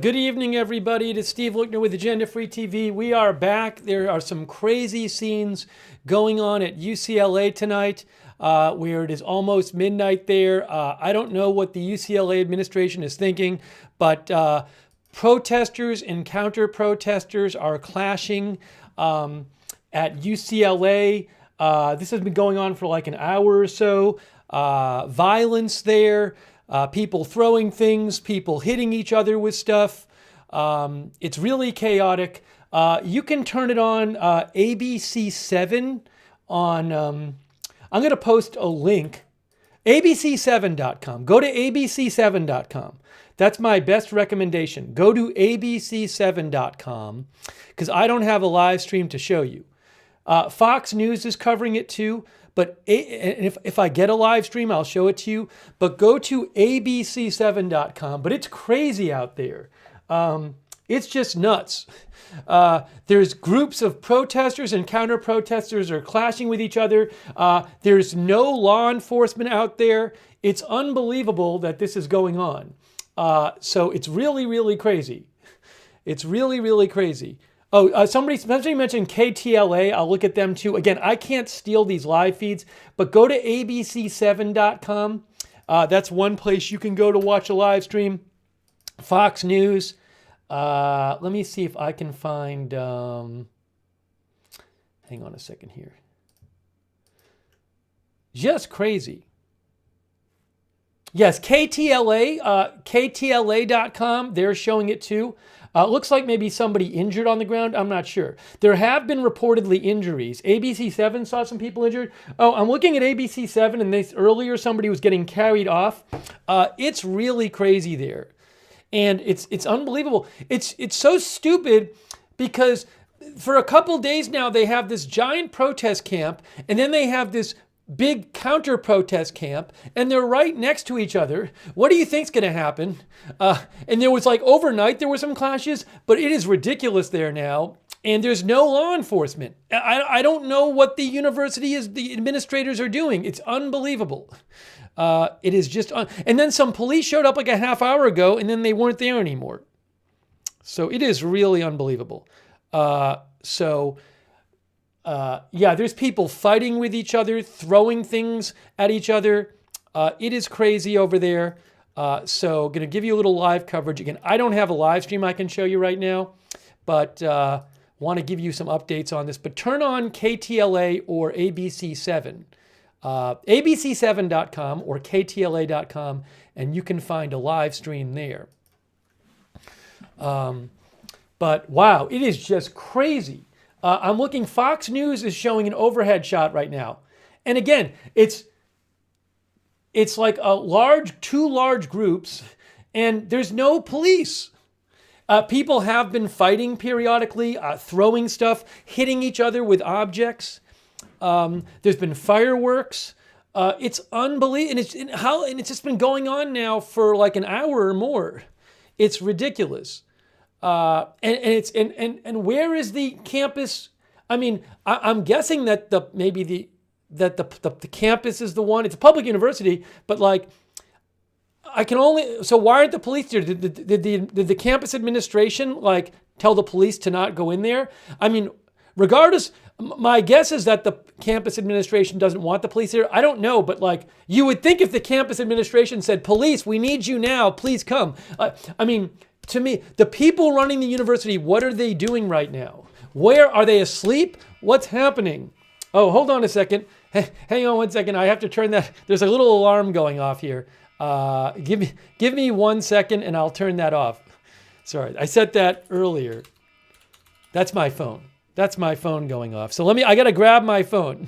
Good evening, everybody. It is Steve Lookner with Agenda Free TV. We are back. There are some crazy scenes going on at UCLA tonight, where it is almost midnight there. I don't know what the UCLA administration is thinking, but protesters and counter-protesters are clashing at UCLA. This has been going on for like an hour or so. Violence there. People throwing things, people hitting each other with stuff. It's really chaotic. You can turn it on ABC7 on, I'm going to post a link, abc7.com. Go to abc7.com. That's my best recommendation. Go to abc7.com because I don't have a live stream to show you. Fox News is covering it too. But if I get a live stream, I'll show it to you. But go to abc7.com. But it's crazy out there. It's just nuts. There's groups of protesters and counter-protesters are clashing with each other. There's no law enforcement out there. It's unbelievable that this is going on. So it's really, really crazy. It's really, really crazy. Oh, somebody mentioned KTLA. I'll look at them too. Again, I can't steal these live feeds, but go to abc7.com. That's one place you can go to watch a live stream. Fox News. Let me see if I can find... hang on a second here. Just crazy. Yes, KTLA, KTLA.com. They're showing it too. Looks like maybe somebody injured on the ground. I'm not sure. There have been reportedly injuries. ABC7 saw some people injured. Oh, I'm looking at ABC7 and earlier somebody was getting carried off. It's really crazy there. And it's unbelievable. It's so stupid because for a couple days now they have this giant protest camp and then they have this big counter-protest camp, and they're right next to each other. What do you think's going to happen? And there was like overnight, there were some clashes, but it is ridiculous there now, and there's no law enforcement. I don't know what the the administrators are doing. It's unbelievable. It is just, and then some police showed up like a half hour ago, and then they weren't there anymore. So it is really unbelievable. Yeah, there's people fighting with each other, throwing things at each other. It is crazy over there. So going to give you a little live coverage. Again, I don't have a live stream I can show you right now, but want to give you some updates on this. But turn on KTLA or ABC7, abc7.com or ktla.com, and you can find a live stream there. But wow, it is just crazy. I'm looking, Fox News is showing an overhead shot right now. And again, it's like two large groups, and there's no police. People have been fighting periodically, throwing stuff, hitting each other with objects. There's been fireworks. It's unbelievable. And it's just been going on now for like an hour or more. It's ridiculous. And where is the campus? I mean, I'm guessing that the campus is the one. It's a public university, but like, so why aren't the police there? Did the campus administration like tell the police to not go in there? I mean, regardless, my guess is that the campus administration doesn't want the police there. I don't know, but like, you would think if the campus administration said, police, we need you now, please come. I mean, to me, the people running the university, what are they doing right now? Where are they asleep? What's happening? Oh, hold on a second. Hang on one second. I have to turn that. There's a little alarm going off here. Give me 1 second and I'll turn that off. Sorry, I set that earlier. That's my phone. That's my phone going off. So I got to grab my phone.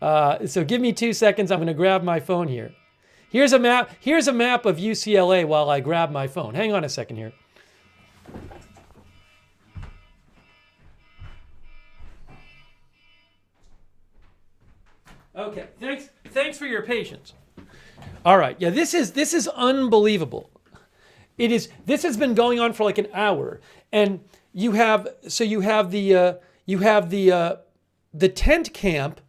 So give me 2 seconds. I'm going to grab my phone here. Here's a map. Here's a map of UCLA while I grab my phone. Hang on a second here. Okay, thanks for your patience. All right, yeah, this is unbelievable. This has been going on for like an hour, and you have the tent camp.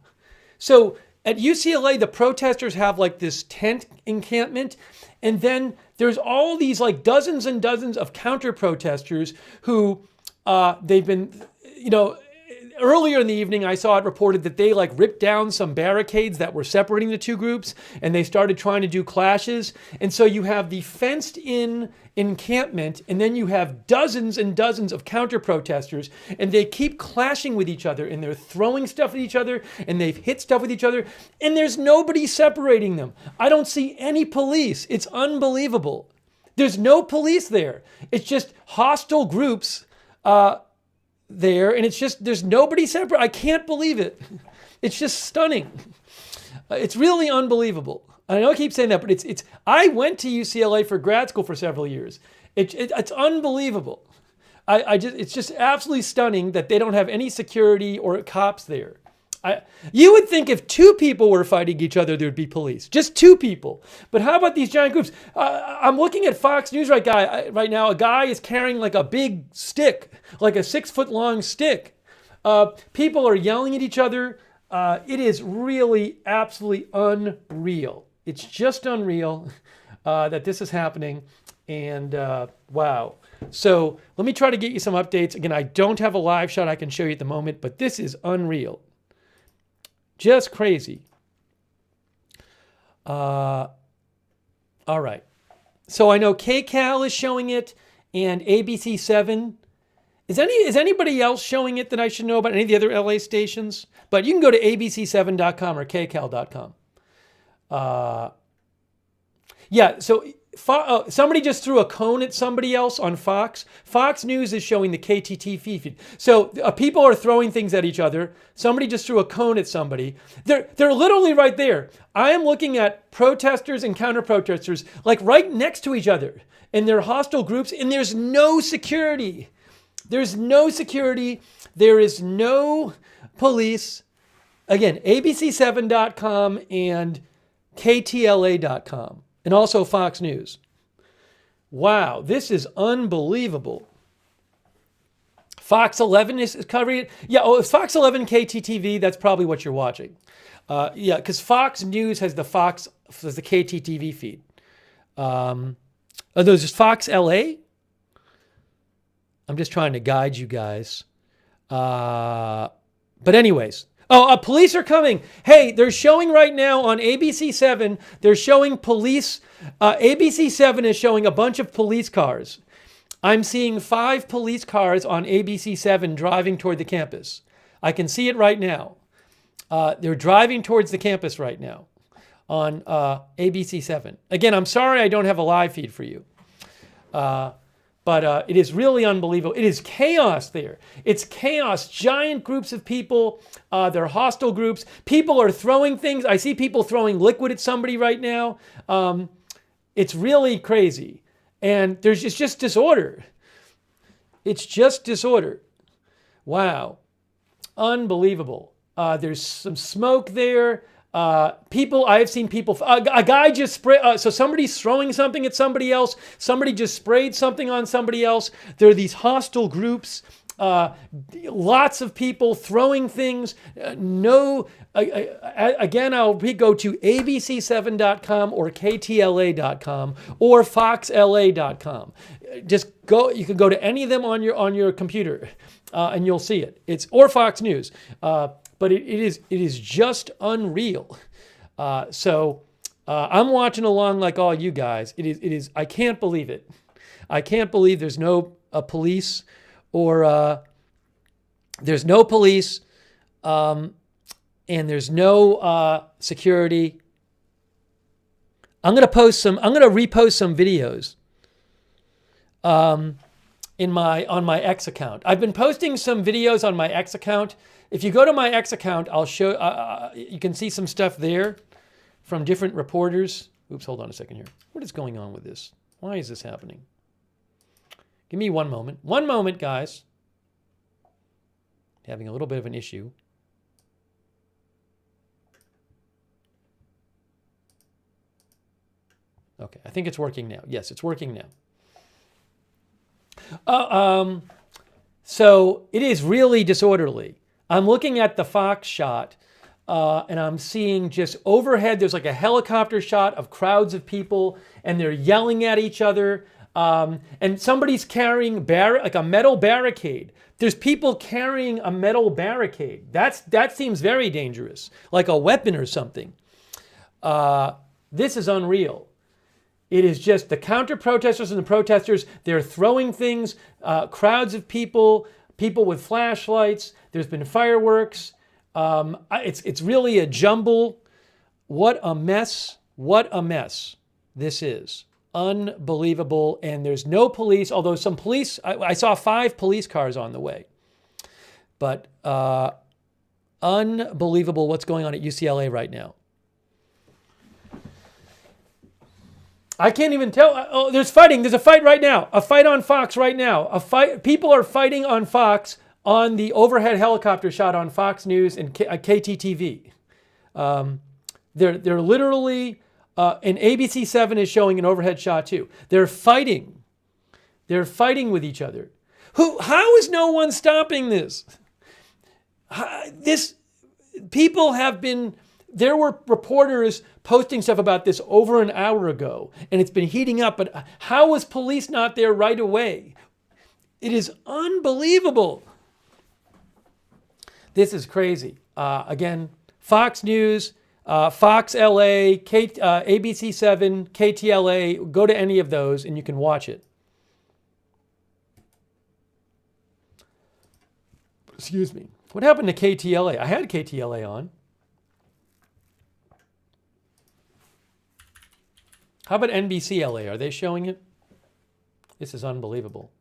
So at UCLA, the protesters have like this tent encampment, and then there's all these like dozens and dozens of counter protesters who they've been, earlier in the evening, I saw it reported that they like ripped down some barricades that were separating the two groups, and they started trying to do clashes. And so you have the fenced in encampment, and then you have dozens and dozens of counter protesters, and they keep clashing with each other, and they're throwing stuff at each other, and they've hit stuff with each other, and there's nobody separating them. I don't see any police. It's unbelievable. There's no police there. It's just hostile groups there, and it's just, there's nobody separate. I can't believe it. It's just stunning. It's really unbelievable. I know I keep saying that, but it's. I went to UCLA for grad school for several years. It's unbelievable. It's just absolutely stunning that they don't have any security or cops there. You would think if two people were fighting each other, there'd be police. Just two people. But how about these giant groups? I'm looking at Fox News right now. A guy is carrying like a big stick, like a 6-foot-long stick. People are yelling at each other. It is really absolutely unreal. It's just unreal that this is happening. And wow. So let me try to get you some updates. Again, I don't have a live shot I can show you at the moment, but this is unreal. Just crazy. All right. So I know KCAL is showing it and ABC7. Is anybody else showing it that I should know about, any of the other LA stations? But you can go to abc7.com or kcal.com. Yeah, so somebody just threw a cone at somebody else on Fox. Fox News is showing the KTT feed. So people are throwing things at each other. Somebody just threw a cone at somebody. They're literally right there. I am looking at protesters and counter-protesters like right next to each other. And they're hostile groups, and there's no security. There's no security. There is no police. Again, abc7.com and ktla.com. And also Fox News. Wow, this is unbelievable. Fox 11 is covering it. Yeah, it's Fox 11 KTTV. That's probably what you're watching. Yeah, because Fox News has the KTTV feed. Are those just Fox LA? I'm just trying to guide you guys. But anyways. Oh, police are coming. Hey, they're showing right now on ABC7, they're showing police. ABC7 is showing a bunch of police cars. I'm seeing 5 police cars on ABC7 driving toward the campus. I can see it right now. They're driving towards the campus right now on ABC7. Again, I'm sorry I don't have a live feed for you. But it is really unbelievable. It is chaos there. It's chaos. Giant groups of people. They're hostile groups. People are throwing things. I see people throwing liquid at somebody right now. It's really crazy. And it's just disorder. It's just disorder. Wow. Unbelievable. There's some smoke there. I have seen people, a guy just sprayed, so somebody's throwing something at somebody else. Somebody just sprayed something on somebody else. There are these hostile groups, lots of people throwing things. Again, I'll go to abc7.com or ktla.com or foxla.com. Just go, you can go to any of them on your computer, and you'll see it. Or Fox News. But it is just unreal. So I'm watching along like all you guys. It is. I can't believe it. I can't believe there's no police or there's no police and there's no security. I'm gonna repost some videos on my X account. I've been posting some videos on my X account. If you go to my X account, I'll show, you can see some stuff there from different reporters. Oops, hold on a second here. What is going on with this? Why is this happening? Give me one moment. One moment, guys. Having a little bit of an issue. Okay, I think it's working now. Yes, it's working now. So it is really disorderly. I'm looking at the Fox shot. and I'm seeing just overhead, there's like a helicopter shot of crowds of people, and they're yelling at each other. And somebody's carrying like a metal barricade. There's people carrying a metal barricade. That seems very dangerous, like a weapon or something. This is unreal. It is just the counter-protesters and the protesters. They're throwing things, crowds of people with flashlights. There's been fireworks. It's really a jumble. What a mess. What a mess this is. Unbelievable. And there's no police, although some police, I saw 5 police cars on the way. But unbelievable what's going on at UCLA right now. I can't even tell. Oh, there's fighting. There's a fight right now. A fight on Fox right now. A fight. People are fighting on Fox on the overhead helicopter shot on Fox News and KTTV. They're literally, and ABC7 is showing an overhead shot too. They're fighting. They're fighting with each other. How is no one stopping this? People have been, there were reporters posting stuff about this over an hour ago, and it's been heating up, but how was police not there right away? It is unbelievable. This is crazy. Again, Fox News, Fox LA, ABC7, KTLA, go to any of those and you can watch it. Excuse me. What happened to KTLA? I had KTLA on. How about NBC LA? Are they showing it? This is unbelievable.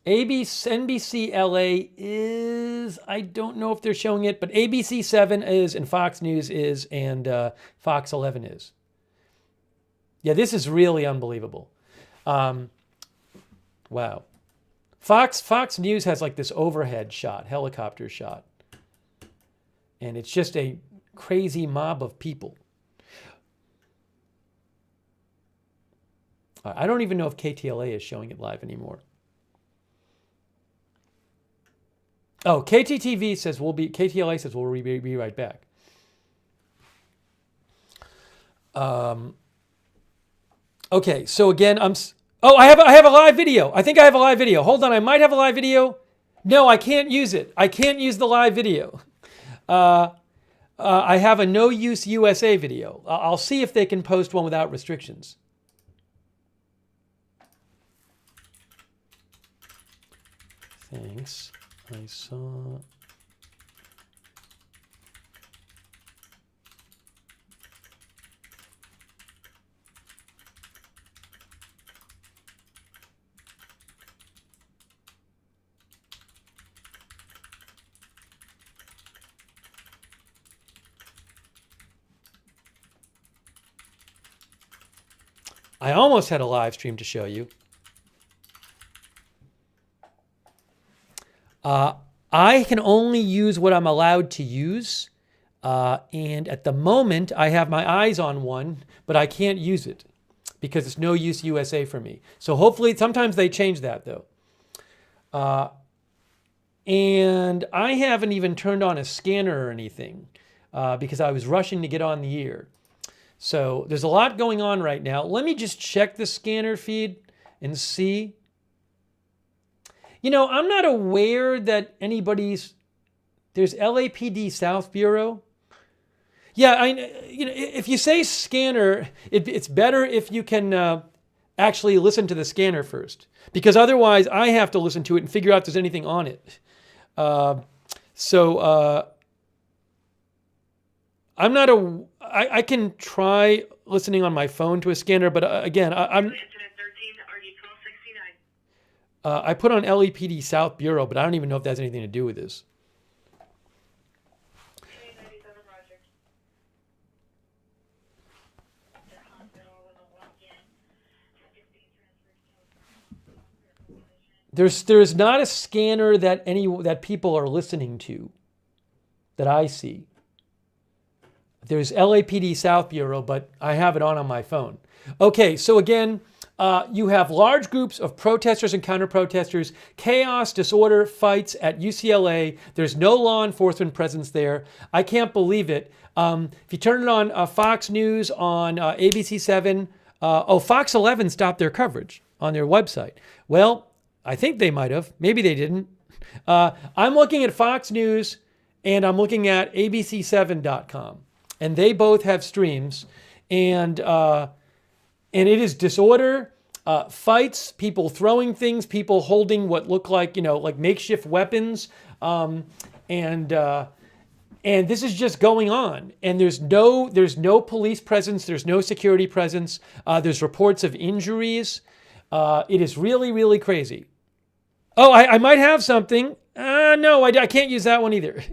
NBC LA is, I don't know if they're showing it, but ABC7 is, and Fox News is, and Fox 11 is. Yeah, this is really unbelievable. Wow. Fox News has like this overhead shot, helicopter shot. And it's just a crazy mob of people. I don't even know if KTLA is showing it live anymore. Oh, KTTV says KTLA says we'll be right back. Okay, so again, I have a live video. I think I have a live video. Hold on, I might have a live video. No, I can't use it. I can't use the live video. I have a no use USA video. I'll see if they can post one without restrictions. Thanks. I saw. I almost had a live stream to show you. I can only use what I'm allowed to use. And at the moment, I have my eyes on one, but I can't use it because it's no use USA for me. So hopefully, sometimes they change that though. And I haven't even turned on a scanner or anything because I was rushing to get on the air. So there's a lot going on right now. Let me just check the scanner feed and see. You know, I'm not aware that there's LAPD South Bureau. Yeah, if you say scanner, it's better if you can actually listen to the scanner first, because otherwise I have to listen to it and figure out if there's anything on it. I'm not I can try listening on my phone to a scanner, but again, I put on LAPD South Bureau, but I don't even know if that has anything to do with this. There's not a scanner that people are listening to that I see. There's LAPD South Bureau, but I have it on my phone. Okay, so again, You have large groups of protesters and counter-protesters, chaos, disorder, fights at UCLA. There's no law enforcement presence there. I can't believe it. If you turn it on Fox News, on ABC7, Fox 11 stopped their coverage on their website. Well, I think they might have. Maybe they didn't. I'm looking at Fox News and I'm looking at abc7.com. And they both have streams. And it is disorder, fights, people throwing things, people holding what look like, like makeshift weapons. And this is just going on. And there's no police presence. There's no security presence. There's reports of injuries. It is really, really crazy. Oh, I might have something. No, I can't use that one either.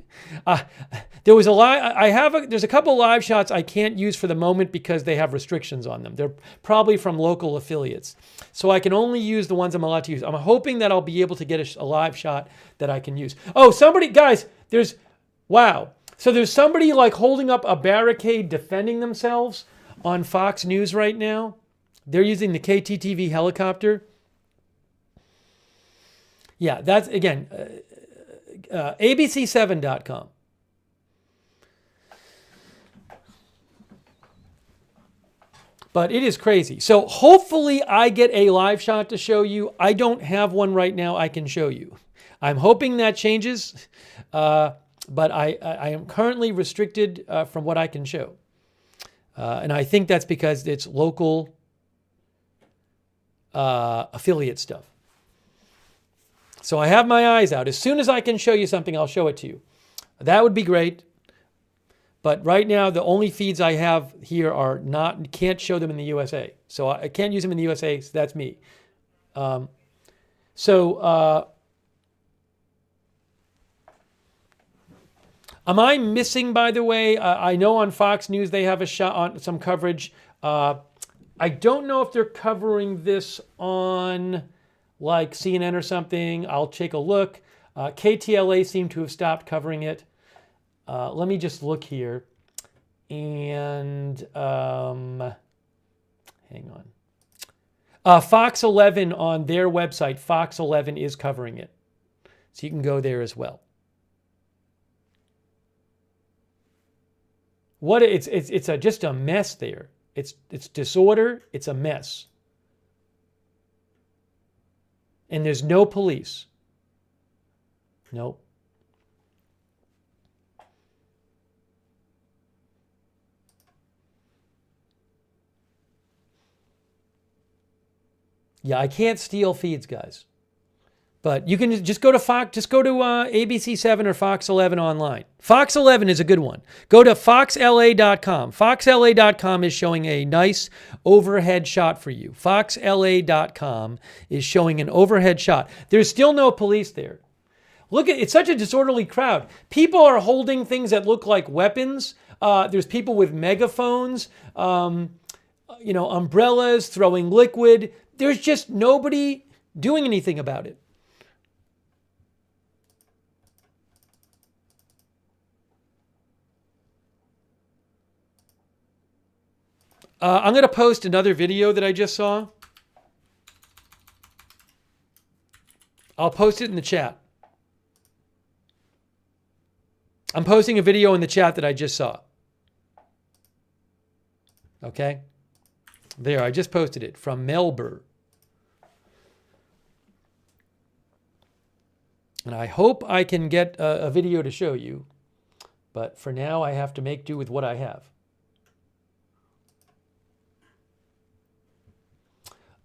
There was there's a couple live shots I can't use for the moment because they have restrictions on them. They're probably from local affiliates. So I can only use the ones I'm allowed to use. I'm hoping that I'll be able to get a live shot that I can use. Oh, guys, wow. So there's somebody like holding up a barricade defending themselves on Fox News right now. They're using the KTTV helicopter. Yeah, that's, again, abc7.com. But it is crazy. So hopefully I get a live shot to show you. I don't have one right now I can show you. I'm hoping that changes, but I am currently restricted from what I can show. And I think that's because it's local affiliate stuff. So I have my eyes out. As soon as I can show you something, I'll show it to you. That would be great. But right now, the only feeds I have here can't show them in the USA. So I can't use them in the USA, so that's me. Am I missing, by the way? I know on Fox News they have a shot on some coverage. I don't know if they're covering this on like CNN or something. I'll take a look. KTLA seemed to have stopped covering it. Let me just look here. And hang on. Fox 11 on their website, Fox 11 is covering it. So you can go there as well. It's just a mess there. It's disorder. It's a mess. And there's no police. Nope. Yeah, I can't steal feeds, guys. But you can just go to ABC7 or Fox 11 online. Fox 11 is a good one. Go to foxla.com. Foxla.com is showing a nice overhead shot for you. Foxla.com is showing an overhead shot. There's still no police there. Look it's such a disorderly crowd. People are holding things that look like weapons. There's people with megaphones, umbrellas, throwing liquid. There's just nobody doing anything about it. I'm going to post another video that I just saw. I'll post it in the chat. I'm posting a video in the chat that I just saw. Okay? There, I just posted it from Melbourne. And I hope I can get a video to show you. But for now, I have to make do with what I have.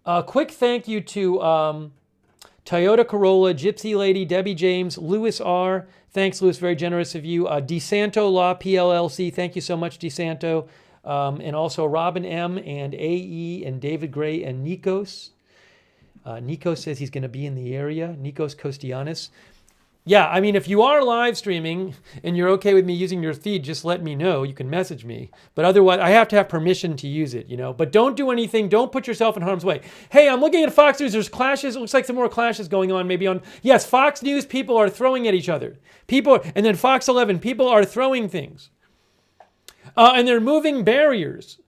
A quick thank you to Toyota Corolla, Gypsy Lady, Debbie James, Louis R. Thanks, Louis. Very generous of you. DeSanto Law PLLC. Thank you so much, DeSanto. And also Robin M. and AE and David Gray and Nikos. Nikos says he's going to be in the area. Nikos Kostianis. Yeah, I mean, if you are live streaming and you're okay with me using your feed, just let me know. You can message me. But otherwise, I have to have permission to use it, But don't do anything. Don't put yourself in harm's way. Hey, I'm looking at Fox News. There's clashes. It looks like some more clashes going on maybe on... Yes, Fox News, people are throwing at each other. And then Fox 11, people are throwing things. And they're moving barriers.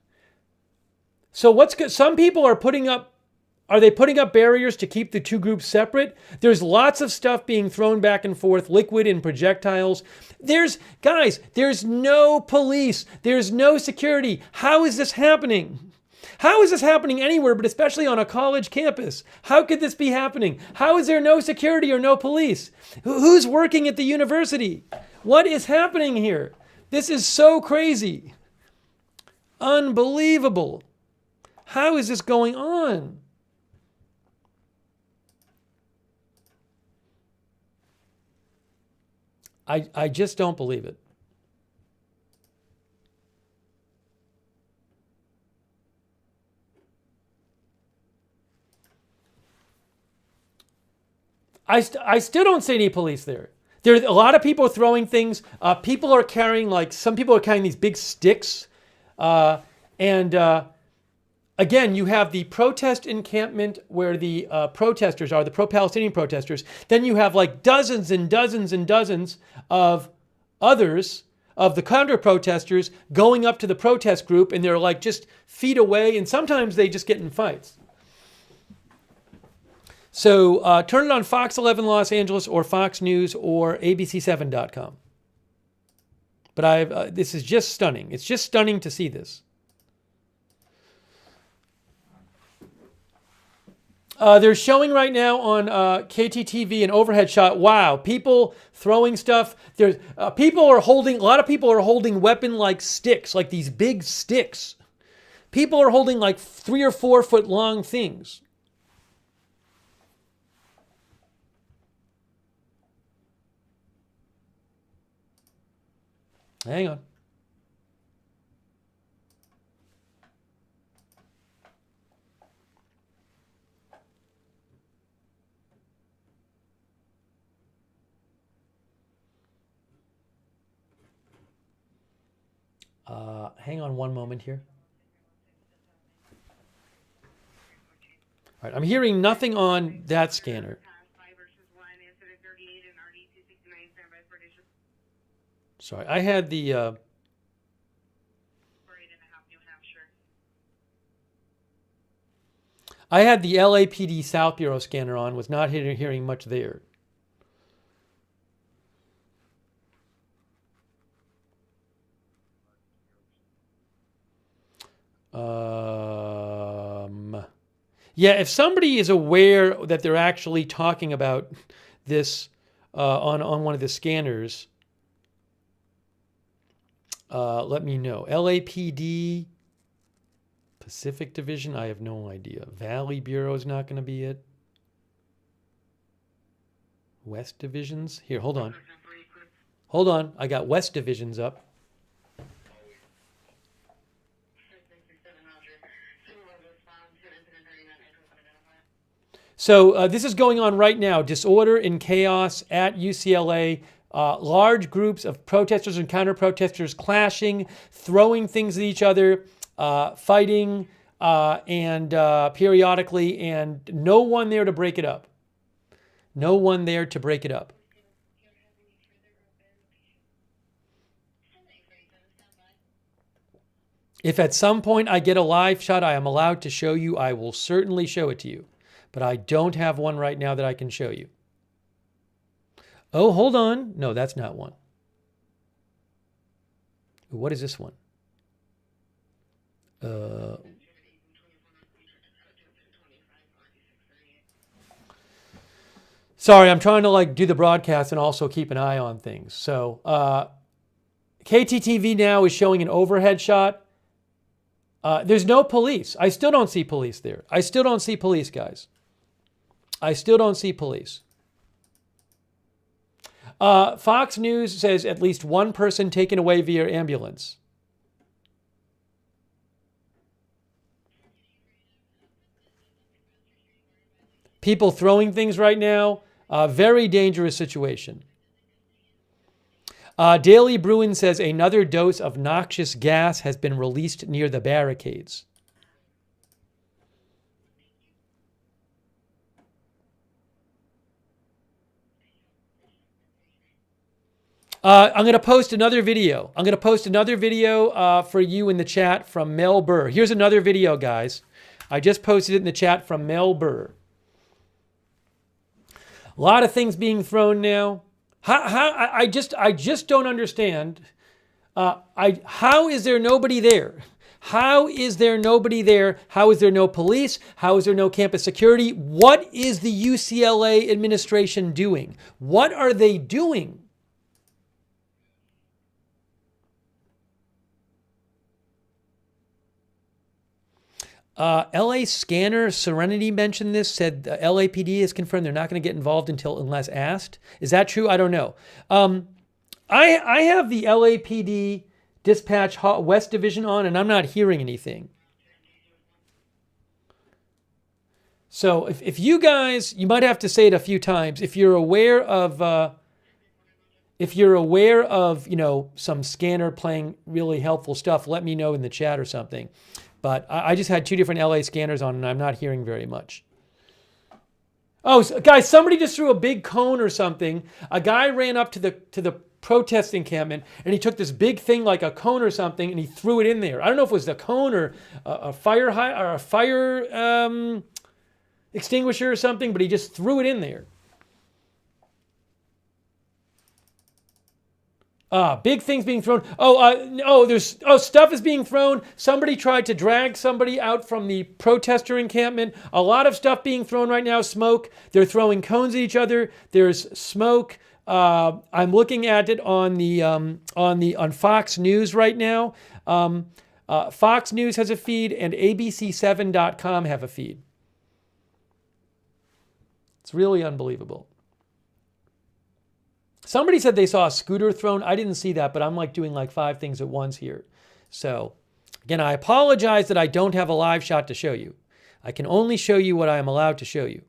So some people are putting up Are they putting up barriers to keep the two groups separate? There's lots of stuff being thrown back and forth, liquid and projectiles. Guys, there's no police. There's no security. How is this happening? How is this happening anywhere, but especially on a college campus? How could this be happening? How is there no security or no police? Who's working at the university? What is happening here? This is so crazy. Unbelievable. How is this going on? I just don't believe it. I still don't see any police there. There's a lot of people throwing things. People are carrying, some people are carrying these big sticks. Again, you have the protest encampment where the protesters are, the pro-Palestinian protesters. Then you have dozens and dozens and dozens of others, of the counter-protesters, going up to the protest group, and they're just feet away, and sometimes they just get in fights. So turn it on Fox 11 Los Angeles or Fox News or ABC7.com. But this is just stunning. It's just stunning to see this. They're showing right now on KTTV an overhead shot. Wow, people throwing stuff. There's a lot of people are holding weapon-like sticks, like these big sticks. People are holding 3 or 4 foot long things. Hang on. Hang on one moment here. All right, I'm hearing nothing on that scanner. Sorry, I had the LAPD South Bureau scanner on, was not hearing much there. Yeah, if somebody is aware that they're actually talking about this on one of the scanners, let me know. LAPD, Pacific Division, I have no idea. Valley Bureau is not going to be it. West Divisions? Here, hold on. Hold on, I got West Divisions up. So this is going on right now. Disorder and chaos at UCLA. Large groups of protesters and counter-protesters clashing, throwing things at each other, fighting, and periodically, and no one there to break it up. No one there to break it up. If at some point I get a live shot I am allowed to show you, I will certainly show it to you. But I don't have one right now that I can show you. Oh, hold on. No, that's not one. What is this one? Sorry, I'm trying to do the broadcast and also keep an eye on things. So KTTV now is showing an overhead shot. There's no police. I still don't see police there. I still don't see police, guys. I still don't see police. Fox News says at least one person taken away via ambulance. People throwing things right now. Very dangerous situation. Daily Bruin says another dose of noxious gas has been released near the barricades. I'm going to post another video. I'm going to post another video for you in the chat from Mel Burr. Here's another video, guys. I just posted it in the chat from Mel Burr. A lot of things being thrown now. I just don't understand. How is there nobody there? How is there nobody there? How is there no police? How is there no campus security? What is the UCLA administration doing? What are they doing? LA Scanner Serenity mentioned this, said the LAPD has confirmed they're not going to get involved unless asked. Is that true? I don't know. I have the LAPD Dispatch West Division on, and I'm not hearing anything. So if you guys, you might have to say it a few times. If you're aware of, some scanner playing really helpful stuff, let me know in the chat or something. But I just had 2 different LA scanners on, and I'm not hearing very much. Oh, guys, somebody just threw a big cone or something. A guy ran up to the protest encampment, and he took this big thing like a cone or something, and he threw it in there. I don't know if it was the cone or a fire extinguisher or something, but he just threw it in there. Big things being thrown. Stuff is being thrown. Somebody tried to drag somebody out from the protester encampment. A lot of stuff being thrown right now. Smoke. They're throwing cones at each other. There's smoke. I'm looking at it on Fox News right now. Fox News has a feed, and ABC7.com have a feed. It's really unbelievable. Somebody said they saw a scooter thrown. I didn't see that, but I'm doing 5 things at once here. So again, I apologize that I don't have a live shot to show you. I can only show you what I am allowed to show you.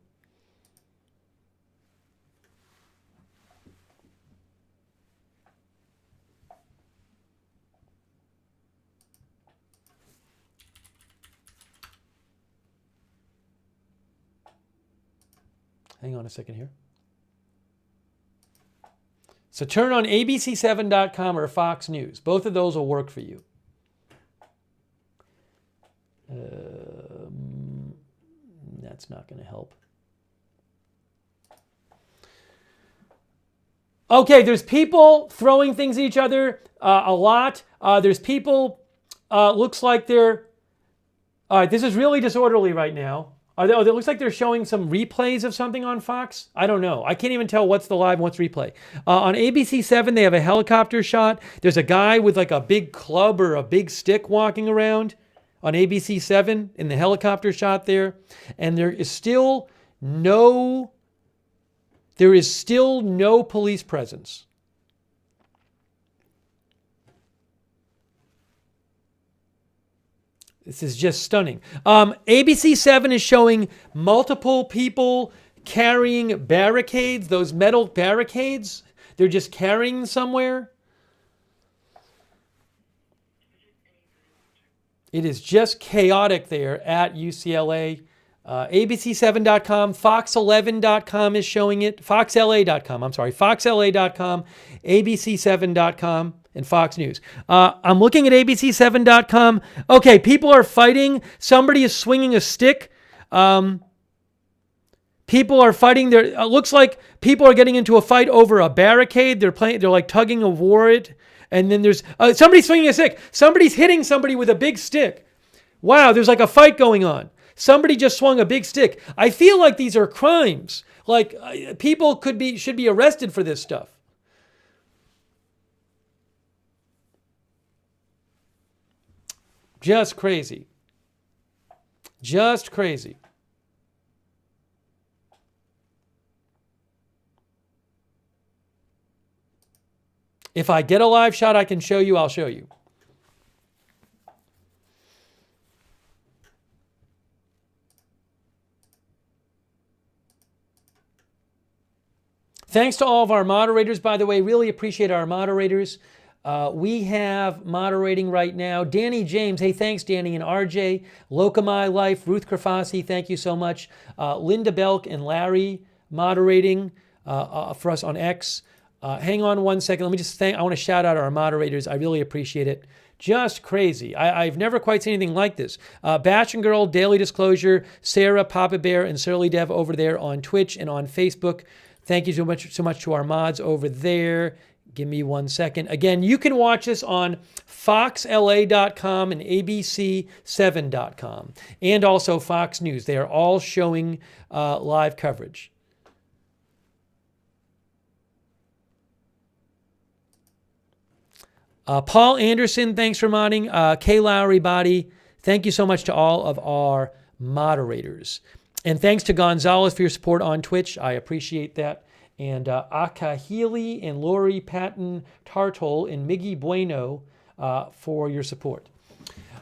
Hang on a second here. So turn on ABC7.com or Fox News. Both of those will work for you. That's not going to help. Okay, there's people throwing things at each other a lot. There's people, looks like they're... All right, this is really disorderly right now. It looks like they're showing some replays of something on Fox. I don't know. I can't even tell what's the live and what's replay. On ABC7, they have a helicopter shot. There's a guy with a big club or a big stick walking around on ABC7 in the helicopter shot there. And there is still no police presence. This is just stunning. ABC7 is showing multiple people carrying barricades, those metal barricades. They're just carrying somewhere. It is just chaotic there at UCLA. ABC7.com, Fox11.com is showing it. FoxLA.com, I'm sorry. FoxLA.com, ABC7.com. And Fox News. I'm looking at ABC7.com. Okay, people are fighting. Somebody is swinging a stick. People are fighting. It looks like people are getting into a fight over a barricade. They're tugging of war it. And then there's somebody swinging a stick. Somebody's hitting somebody with a big stick. Wow, there's a fight going on. Somebody just swung a big stick. I feel like these are crimes. People should be arrested for this stuff. Just crazy. Just crazy. If I get a live shot I can show you, I'll show you. Thanks to all of our moderators, by the way. Really appreciate our moderators. We have moderating right now Danny James. Hey, thanks, Danny and RJ. Lokamai Life, Ruth Krafasi, thank you so much. Linda Belk and Larry moderating for us on X. Hang on one second. Let me just I want to shout out our moderators. I really appreciate it. Just crazy. I've never quite seen anything like this. Bash and Girl, Daily Disclosure, Sarah, Papa Bear, and Surly Dev over there on Twitch and on Facebook. Thank you so much to our mods over there. Give me 1 second. Again, you can watch this on foxla.com and abc7.com and also Fox News. They are all showing live coverage. Paul Anderson, thanks for modding. Kay Lowry Body, thank you so much to all of our moderators. And thanks to Gonzalez for your support on Twitch. I appreciate that. And Akahili and Lori Patton Tartol and Miggy Bueno for your support.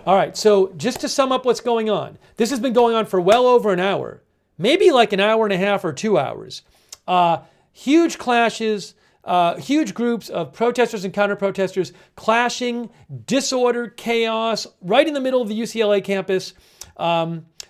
All right, so just to sum up what's going on. This has been going on for well over an hour. Maybe like an hour and a half or 2 hours. Huge clashes. Huge groups of protesters and counter-protesters clashing, disorder, chaos, right in the middle of the UCLA campus,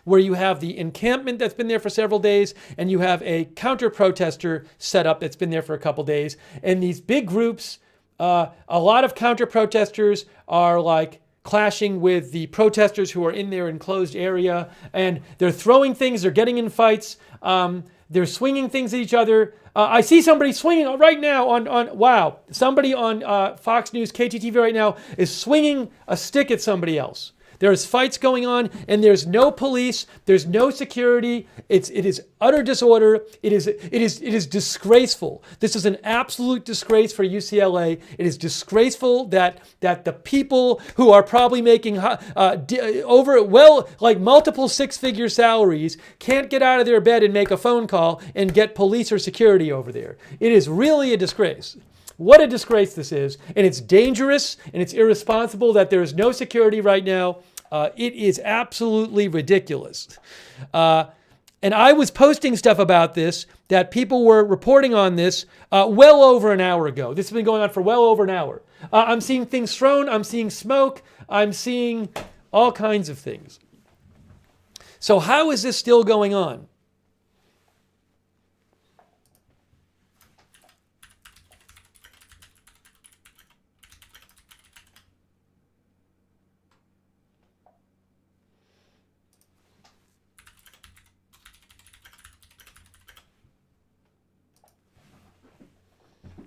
where you have the encampment that's been there for several days, and you have a counter-protester setup that's been there for a couple days. And these big groups, a lot of counter-protesters are like clashing with the protesters who are in their enclosed area, and they're throwing things, they're getting in fights, they're swinging things at each other. I see somebody swinging right now wow, somebody on Fox News, KTTV right now is swinging a stick at somebody else. There's fights going on, and there's no police, there's no security. It is utter disorder. It is disgraceful. This is an absolute disgrace for UCLA. It is disgraceful that the people who are probably making multiple six-figure salaries can't get out of their bed and make a phone call and get police or security over there. It is really a disgrace. What a disgrace this is, and it's dangerous, and it's irresponsible that there is no security right now. It is absolutely ridiculous. And I was posting stuff about this, that people were reporting on this well over an hour ago. This has been going on for well over an hour. I'm seeing things thrown, I'm seeing smoke, I'm seeing all kinds of things. So how is this still going on?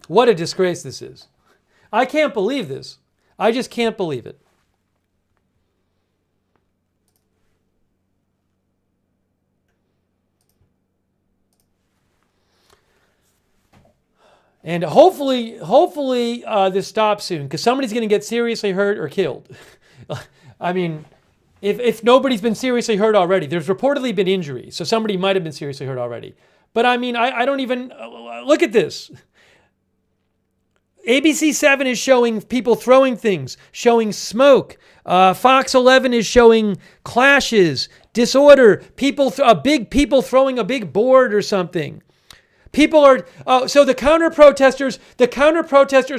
What a disgrace this is. I can't believe this. I just can't believe it. And hopefully this stops soon, because somebody's going to get seriously hurt or killed. I mean, if nobody's been seriously hurt already, there's reportedly been injury, so somebody might have been seriously hurt already. But I mean, I don't even, look at this. ABC7 is showing people throwing things, showing smoke. Fox 11 is showing clashes, disorder, people throwing a big board or something. People are, so the counter-protesters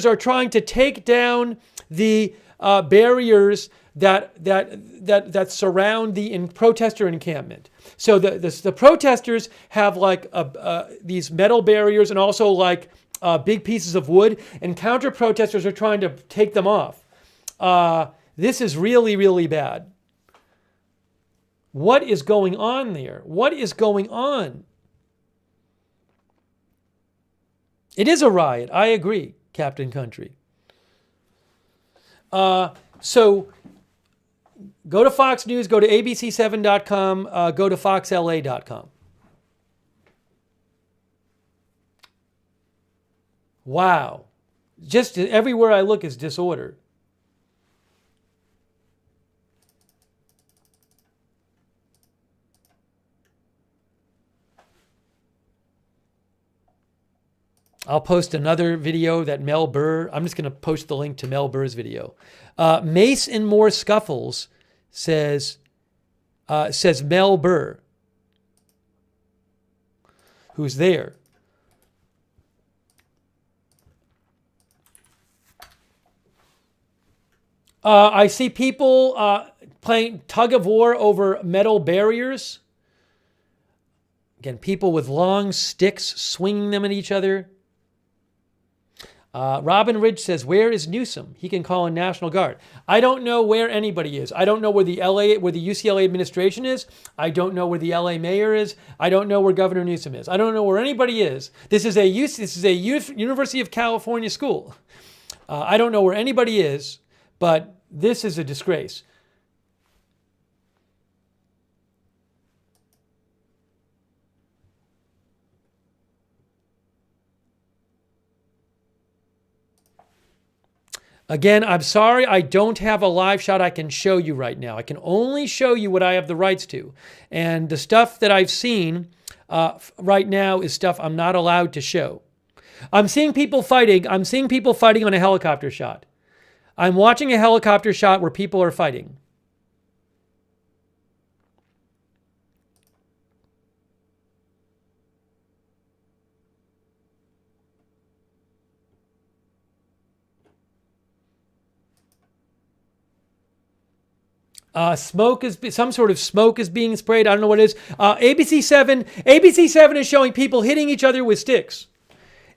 are trying to take down the barriers that surround the protester encampment. So the protesters have like these metal barriers and also like big pieces of wood, and counter-protesters are trying to take them off. This is really, really bad. What is going on there? What is going on? It is a riot. I agree, Captain Country. So go to Fox News, go to abc7.com, go to foxla.com. Wow. Just everywhere I look is disorder. I'll post another video that Mel Burr, I'm just going to post the link to Mel Burr's video. Mace and More Scuffles says Mel Burr, who's there. I see people playing tug of war over metal barriers. Again, people with long sticks swinging them at each other. Robin Ridge says, where is Newsom? He can call in National Guard. I don't know where anybody is. I don't know where the UCLA administration is. I don't know where the LA mayor is. I don't know where Governor Newsom is. I don't know where anybody is. This is a University of California school. I don't know where anybody is, but this is a disgrace. Again, I'm sorry I don't have a live shot I can show you right now. I can only show you what I have the rights to. And the stuff that I've seen right now is stuff I'm not allowed to show. I'm seeing people fighting. I'm seeing people fighting on a helicopter shot. I'm watching a helicopter shot where people are fighting. Some sort of smoke is being sprayed. I don't know what it is. ABC7 is showing people hitting each other with sticks.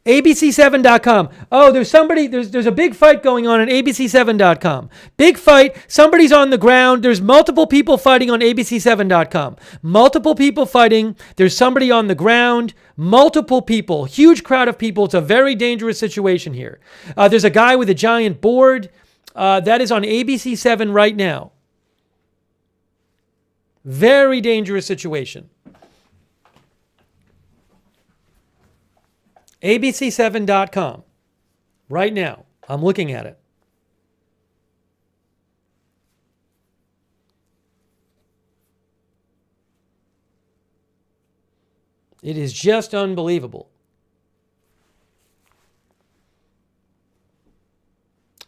ABC7.com. Oh, there's a big fight going on ABC7.com. Big fight. Somebody's on the ground. There's multiple people fighting on ABC7.com. Multiple people fighting. There's somebody on the ground. Multiple people. Huge crowd of people. It's a very dangerous situation here. There's a guy with a giant board. That is on ABC7 right now. Very dangerous situation. ABC7.com. Right now. I'm looking at it. It is just unbelievable.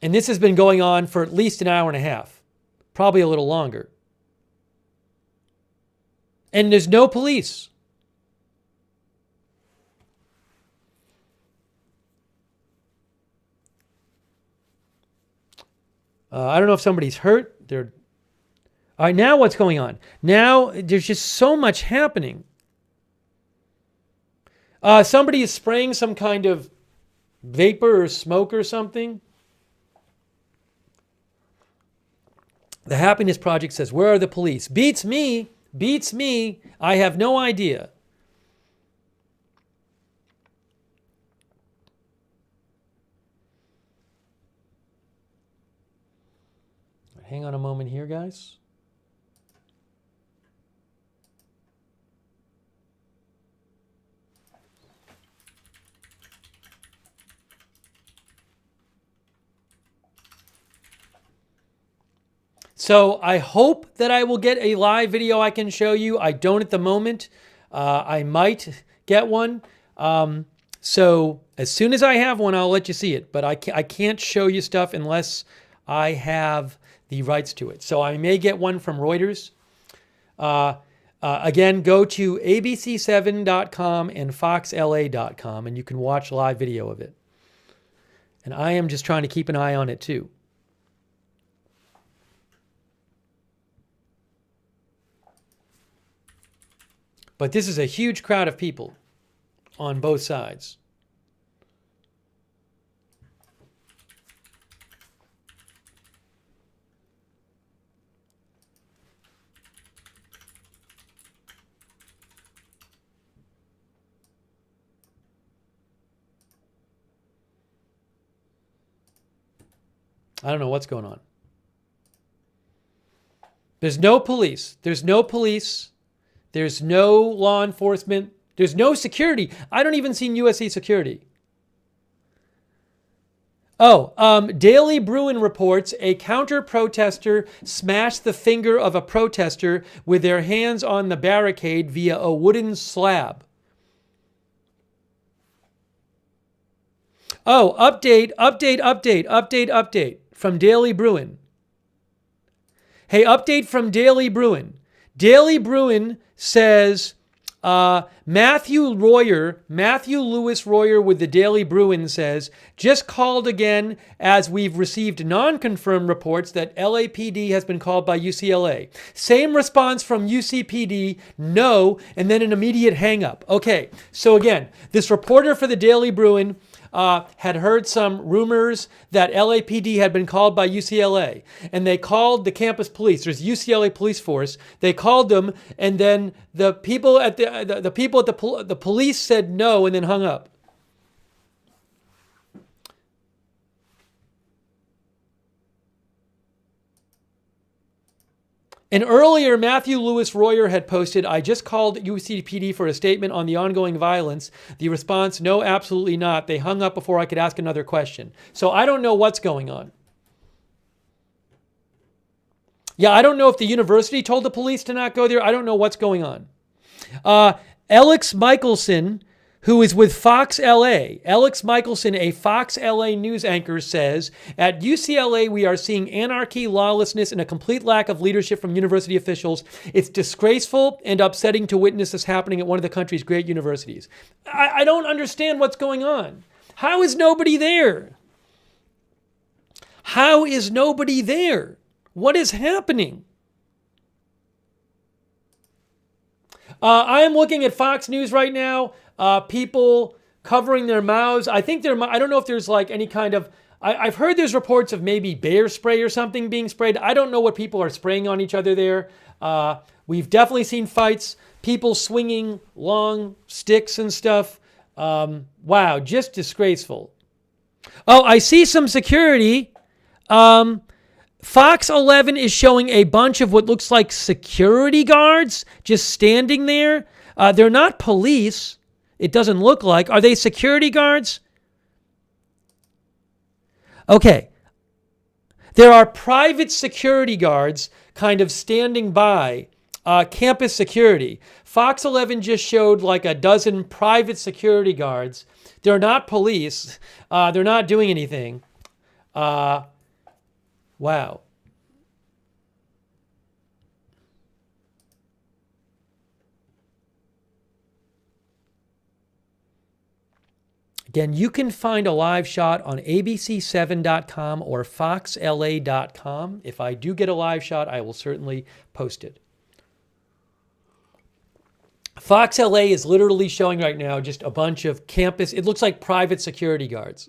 And this has been going on for at least an hour and a half. Probably a little longer. And there's no police. I don't know if somebody's hurt. All right, now what's going on? Now there's just so much happening. Somebody is spraying some kind of vapor or smoke or something. The Happiness Project says, where are the police? Beats me. Beats me. I have no idea. Hang on a moment here, guys. So I hope that I will get a live video I can show you. I don't at the moment. I might get one. So as soon as I have one, I'll let you see it. But I can't show you stuff unless I have the rights to it. So I may get one from Reuters. Again, go to abc7.com and foxla.com and you can watch live video of it. And I am just trying to keep an eye on it too. But this is a huge crowd of people on both sides. I don't know what's going on. There's no police. There's no police. There's no law enforcement. There's no security. I don't even see USC security. Daily Bruin reports a counter-protester smashed the finger of a protester with their hands on the barricade via a wooden slab. Oh, update from Daily Bruin. Hey, update from Daily Bruin. Daily Bruin says Matthew Lewis Royer with the Daily Bruin says, just called again as we've received non-confirmed reports that LAPD has been called by UCLA. Same response from UCPD, no, and then an immediate hang-up. Okay, so again, this reporter for the Daily Bruin had heard some rumors that LAPD had been called by UCLA, and they called the campus police. There's UCLA police force. They called them, and then the people at the police said no, and then hung up. And earlier, Matthew Lewis Royer had posted, I just called UCPD for a statement on the ongoing violence. The response, no, absolutely not. They hung up before I could ask another question. So I don't know what's going on. Yeah, I don't know if the university told the police to not go there. I don't know what's going on. Alex Michelson, who is with Fox LA. Alex Michelson, a Fox LA news anchor, says, at UCLA, we are seeing anarchy, lawlessness, and a complete lack of leadership from university officials. It's disgraceful and upsetting to witness this happening at one of the country's great universities. I don't understand what's going on. How is nobody there? How is nobody there? What is happening? I am looking at Fox News right now. People covering their mouths. I don't know if there's like any kind of, I've heard there's reports of maybe bear spray or something being sprayed. I don't know what people are spraying on each other there. We've definitely seen fights, people swinging long sticks and stuff. Wow, just disgraceful. Oh, I see some security. Fox 11 is showing a bunch of what looks like security guards just standing there. They're not police. It doesn't look like. Are they security guards? Okay. There are private security guards kind of standing by campus security. Fox 11 just showed like a dozen private security guards. They're not police. They're not doing anything. Wow. Again, you can find a live shot on abc7.com or foxla.com. If I do get a live shot, I will certainly post it. Fox LA is literally showing right now just a bunch of campus, it looks like private security guards.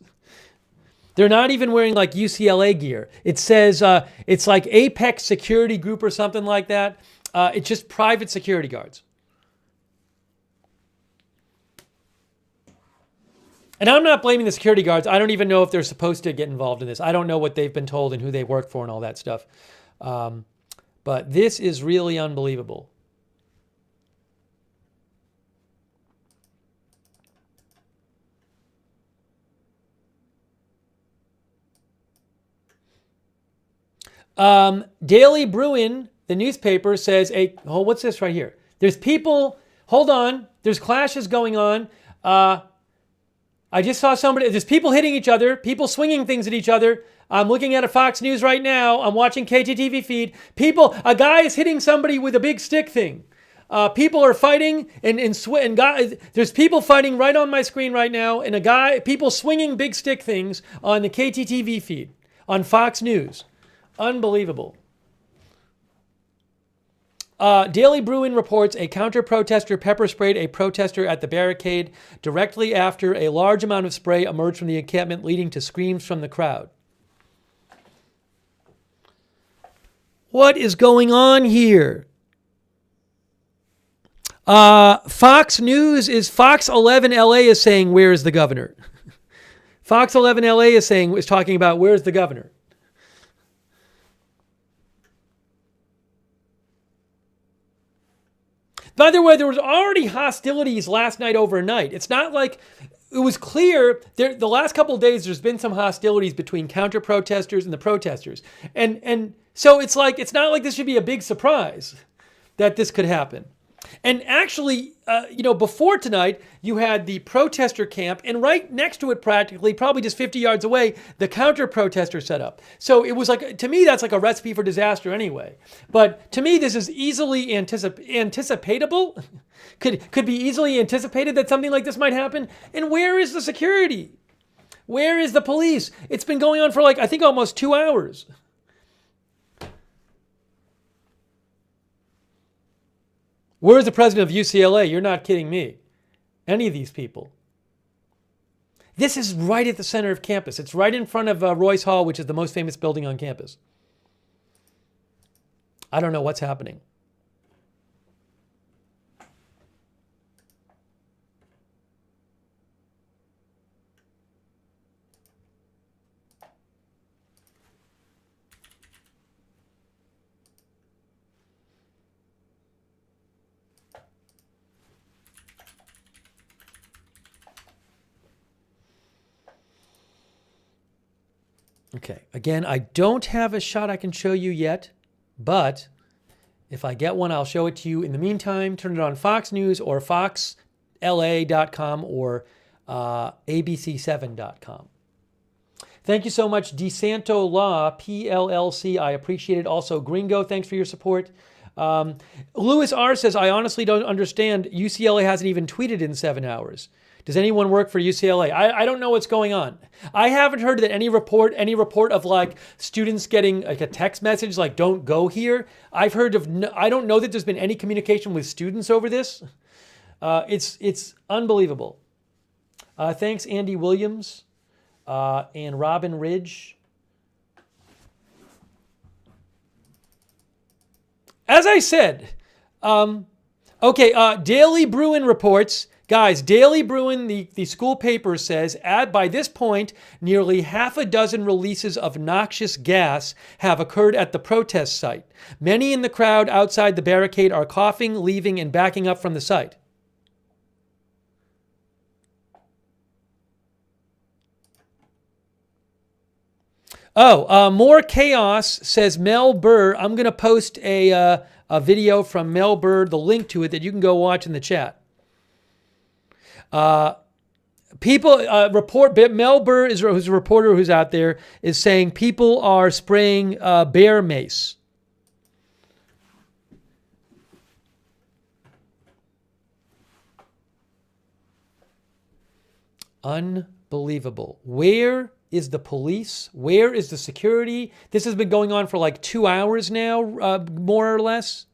They're not even wearing like UCLA gear. It says it's like Apex Security Group or something like that. It's just private security guards. And I'm not blaming the security guards. I don't even know if they're supposed to get involved in this. I don't know what they've been told and who they work for and all that stuff. But this is really unbelievable. Daily Bruin, the newspaper, says, oh, what's this right here? There's people, hold on, there's clashes going on. I just saw there's people hitting each other, people swinging things at each other. I'm looking at a Fox News right now. I'm watching KTTV feed. A guy is hitting somebody with a big stick thing. People are fighting and guys, there's people fighting right on my screen right now, and people swinging big stick things on the KTTV feed on Fox News. Unbelievable. Daily Bruin reports a counter-protester pepper sprayed a protester at the barricade directly after a large amount of spray emerged from the encampment, leading to screams from the crowd. What is going on here? Fox 11 LA is saying, where is the governor? Fox 11 LA is talking about, where's the governor? By the way, there was already hostilities last night overnight. It's not like it was clear the last couple of days there's been some hostilities between counter-protesters and the protesters. And so it's not like this should be a big surprise that this could happen. And actually, before tonight, you had the protester camp, and right next to it, practically, probably just 50 yards away, the counter-protester set up. So it was like, to me, that's like a recipe for disaster anyway. But to me, this is easily anticipatable. Could be easily anticipated that something like this might happen. And where is the security? Where is the police? It's been going on for I think almost 2 hours. Where's the president of UCLA? You're not kidding me. Any of these people. This is right at the center of campus. It's right in front of Royce Hall, which is the most famous building on campus. I don't know what's happening. Okay, again, I don't have a shot I can show you yet, but if I get one, I'll show it to you. In the meantime, turn it on Fox News or foxla.com or abc7.com. Thank you so much, DeSanto Law, PLLC. I appreciate it. Also, Gringo, thanks for your support. Louis R. says, I honestly don't understand. UCLA hasn't even tweeted in 7 hours. Does anyone work for UCLA? I don't know what's going on. I haven't heard that any report of students getting a text message don't go here. I've heard of I don't know that there's been any communication with students over this. It's unbelievable. Thanks, Andy Williams and Robin Ridge. As I said, Daily Bruin reports. Guys, Daily Bruin, the school paper says, by this point, nearly half a dozen releases of noxious gas have occurred at the protest site. Many in the crowd outside the barricade are coughing, leaving, and backing up from the site. More chaos, says Mel Burr. I'm going to post a video from Mel Burr, the link to it that you can go watch in the chat. People report. Mel Burr who's a reporter who's out there is saying people are spraying bear mace. Unbelievable. Where is the police? Where is the security? This has been going on for 2 hours now, more or less.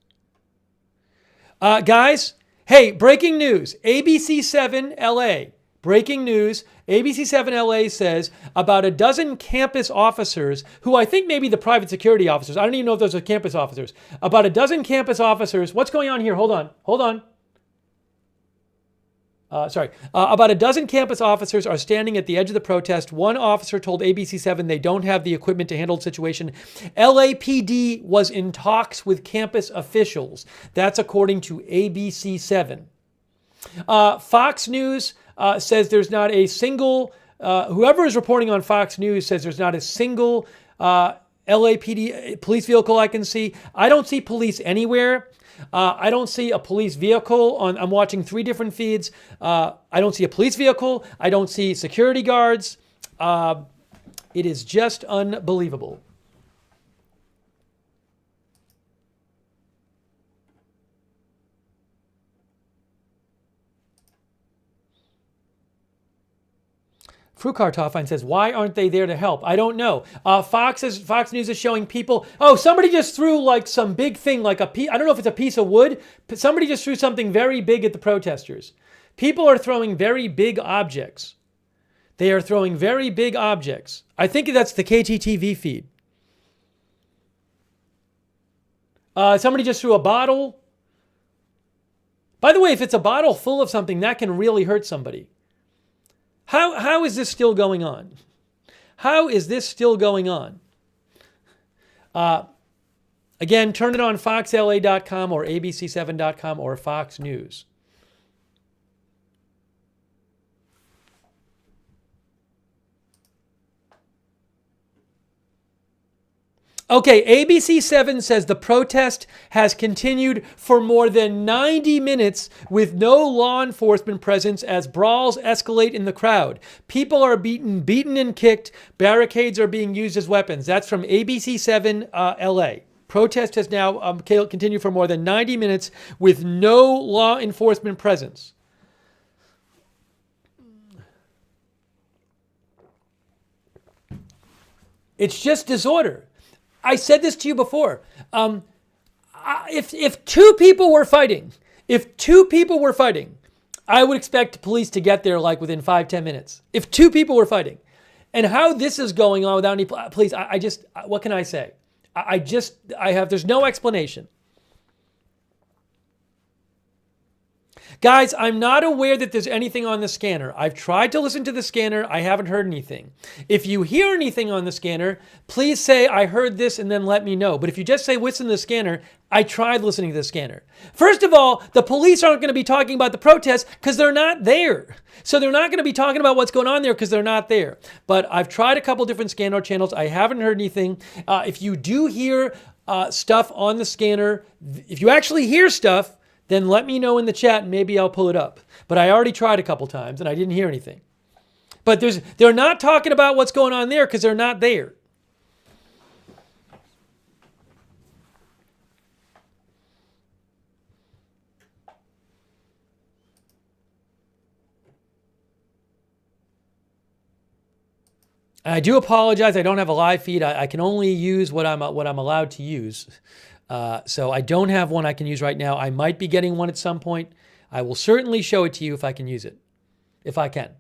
Guys. Hey, breaking news, ABC7 LA. Breaking news, ABC7 LA says about a dozen campus officers, who I think may be the private security officers. I don't even know if those are campus officers. About a dozen campus officers. What's going on here? Hold on. About a dozen campus officers are standing at the edge of the protest. One officer told ABC7 they don't have the equipment to handle the situation. LAPD was in talks with campus officials. That's according to ABC7. Fox News says there's not a single, whoever is reporting on Fox News says there's not a single LAPD police vehicle I can see. I don't see police anywhere. I don't see a police vehicle I'm watching 3 different feeds. I don't see a police vehicle. I don't see security guards. It is just unbelievable. Frukar Toffine says, why aren't they there to help? I don't know. Fox News is showing people, somebody just threw some big thing, I don't know if it's a piece of wood, but somebody just threw something very big at the protesters. People are throwing very big objects. They are throwing very big objects. I think that's the KTTV feed. Somebody just threw a bottle. By the way, if it's a bottle full of something, that can really hurt somebody. How is this still going on? How is this still going on? Again, turn it on foxla.com or abc7.com or Fox News. Okay, ABC7 says the protest has continued for more than 90 minutes with no law enforcement presence as brawls escalate in the crowd. People are beaten and kicked. Barricades are being used as weapons. That's from ABC7 LA. Protest has now continued for more than 90 minutes with no law enforcement presence. It's just disorder. I said this to you before. If two people were fighting, I would expect police to get there like within 5-10 minutes. If two people were fighting, and how this is going on without any police, what can I say? There's no explanation. Guys, I'm not aware that there's anything on the scanner. I've tried to listen to the scanner. I haven't heard anything. If you hear anything on the scanner, please say, I heard this, and then let me know. But if you just say, listen to the scanner, I tried listening to the scanner. First of all, the police aren't going to be talking about the protests because they're not there. So they're not going to be talking about what's going on there because they're not there. But I've tried a couple different scanner channels. I haven't heard anything. If you do hear stuff on the scanner, if you actually hear stuff, then let me know in the chat and maybe I'll pull it up. But I already tried a couple times and I didn't hear anything. But they're not talking about what's going on there because they're not there. I do apologize. I don't have a live feed. I can only use what I'm allowed to use. So I don't have one I can use right now. I might be getting one at some point. I will certainly show it to you if I can use it, if I can.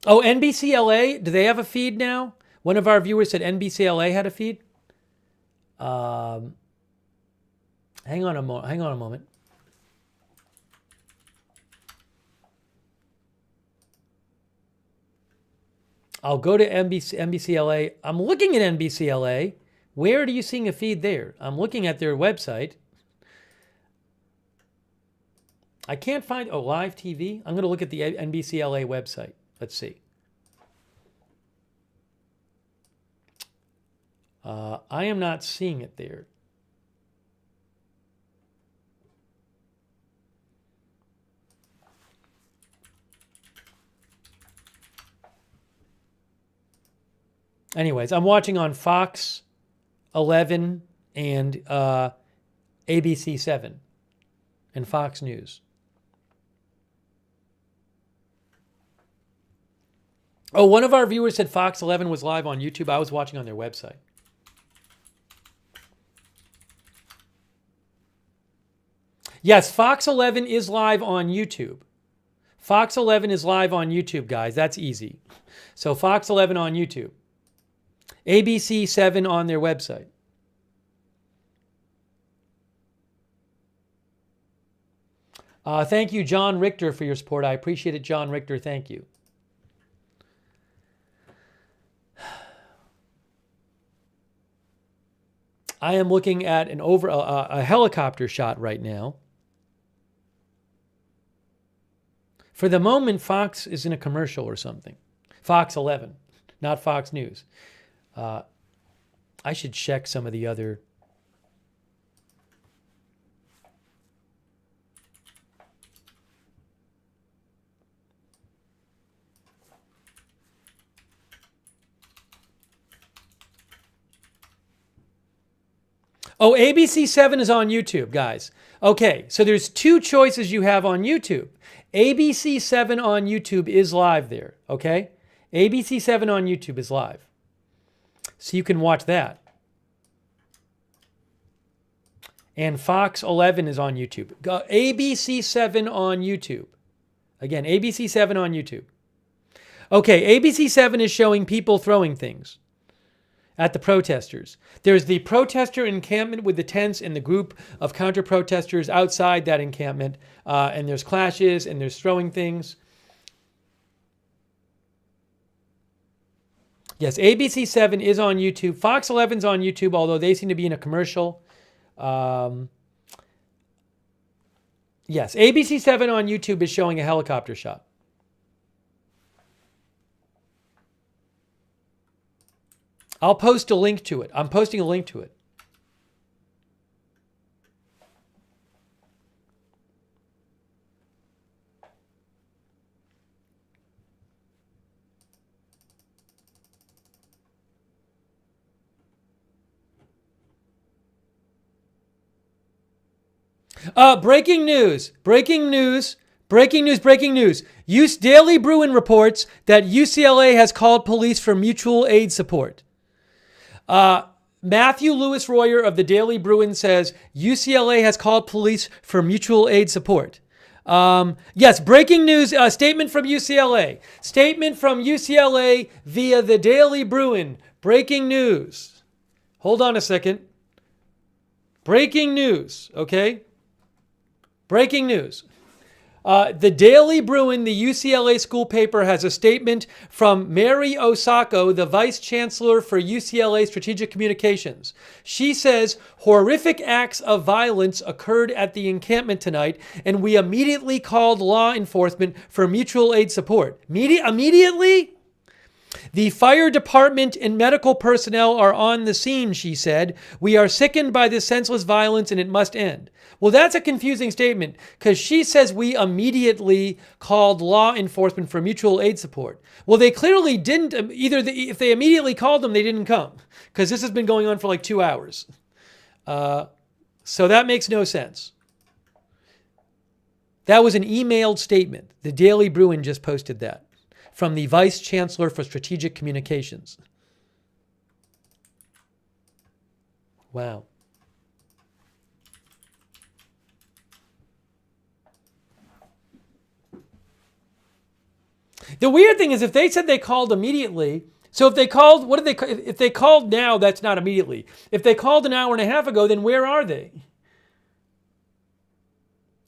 Oh, NBCLA, do they have a feed now? One of our viewers said NBCLA had a feed. Hang on a moment. I'll go to NBCLA. I'm looking at NBCLA. Where are you seeing a feed there? I'm looking at their website. I can't find, live TV. I'm going to look at the NBCLA website. Let's see. I am not seeing it there. Anyways, I'm watching on Fox 11 and ABC 7 and Fox News. Oh, one of our viewers said Fox 11 was live on YouTube. I was watching on their website. Yes, Fox 11 is live on YouTube. Fox 11 is live on YouTube, guys. That's easy. So Fox 11 on YouTube. ABC 7 on their website. Thank you, John Richter, for your support. I appreciate it, John Richter. Thank you. I am looking at a helicopter shot right now. For the moment, Fox is in a commercial or something. Fox 11, not Fox News. I should check some of the other. Oh, ABC 7 is on YouTube, guys. Okay, so there's two choices you have on YouTube. ABC 7 on YouTube is live there, okay? ABC 7 on YouTube is live. So you can watch that. And Fox 11 is on YouTube. ABC 7 on YouTube. Again, ABC 7 on YouTube. Okay, ABC 7 is showing people throwing things at the protesters. There's the protester encampment with the tents and the group of counter-protesters outside that encampment. And there's clashes and there's throwing things. Yes, ABC 7 is on YouTube. Fox 11's on YouTube, although they seem to be in a commercial. Yes, ABC 7 on YouTube is showing a helicopter shot. I'll post a link to it. I'm posting a link to it. Breaking news. Daily Bruin reports that UCLA has called police for mutual aid support. Matthew Lewis Royer of the Daily Bruin says UCLA has called police for mutual aid support. Yes, breaking news, statement from UCLA. Statement from UCLA via the Daily Bruin. Breaking news. Hold on a second. Breaking news, okay? Breaking news. The Daily Bruin, the UCLA school paper, has a statement from Mary Osako, the vice chancellor for UCLA Strategic Communications. She says, horrific acts of violence occurred at the encampment tonight, and we immediately called law enforcement for mutual aid support. Immediately? The fire department and medical personnel are on the scene, she said. We are sickened by this senseless violence and it must end. Well, that's a confusing statement because she says we immediately called law enforcement for mutual aid support. Well, they clearly didn't. If they immediately called them, they didn't come because this has been going on for like 2 hours. So that makes no sense. That was an emailed statement. The Daily Bruin just posted that from the Vice Chancellor for Strategic Communications. Wow. The weird thing is if they said they called immediately, so if they called, if they called now, that's not immediately. If they called an hour and a half ago, then where are they?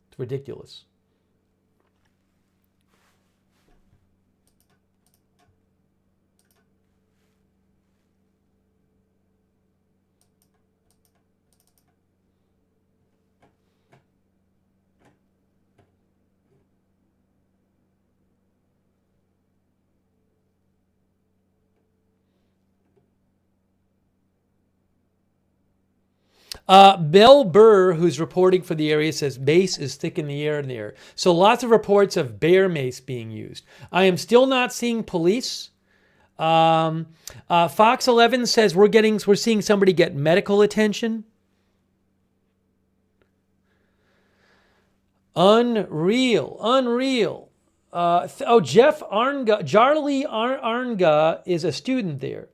It's ridiculous. Mel Burr, who's reporting for the area, says mace is thick in the air there. So lots of reports of bear mace being used. I am still not seeing police. Fox 11 says we're seeing somebody get medical attention. Unreal. Jeff Arnga, Jarly Arnga is a student there.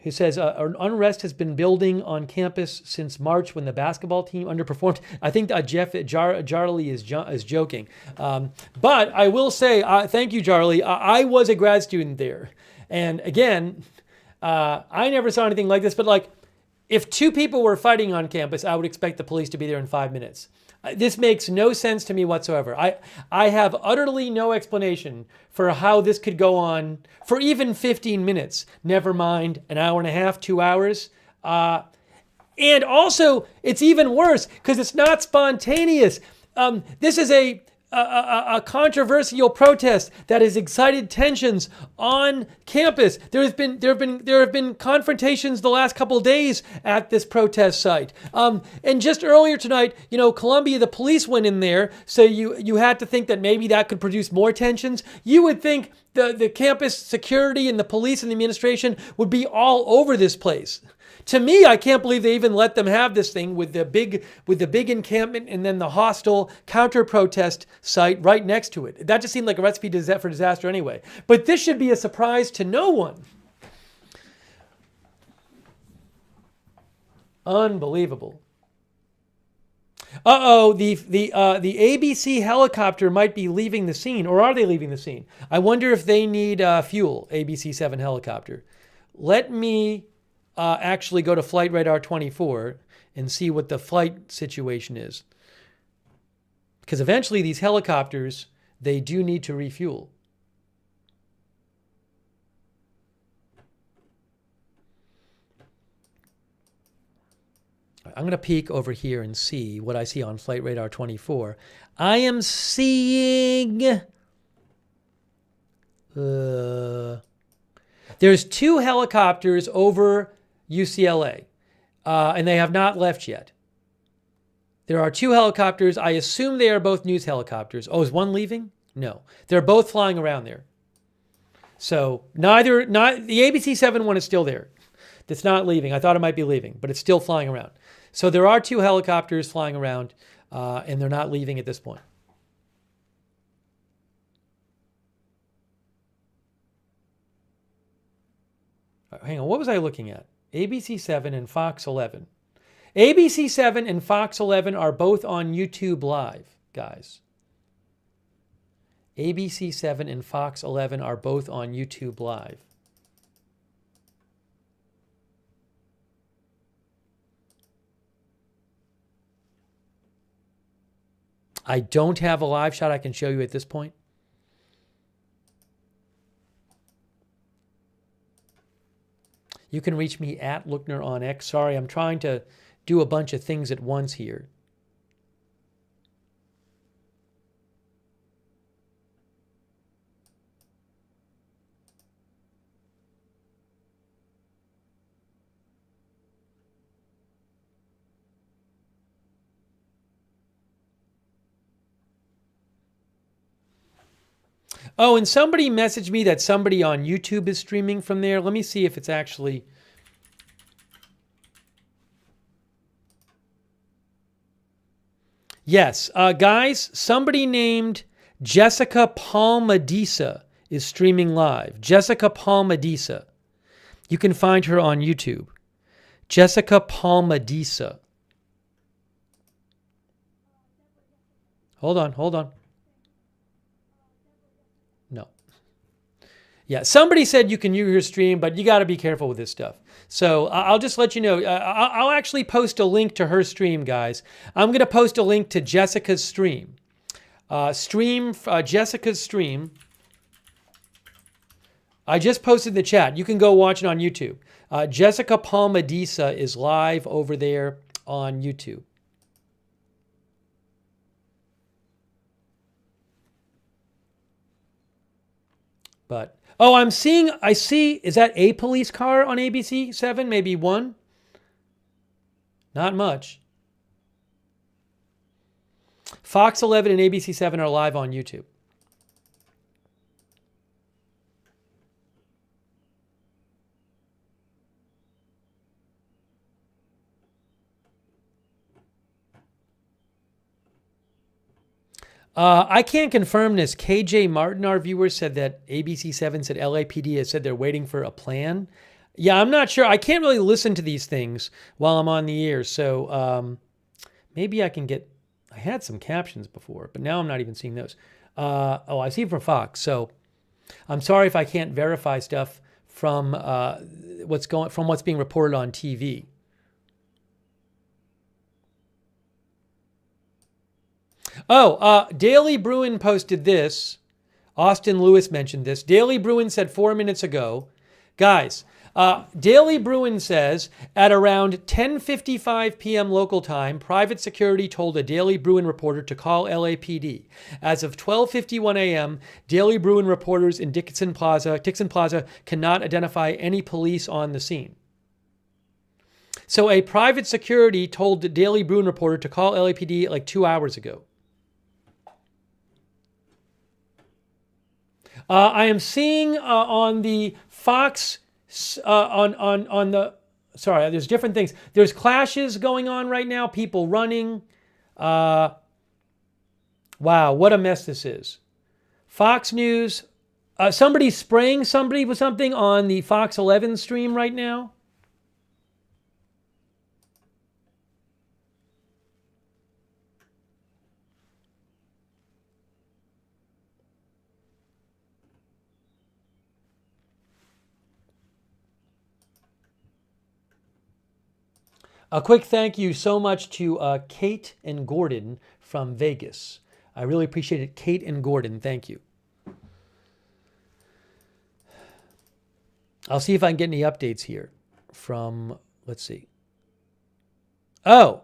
Who says unrest has been building on campus since March when the basketball team underperformed. I think Jarly is joking. But I will say, thank you, Jarly. I was a grad student there. And again, I never saw anything like this. But like, if 2 people were fighting on campus, I would expect the police to be there in 5 minutes. This makes no sense to me whatsoever. I have utterly no explanation for how this could go on for even 15 minutes, never mind an hour and a half, 2 hours. And also, it's even worse because it's not spontaneous. This is a controversial protest that has excited tensions on campus. There have been confrontations the last couple of days at this protest site. And just earlier tonight, Columbia, the police went in there, so you had to think that maybe that could produce more tensions. You would think the campus security and the police and the administration would be all over this place. To me, I can't believe they even let them have this thing with the big encampment and then the hostile counter-protest site right next to it. That just seemed like a recipe for disaster anyway. But this should be a surprise to no one. Unbelievable. The ABC helicopter might be leaving the scene, or are they leaving the scene? I wonder if they need fuel, ABC 7 helicopter. Let me actually go to Flight Radar 24 and see what the flight situation is. Because eventually these helicopters, they do need to refuel. I'm going to peek over here and see what I see on Flight Radar 24. I am seeing... there's 2 helicopters over UCLA, and they have not left yet. There are 2 helicopters. I assume they are both news helicopters. Oh, is one leaving? No. They're both flying around there. So not the ABC-7 one is still there. That's not leaving. I thought it might be leaving, but it's still flying around. So there are 2 helicopters flying around, and they're not leaving at this point. Hang on, what was I looking at? ABC-7 and Fox 11. ABC-7 and Fox 11 are both on YouTube Live, guys. ABC-7 and Fox 11 are both on YouTube Live. I don't have a live shot I can show you at this point. You can reach me at Lookner on X. Sorry, I'm trying to do a bunch of things at once here. Oh, and somebody messaged me that somebody on YouTube is streaming from there. Let me see if it's actually... Yes, guys, somebody named Jessica Palmadisa is streaming live. Jessica Palmadisa. You can find her on YouTube. Jessica Palmadisa. Hold on. No. Yeah, somebody said you can use your stream, but you got to be careful with this stuff. So I'll just let you know. I'll actually post a link to her stream, guys. I'm going to post a link to Jessica's stream. Jessica's stream. I just posted in the chat. You can go watch it on YouTube. Jessica Palmadisa is live over there on YouTube. But, oh, I see, is that a police car on ABC-7? Maybe one? Not much. Fox 11 and ABC-7 are live on YouTube. I can't confirm this. KJ Martin, our viewer, said that ABC7 said LAPD has said they're waiting for a plan. Yeah, I'm not sure. I can't really listen to these things while I'm on the air. So maybe I can get... I had some captions before, but now I'm not even seeing those. Oh, I see them from Fox. So I'm sorry if I can't verify stuff from what's being reported on TV. Oh, Daily Bruin posted this. Austin Lewis mentioned this. Daily Bruin said 4 minutes ago, guys, Daily Bruin says at around 10:55 p.m. local time, private security told a Daily Bruin reporter to call LAPD. As of 12:51 a.m., Daily Bruin reporters in Dixon Plaza cannot identify any police on the scene. So a private security told the Daily Bruin reporter to call LAPD like 2 hours ago. I am seeing on the Fox, on the, sorry, there's different things. There's clashes going on right now, people running. Wow, what a mess this is. Fox News, somebody's spraying somebody with something on the Fox 11 stream right now. A quick thank you so much to Kate and Gordon from Vegas. I really appreciate it. Kate and Gordon, thank you. I'll see if I can get any updates here from, let's see. Oh,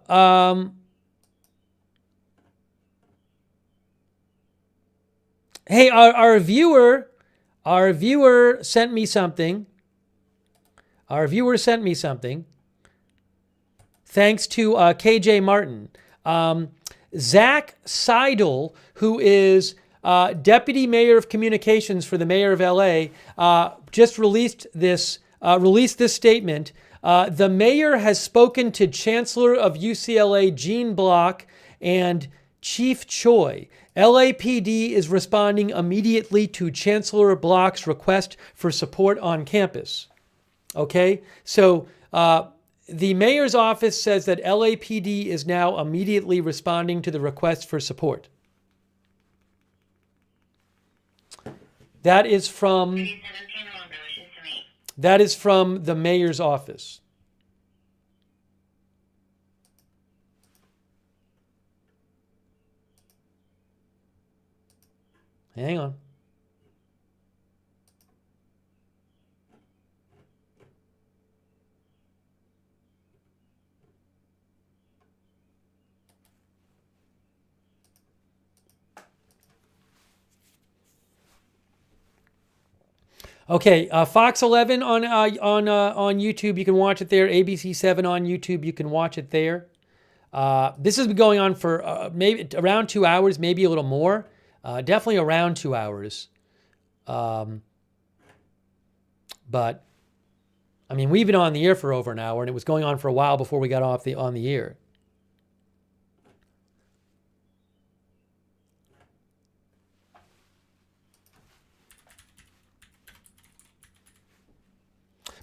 hey, our viewer sent me something. Our viewer sent me something. Thanks to KJ Martin. Zach Seidel, who is Deputy Mayor of Communications for the Mayor of LA, just released this statement. The mayor has spoken to Chancellor of UCLA Gene Block and Chief Choi. LAPD is responding immediately to Chancellor Block's request for support on campus. Okay, so the mayor's office says that LAPD is now immediately responding to the request for support. That is from the mayor's office. Hang on. Okay, Fox 11 on YouTube, you can watch it there. ABC 7 on YouTube, you can watch it there. This has been going on for maybe around 2 hours, maybe a little more. Definitely around 2 hours. But I mean, we've been on the air for over an hour, and it was going on for a while before we got on the air.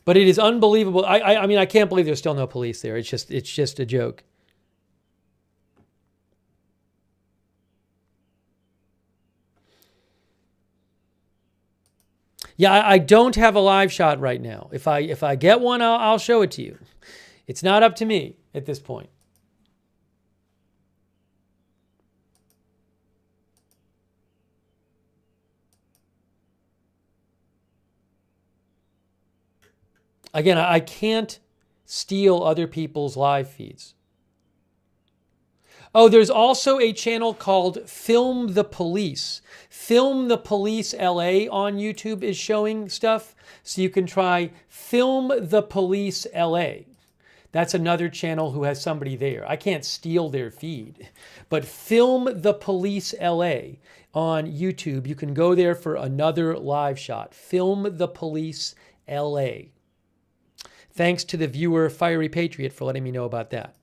But it is unbelievable. I mean, I can't believe there's still no police there. It's just a joke. Yeah, I don't have a live shot right now. If I get one, I'll show it to you. It's not up to me at this point. Again, I can't steal other people's live feeds. Oh, there's also a channel called Film the Police. Film the Police LA on YouTube is showing stuff. So you can try Film the Police LA. That's another channel who has somebody there. I can't steal their feed. But Film the Police LA on YouTube. You can go there for another live shot. Film the Police LA. Thanks to the viewer Fiery Patriot for letting me know about that.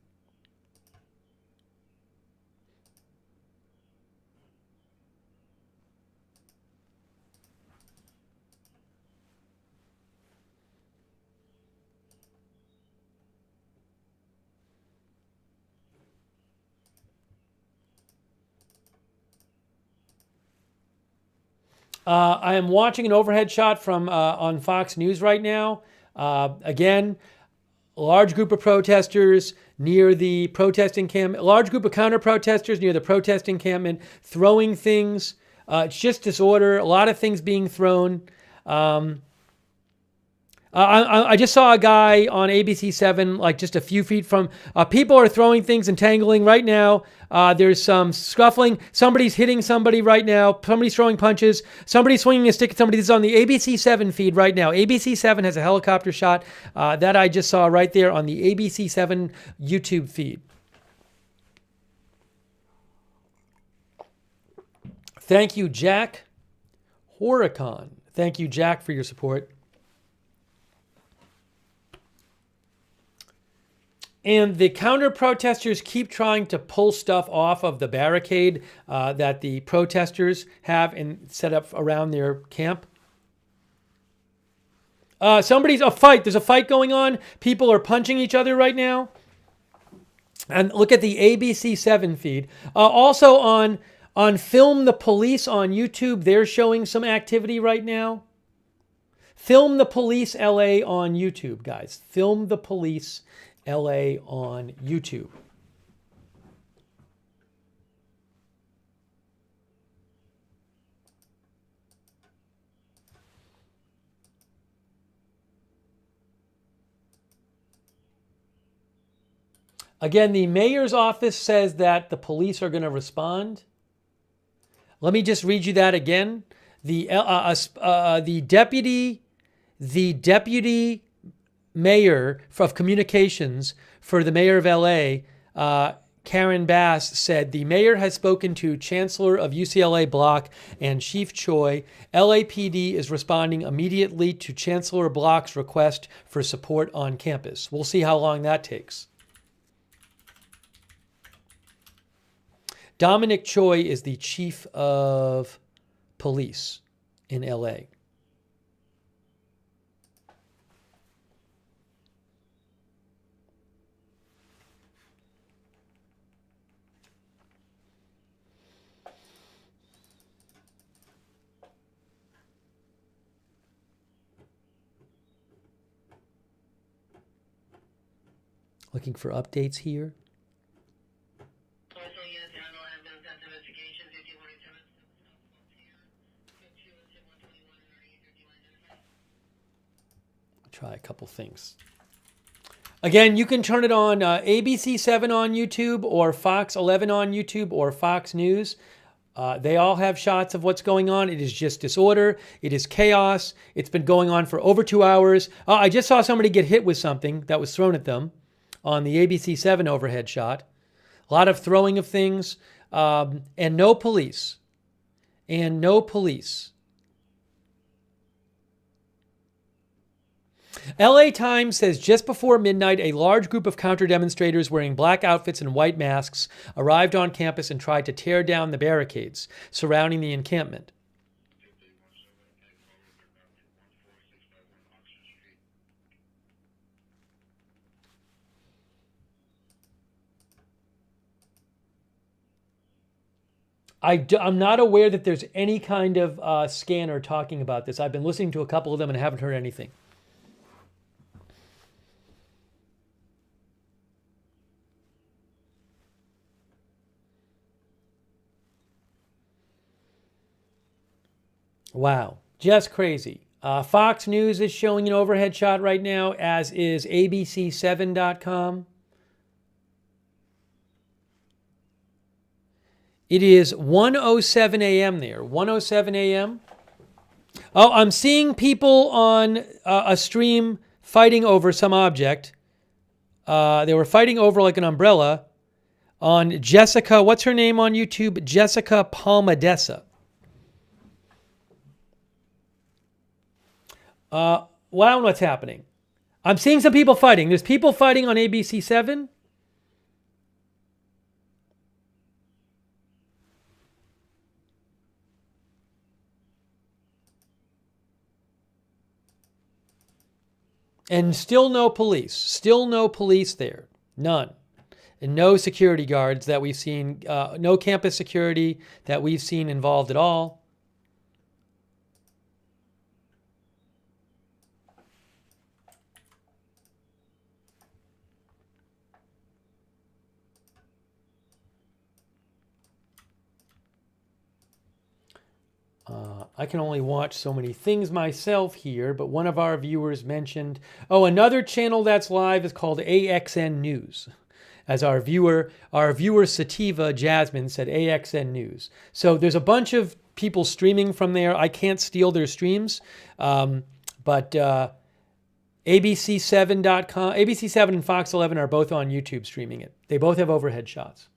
I am watching an overhead shot from on Fox News right now. Again, a large group of protesters near the protesting camp, a large group of counter-protesters near the protest encampment, throwing things. It's just disorder, a lot of things being thrown. I just saw a guy on ABC 7, like just a few feet from, people are throwing things and tangling right now. There's some scuffling. Somebody's hitting somebody right now. Somebody's throwing punches. Somebody's swinging a stick at somebody. This is on the ABC 7 feed right now. ABC 7 has a helicopter shot that I just saw right there on the ABC 7 YouTube feed. Thank you, Jack Horicon. Thank you, Jack, for your support. And the counter-protesters keep trying to pull stuff off of the barricade that the protesters have and set up around their camp. There's a fight going on. People are punching each other right now. And look at the ABC 7 feed. Also on Film the Police on YouTube, they're showing some activity right now. Film the Police LA on YouTube, guys. Film the Police LA on YouTube. Again, the mayor's office says that the police are going to respond. Let me just read you that again. The deputy mayor of communications for the mayor of LA, Karen Bass, said the mayor has spoken to Chancellor of UCLA Block and Chief Choi. LAPD is responding immediately to Chancellor Block's request for support on campus. We'll see how long that takes. Dominic Choi is the chief of police in LA. Looking for updates here. Try a couple things. Again, you can turn it on ABC 7 on YouTube or Fox 11 on YouTube or Fox News. They all have shots of what's going on. It is just disorder. It is chaos. It's been going on for over 2 hours. I just saw somebody get hit with something that was thrown at them on the ABC 7 overhead shot. A lot of throwing of things, and no police. And no police. LA Times says just before midnight, a large group of counter-demonstrators wearing black outfits and white masks arrived on campus and tried to tear down the barricades surrounding the encampment. I'm not aware that there's any kind of scanner talking about this. I've been listening to a couple of them and haven't heard anything. Wow, just crazy. Fox News is showing an overhead shot right now, as is ABC7.com. It is 1:07 a.m. there. 1:07 a.m. Oh, I'm seeing people on a stream fighting over some object. They were fighting over like an umbrella on Jessica. What's her name on YouTube? Jessica Palmadessa. Wow, what's happening? I'm seeing some people fighting. There's people fighting on ABC 7. And still no police. Still no police there. None. And no security guards that we've seen. No campus security that we've seen involved at all. I can only watch so many things myself here, but one of our viewers mentioned, another channel that's live is called AXN News. As our viewer Sativa Jasmine said, AXN News. So there's a bunch of people streaming from there. I can't steal their streams, but ABC7.com, ABC 7 and Fox 11 are both on YouTube streaming it. They both have overhead shots.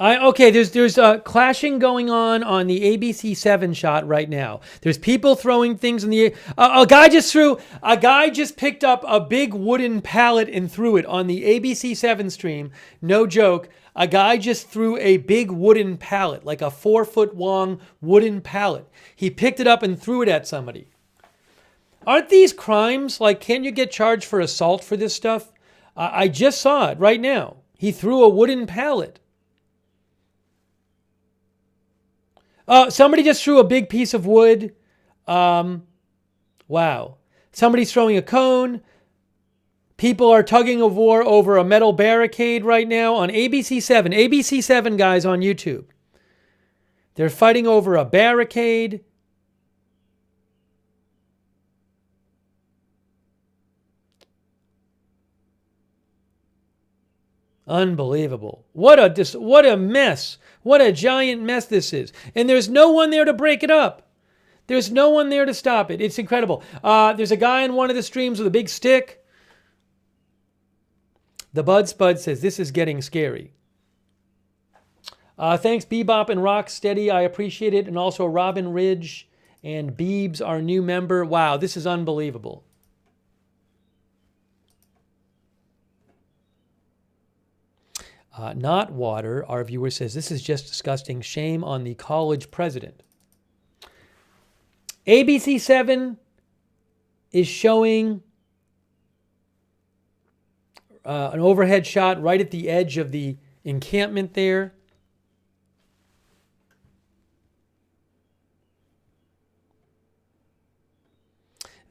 Okay, there's clashing going on the ABC7 shot right now. There's people throwing things in the a guy just picked up a big wooden pallet and threw it on the ABC7 stream. No joke. A guy just threw a big wooden pallet, like a 4-foot long wooden pallet. He picked it up and threw it at somebody. Aren't these crimes? Like, can't you get charged for assault for this stuff? I just saw it right now. He threw a wooden pallet. Somebody just threw a big piece of wood. Wow. Somebody's throwing a cone. People are tugging of war over a metal barricade right now on ABC7. ABC7 guys on YouTube. They're fighting over a barricade. Unbelievable. What a mess. What a giant mess this is. And there's no one there to break it up. There's no one there to stop it. It's incredible. There's a guy in one of the streams with a big stick. The Bud Spud says, this is getting scary. Thanks, Bebop and Rocksteady. I appreciate it. And also Robin Ridge and Beebs, our new member. Wow, this is unbelievable. Not water, our viewer says, this is just disgusting. Shame on the college president. ABC7 is showing an overhead shot right at the edge of the encampment there.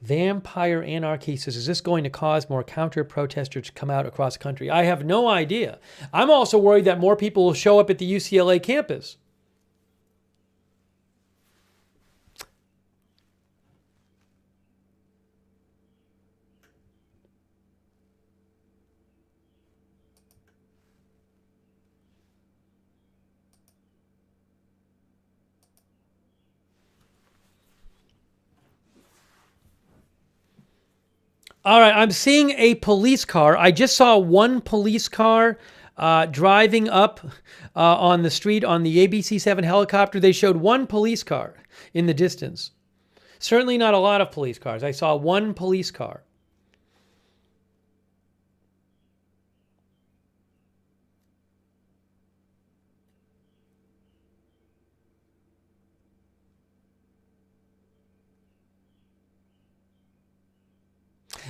Vampire Anarchy says, is this going to cause more counter-protesters to come out across the country? I have no idea. I'm also worried that more people will show up at the UCLA campus. All right, I'm seeing a police car. I just saw one police car driving up on the street on the ABC-7 helicopter. They showed one police car in the distance. Certainly not a lot of police cars. I saw one police car.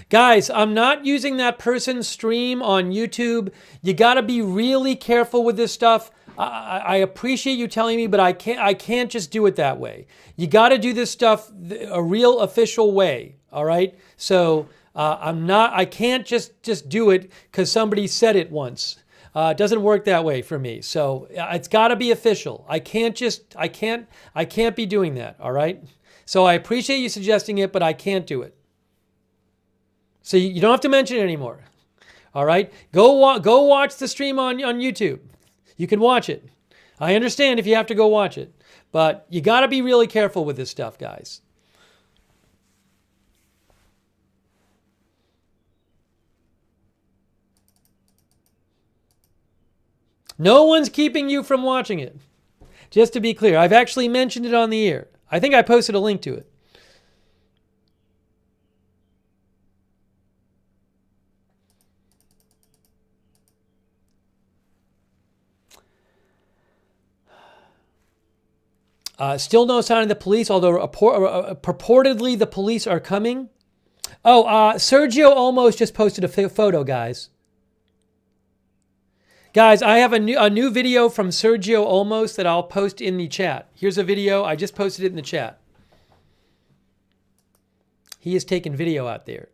Guys, I'm not using that person's stream on YouTube. You got to be really careful with this stuff. I appreciate you telling me, but I can't just do it that way. You got to do this stuff a real official way, all right? So I can't just do it because somebody said it once. It doesn't work that way for me. So it's got to be official. I can't be doing that, all right? So I appreciate you suggesting it, but I can't do it. So you don't have to mention it anymore. All right? Go watch the stream on YouTube. You can watch it. I understand if you have to go watch it. But you got to be really careful with this stuff, guys. No one's keeping you from watching it. Just to be clear, I've actually mentioned it on the air. I think I posted a link to it. Still no sign of the police, although purportedly the police are coming. Oh, Sergio almost just posted a photo, guys. Guys, I have a new video from Sergio Olmos that I'll post in the chat. Here's a video. I just posted it in the chat. He is taking video out there.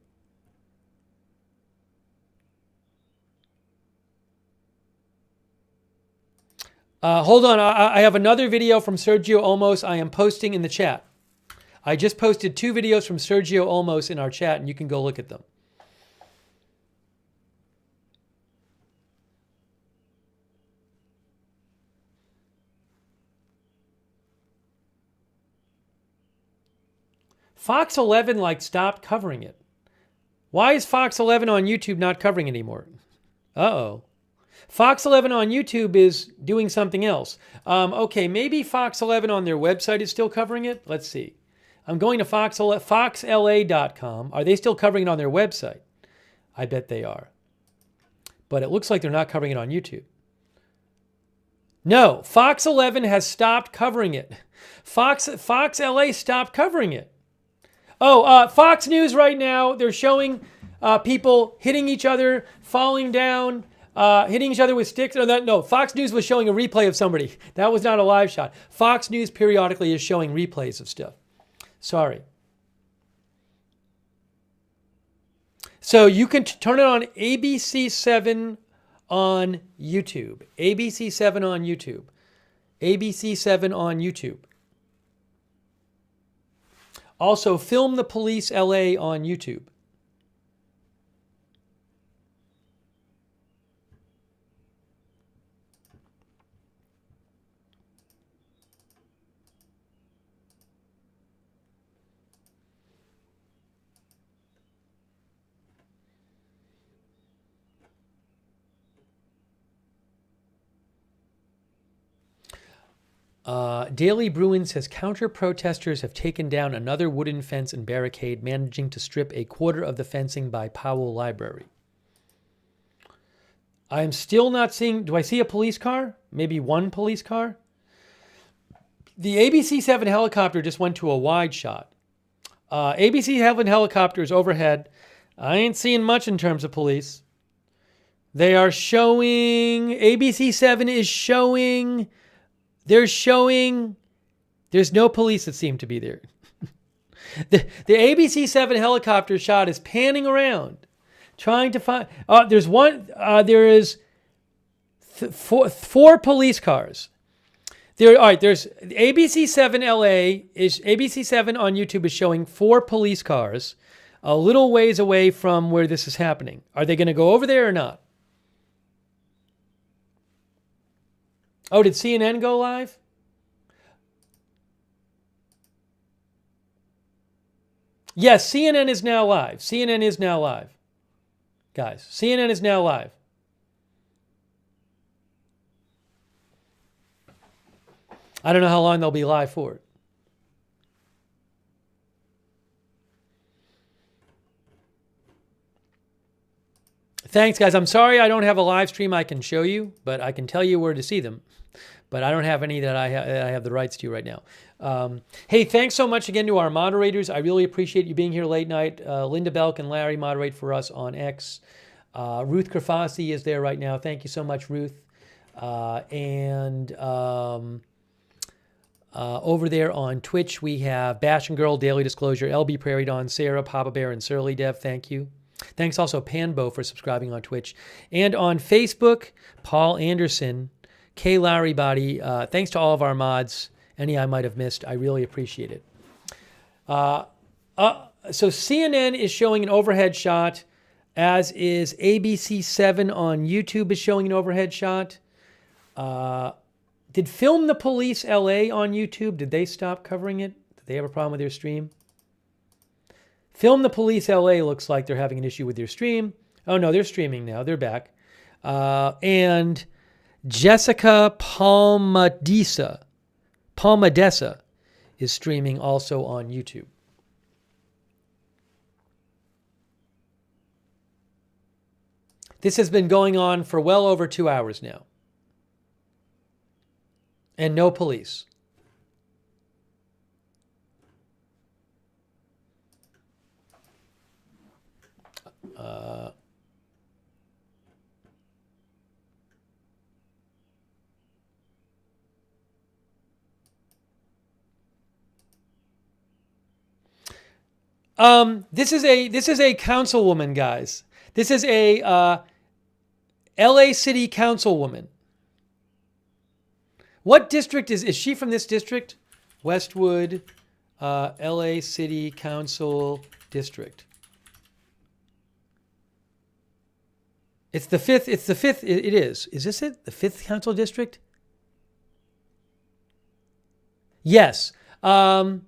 Hold on. I have another video from Sergio Olmos I am posting in the chat. I just posted 2 videos from Sergio Olmos in our chat, and you can go look at them. Fox 11 stopped covering it. Why is Fox 11 on YouTube not covering it anymore? Uh-oh. Fox 11 on YouTube is doing something else. Okay, maybe Fox 11 on their website is still covering it. Let's see. I'm going to foxla.com. Are they still covering it on their website? I bet they are. But it looks like they're not covering it on YouTube. No, Fox 11 has stopped covering it. Fox LA stopped covering it. Oh, Fox News right now, they're showing people hitting each other, falling down, hitting each other with sticks. No, Fox News was showing a replay of somebody. That was not a live shot. Fox News periodically is showing replays of stuff. Sorry. So you can turn it on ABC7 on YouTube. ABC7 on YouTube. ABC7 on YouTube. Also, Film the Police LA on YouTube. Daily Bruin says counter-protesters have taken down another wooden fence and barricade, managing to strip a quarter of the fencing by Powell Library. I'm still not seeing... Do I see a police car? Maybe one police car? The ABC-7 helicopter just went to a wide shot. ABC-7 helicopters overhead. I ain't seeing much in terms of police. They are showing... ABC-7 is showing... They're showing there's no police that seem to be there. The ABC-7 helicopter shot is panning around, trying to find... there's one... there is four police cars. All right, there's... ABC-7 LA is... ABC-7 on YouTube is showing 4 police cars a little ways away from where this is happening. Are they going to go over there or not? Oh, did CNN go live? Yes, CNN is now live. CNN is now live. Guys, CNN is now live. I don't know how long they'll be live for. Thanks, guys. I'm sorry I don't have a live stream I can show you, but I can tell you where to see them. But I don't have any that I have the rights to right now. Hey, thanks so much again to our moderators. I really appreciate you being here late night. Linda Belk and Larry moderate for us on X. Ruth Kerfasi is there right now. Thank you so much, Ruth. Over there on Twitch, we have Bash and Girl, Daily Disclosure, LB Prairie Dawn, Sarah, Papa Bear, and Surly Dev. Thank you. Thanks also Panbo for subscribing on Twitch. And on Facebook, Paul Anderson, K. Larry Body. Thanks to all of our mods. Any I might have missed, I really appreciate it. So CNN is showing an overhead shot, as is ABC7 on YouTube is showing an overhead shot. Did Film the Police LA on YouTube, did they stop covering it? Did they have a problem with their stream? Film the Police LA looks like they're having an issue with their stream. Oh, no, they're streaming now. They're back. And Jessica Palmadesa is streaming also on YouTube. This has been going on for well over 2 hours now. And no police. This is a councilwoman, guys. This is a LA City councilwoman. What district is she from this district? Westwood, LA City Council District. It's the fifth. It is. Is this it? The 5th council district? Yes. The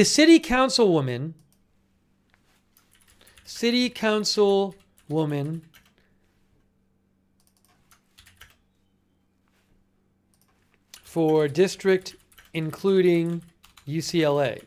city councilwoman for district including UCLA.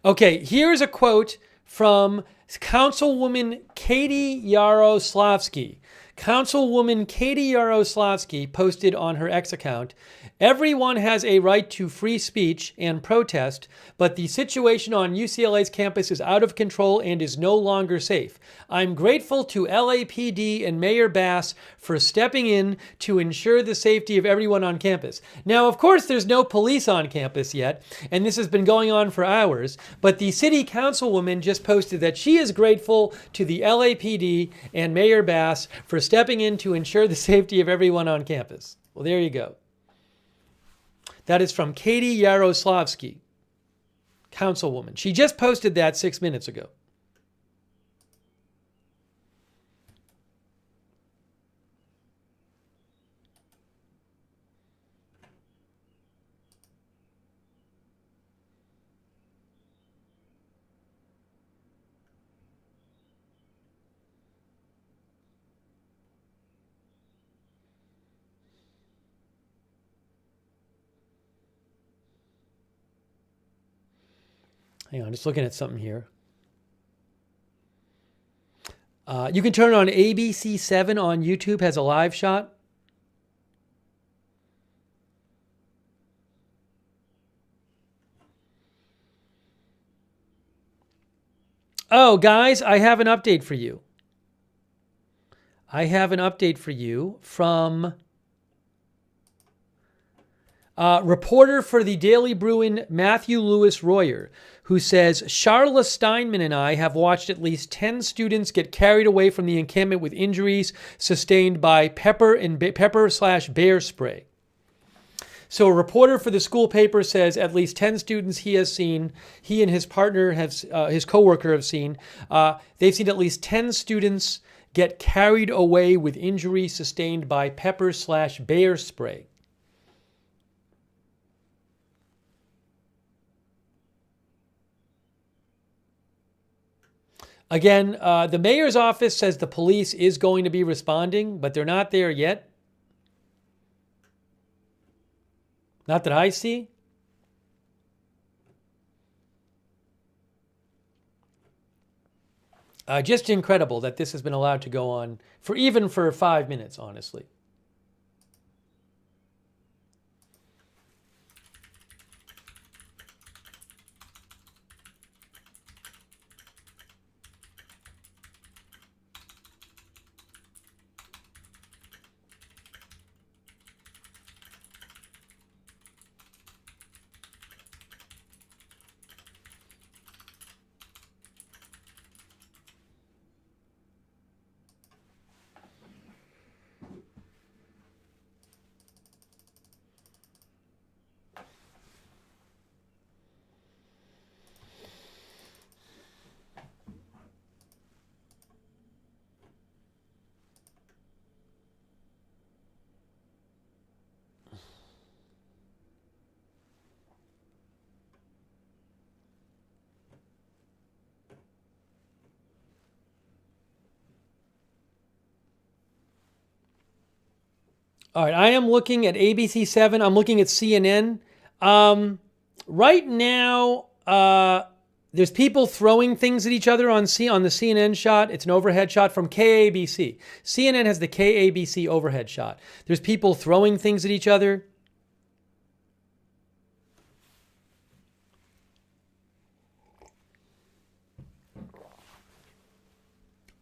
Okay, here's a quote from Councilwoman Katie Yaroslavsky. Councilwoman Katie Yaroslavsky posted on her X account, "Everyone has a right to free speech and protest, but the situation on UCLA's campus is out of control and is no longer safe. I'm grateful to LAPD and Mayor Bass for stepping in to ensure the safety of everyone on campus." Now, of course, there's no police on campus yet, and this has been going on for hours, but the city councilwoman just posted that she is grateful to the LAPD and Mayor Bass for stepping in to ensure the safety of everyone on campus. Well, there you go. That is from Katie Yaroslavsky, councilwoman. She just posted that 6 minutes ago. Hang on, just looking at something here. You can turn on ABC7 on YouTube, has a live shot. Oh, guys, I have an update for you. I have an update for you from reporter for the Daily Bruin, Matthew Lewis Royer, who says, "Charla Steinman and I have watched at least 10 students get carried away from the encampment with injuries sustained by pepper/bear spray." So a reporter for the school paper says at least 10 students he has seen, he and his partner, his coworker have seen, they've seen at least 10 students get carried away with injuries sustained by pepper/bear spray. Again, the mayor's office says the police is going to be responding, but they're not there yet. Not that I see. Just incredible that this has been allowed to go on even for 5 minutes, honestly. All right, I am looking at ABC7. I'm looking at CNN. Right now, there's people throwing things at each other on the CNN shot. It's an overhead shot from KABC. CNN has the KABC overhead shot. There's people throwing things at each other.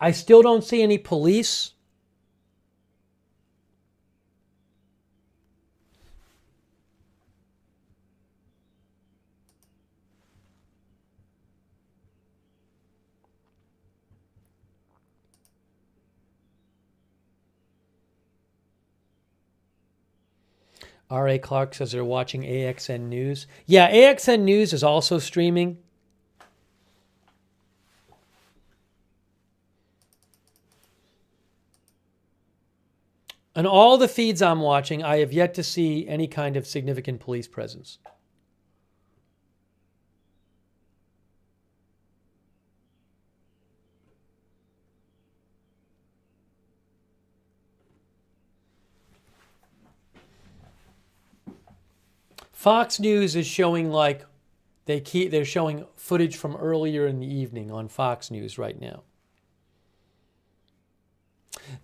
I still don't see any police. R.A. Clark says they're watching AXN News. Yeah, AXN News is also streaming. On all the feeds I'm watching, I have yet to see any kind of significant police presence. Fox News is showing like they're showing footage from earlier in the evening on Fox News right now.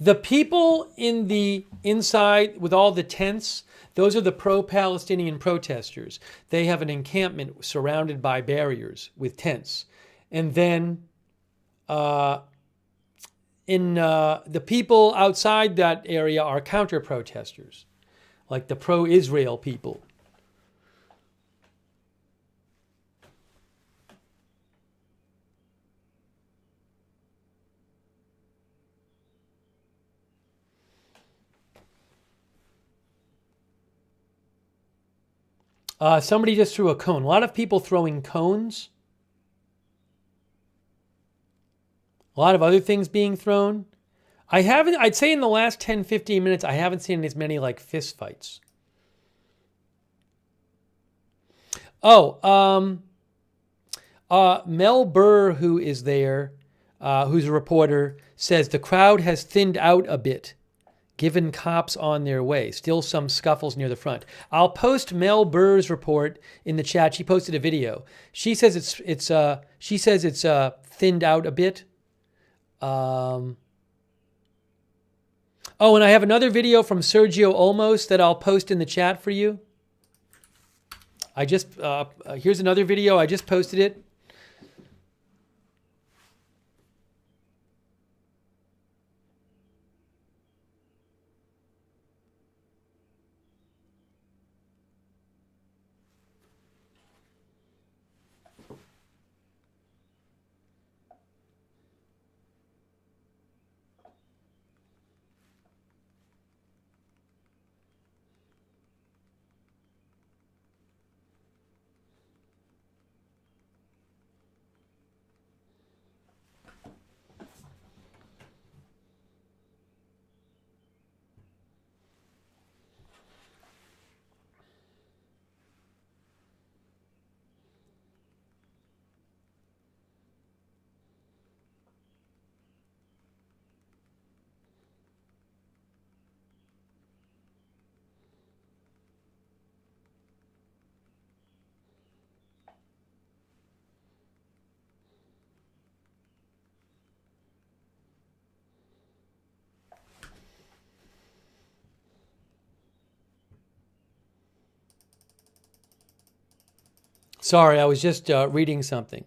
The people in the inside with all the tents, those are the pro-Palestinian protesters. They have an encampment surrounded by barriers with tents. And then the people outside that area are counter-protesters, like the pro-Israel people. Somebody just threw a cone. A lot of people throwing cones. A lot of other things being thrown. I'd say in the last 10, 15 minutes, I haven't seen as many like fist fights. Oh, Mel Burr, who is there, who's a reporter, says the crowd has thinned out a bit, given cops on their way. Still some scuffles near the front. I'll post Mel Burr's report in the chat. She posted a video. She says it's thinned out a bit. Oh, and I have another video from Sergio Olmos that I'll post in the chat for you. Here's another video. I just posted it. Sorry, I was just reading something.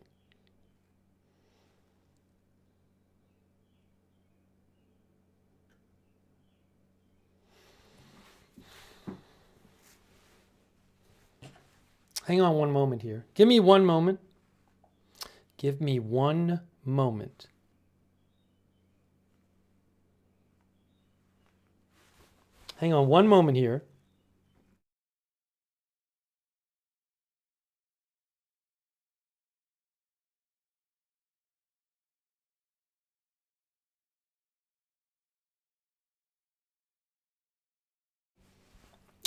Hang on one moment here. Give me one moment. Give me one moment. Hang on one moment here.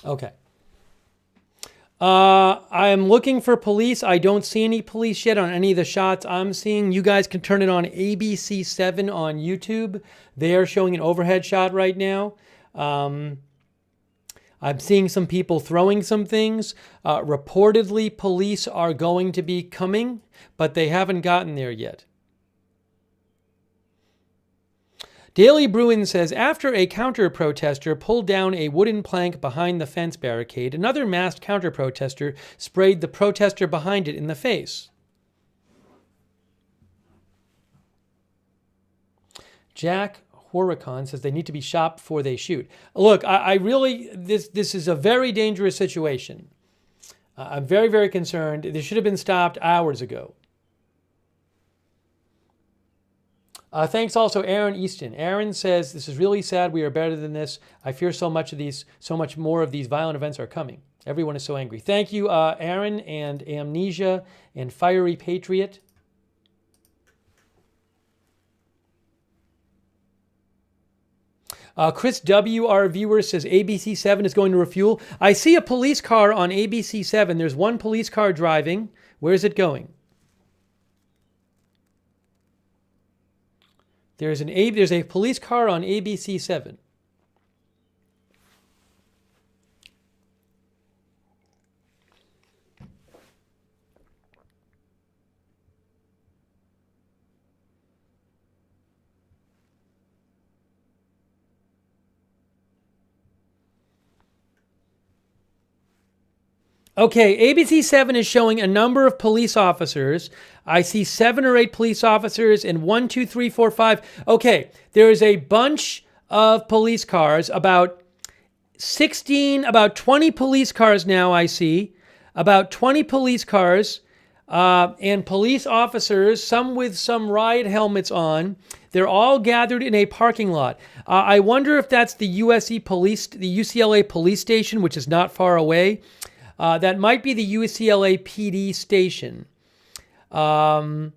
Okay. I am looking for police. I don't see any police yet on any of the shots I'm seeing. You guys can turn it on ABC7 on YouTube. They are showing an overhead shot right now. I'm seeing some people throwing some things. Reportedly, police are going to be coming, but they haven't gotten there yet. Daily Bruin says, after a counter-protester pulled down a wooden plank behind the fence barricade, another masked counter-protester sprayed the protester behind it in the face. Jack Horicon says they need to be shot before they shoot. Look, this is a very dangerous situation. I'm very, very concerned. This should have been stopped hours ago. Thanks also, Aaron Easton. Aaron says, this is really sad. We are better than this. I fear so much more of these violent events are coming. Everyone is so angry. Thank you, Aaron and Amnesia and Fiery Patriot. Chris W., our viewer, says ABC7 is going to refuel. I see a police car on ABC7. There's one police car driving. Where is it going? There's a police car on ABC7. Okay, ABC7 is showing a number of police officers. I see 7 or 8 police officers and 1, 2, 3, 4, 5. Okay, there is a bunch of police cars, about 20 police cars now I see. About 20 police cars and police officers, some with some riot helmets on. They're all gathered in a parking lot. I wonder if that's the UCLA police station, which is not far away. That might be the UCLA PD station. I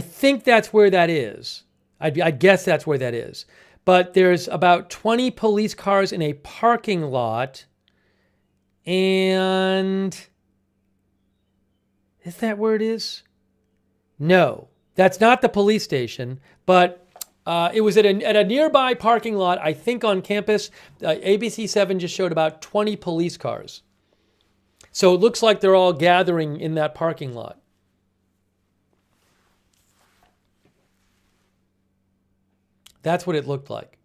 think that's where that is. I guess that's where that is. But there's about 20 police cars in a parking lot. And is that where it is? No, that's not the police station, but it was at a nearby parking lot, I think on campus. ABC7 just showed about 20 police cars. So it looks like they're all gathering in that parking lot. That's what it looked like.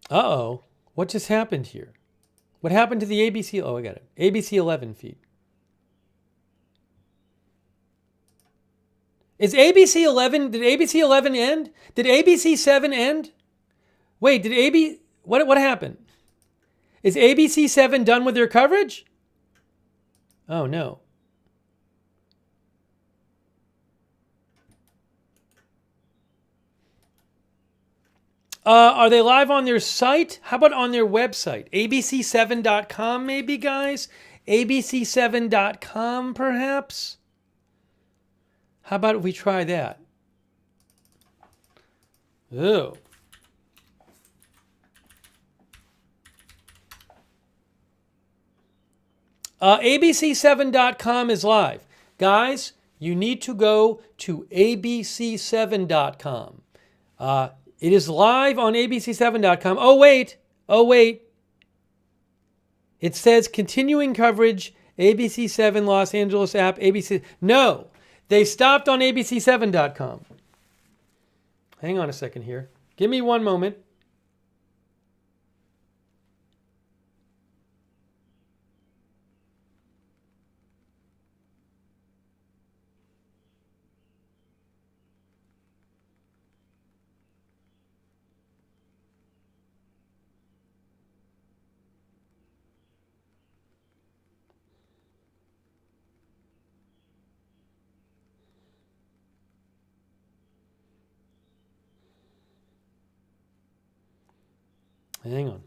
Uh-oh. What just happened here? What happened to the ABC? Oh, I got it. ABC 11 feed. Is ABC 11, did ABC 11 end? Did ABC 7 end? Wait, what happened? Is ABC 7 done with their coverage? Oh, no. Are they live on their site? How about on their website? abc7.com maybe, guys? abc7.com perhaps? How about if we try that? Ooh. abc7.com is live. Guys, you need to go to abc7.com. It is live on abc7.com. Oh, wait. It says continuing coverage, ABC7 Los Angeles app, ABC. No, they stopped on abc7.com. Hang on a second here. Give me one moment. Hang on.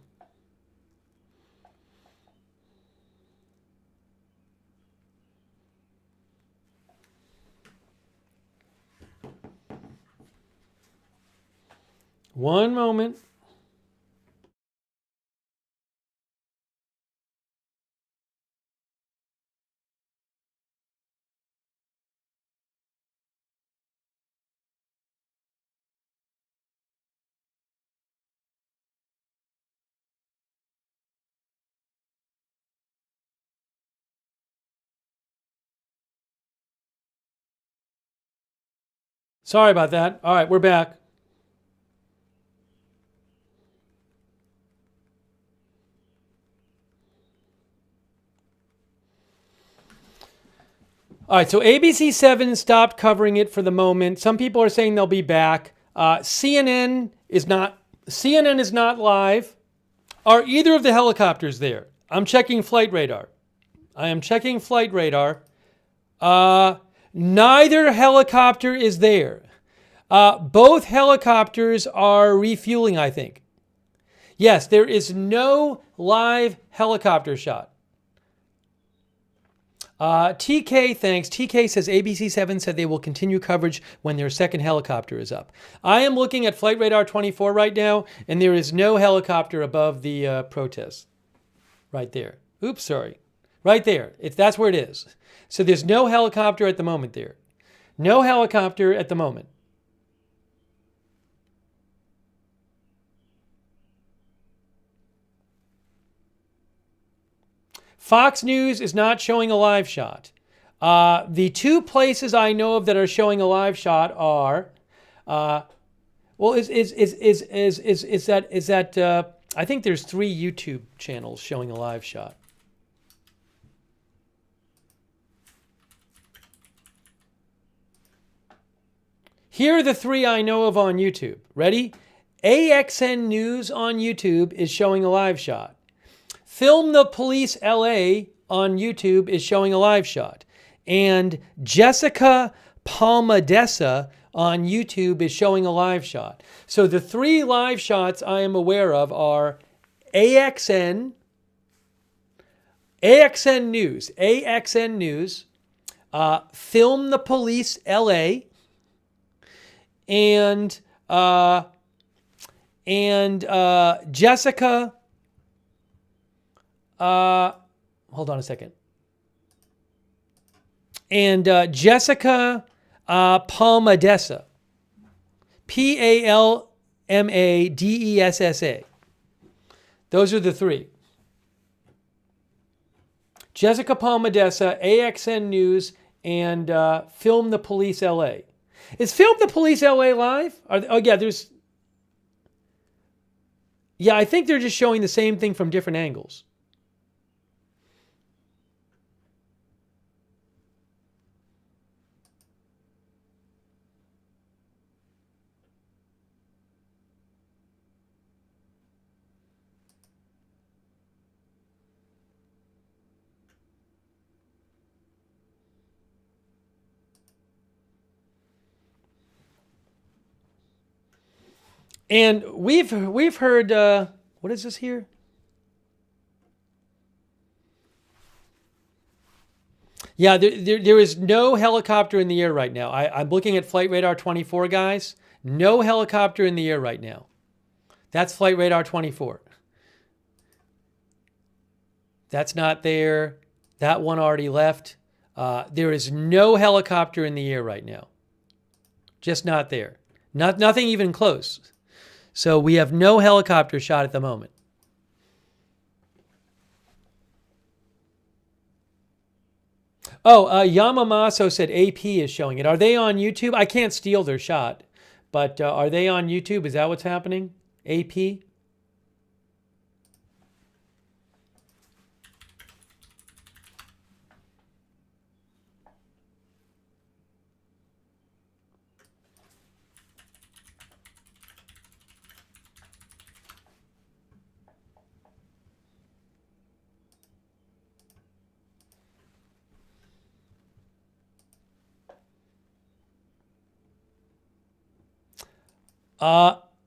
One moment. Sorry about that. All right, we're back. All right, so ABC7 stopped covering it for the moment. Some people are saying they'll be back. CNN is not live. Are either of the helicopters there? I'm checking flight radar. Neither helicopter is there. Both helicopters are refueling, I think. Yes, there is no live helicopter shot. TK, thanks. TK says ABC7 said they will continue coverage when their second helicopter is up. I am looking at Flight Radar 24 right now, and there is no helicopter above the protest. Right there. Oops, sorry. Right there. That's where it is. So there's no helicopter at the moment there. No helicopter at the moment. Fox News is not showing a live shot. The two places I know of that are showing a live shot are, well, is that I think there's 3 YouTube channels showing a live shot. Here are the 3 I know of on YouTube. Ready? AXN News on YouTube is showing a live shot. Film the Police LA on YouTube is showing a live shot. And Jessica Palmadessa on YouTube is showing a live shot. So the 3 live shots I am aware of are AXN News, Film the Police LA, and Jessica. Hold on a second. And Jessica Palmadessa, Palmadessa. Those are the 3. Jessica Palmadessa, AXN News, and Film the Police LA. Is Film the Police LA live? Yeah, I think they're just showing the same thing from different angles. And we've heard, what is this here? Yeah, there is no helicopter in the air right now. I'm looking at Flight Radar 24, guys. No helicopter in the air right now. That's Flight Radar 24. That's not there. That one already left. There is no helicopter in the air right now. Just not there. Nothing even close. So we have no helicopter shot at the moment. Oh, Yamamaso said AP is showing it. Are they on YouTube? I can't steal their shot, but are they on YouTube? Is that what's happening? AP?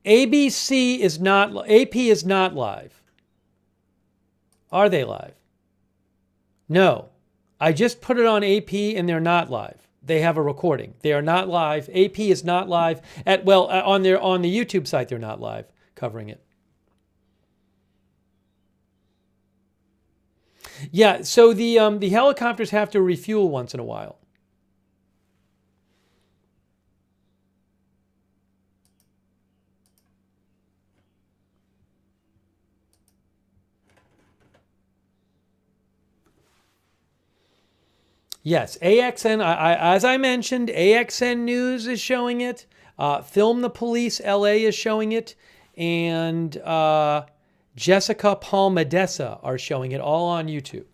ABC is not, AP is not live. Are they live? No. I just put it on AP and they're not live. They have a recording. They are not live. AP is not live on the YouTube site. They're not live covering it. Yeah. So the helicopters have to refuel once in a while. Yes, AXN, as I mentioned, AXN News is showing it. Film the Police LA is showing it. And Jessica Palmadessa are showing it all on YouTube.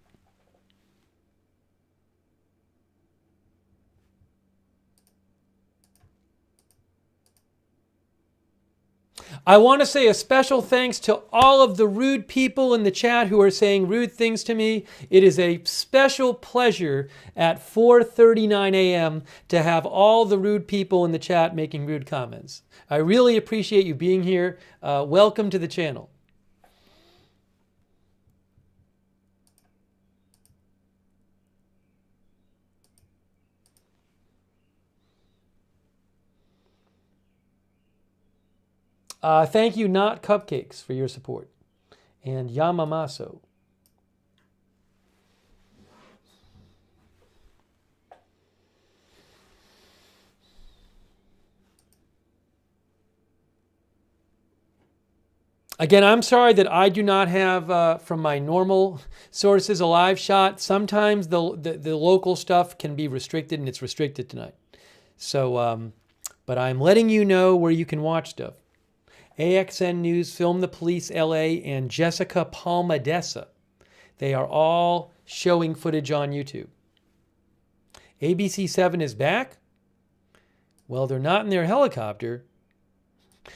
I want to say a special thanks to all of the rude people in the chat who are saying rude things to me. It is a special pleasure at 4:39 a.m. to have all the rude people in the chat making rude comments. I really appreciate you being here. Welcome to the channel. Thank you, Not Cupcakes, for your support. And Yamamaso. Again, I'm sorry that I do not have, from my normal sources, a live shot. Sometimes the local stuff can be restricted, and it's restricted tonight. So, but I'm letting you know where you can watch stuff. AXN News, Film the Police LA, and Jessica Palmadessa. They are all showing footage on YouTube. ABC7 is back. Well, they're not in their helicopter.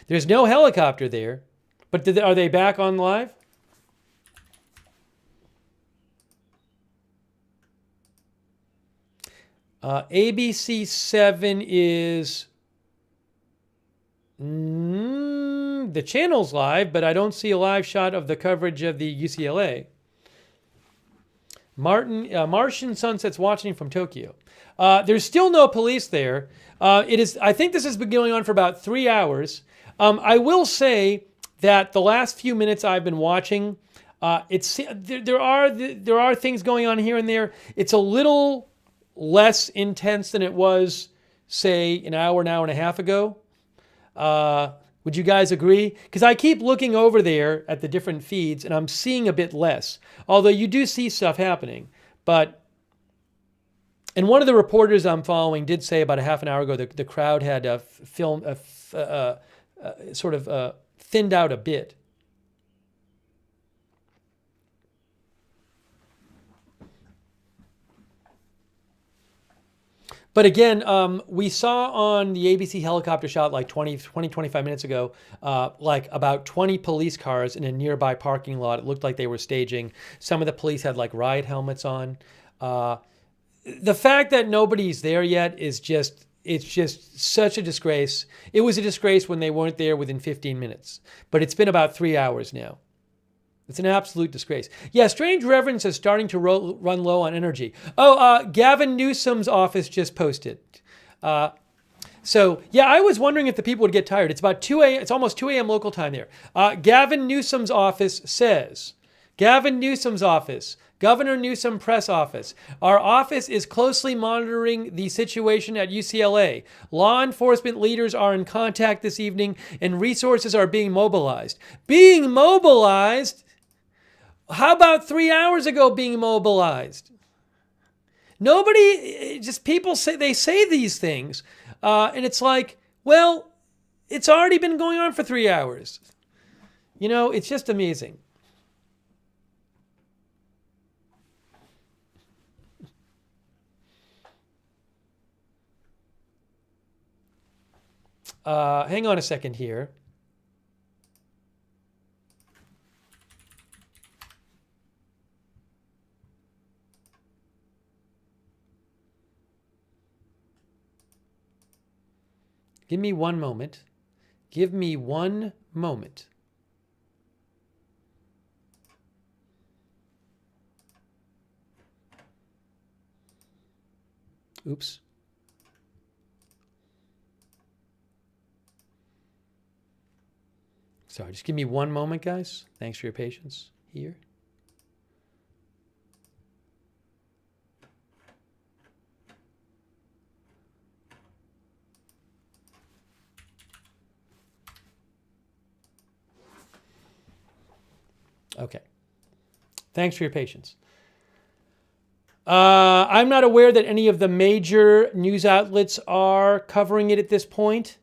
There's no helicopter there. But are they back on live? ABC7 is... the channel's live, but I don't see a live shot of the coverage of the UCLA. Martian Sunsets watching from Tokyo. There's still no police there. I think this has been going on for about 3 hours. I will say that the last few minutes I've been watching, there are things going on here and there. It's a little less intense than it was, say, an hour and a half ago. Would you guys agree? Because I keep looking over there at the different feeds and I'm seeing a bit less. Although you do see stuff happening. And one of the reporters I'm following did say about a half an hour ago that the crowd had sort of thinned out a bit. But again, we saw on the ABC helicopter shot like 25 minutes ago, like about 20 police cars in a nearby parking lot. It looked like they were staging. Some of the police had like riot helmets on. The fact that nobody's there yet is it's just such a disgrace. It was a disgrace when they weren't there within 15 minutes. But it's been about 3 hours now. It's an absolute disgrace. Yeah, Strange Reverence is starting to run low on energy. Gavin Newsom's office just posted. So, yeah, I was wondering if the people would get tired. It's about 2 a.m. It's almost 2 a.m. local time there. Gavin Newsom's office says, Governor Newsom press office. Our office is closely monitoring the situation at UCLA. Law enforcement leaders are in contact this evening and resources are being mobilized. Being mobilized? How about 3 hours ago being mobilized? Nobody, just people say these things. And it's like, well, it's already been going on for 3 hours. You know, it's just amazing. Hang on a second here. Give me one moment. Give me one moment. Oops. Sorry, just give me one moment, guys. Thanks for your patience here. Okay. Thanks for your patience. I'm not aware that any of the major news outlets are covering it at this point.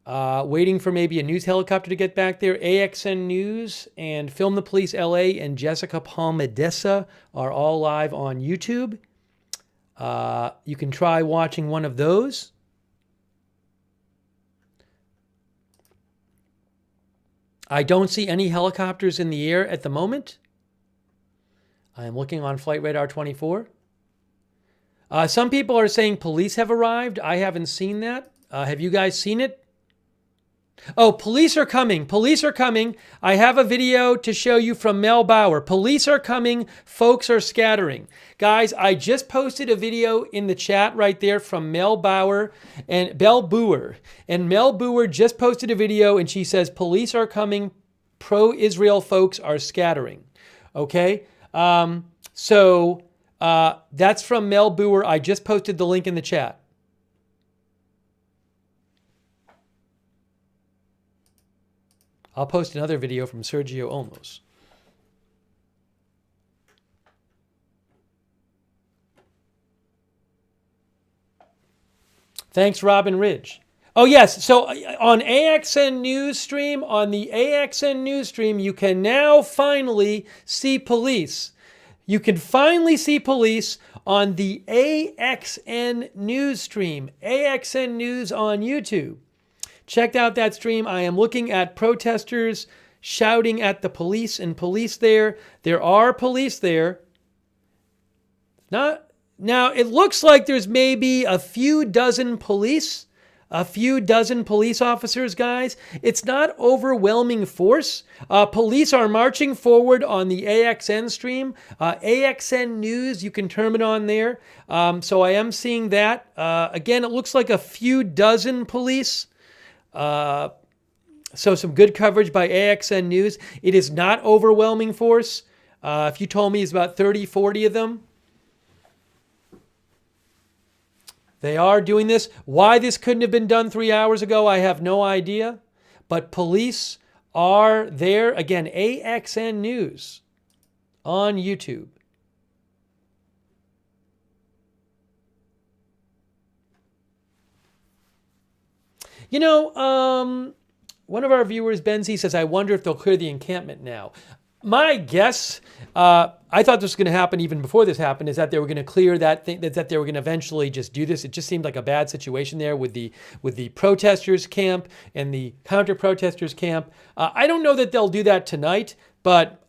Waiting for maybe a news helicopter to get back there. AXN News and Film the Police LA and Jessica Palmadessa are all live on YouTube. You can try watching one of those. I don't see any helicopters in the air at the moment. I am looking on Flight Radar 24. Some people are saying police have arrived. I haven't seen that. Have you guys seen it? Oh, police are coming. Police are coming. I have a video to show you from Mel Bauer. Police are coming. Folks are scattering. Guys, I just posted a video in the chat right there from Mel Bauer and Bell Boer. And Mel Boer just posted a video and she says, police are coming. Pro-Israel folks are scattering. Okay? So that's from Mel Boer. I just posted the link in the chat. I'll post another video from Sergio Olmos. Thanks, Robin Ridge. Oh, yes. So on AXN News Stream, on the AXN News Stream, you can now finally see police. You can finally see police on the AXN News Stream, AXN News on YouTube. Check out that stream. I am looking at protesters shouting at the police and police there. There are police there. Now, it looks like there's maybe a few dozen police officers, guys. It's not overwhelming force. Police are marching forward on the AXN stream. AXN News, you can turn it on there. So I am seeing that. Again, it looks like a few dozen police. So some good coverage by AXN News. It is not overwhelming force. If you told me it's about 30, 40 of them, they are doing this. Why this couldn't have been done 3 hours ago, I have no idea. But police are there. Again, AXN News on YouTube. You know, one of our viewers, Benzie, says, I wonder if they'll clear the encampment now. My guess, I thought this was going to happen even before this happened, is that they were going to clear that thing, that they were going to eventually just do this. It just seemed like a bad situation there with the protesters camp and the counter-protesters camp. I don't know that they'll do that tonight, but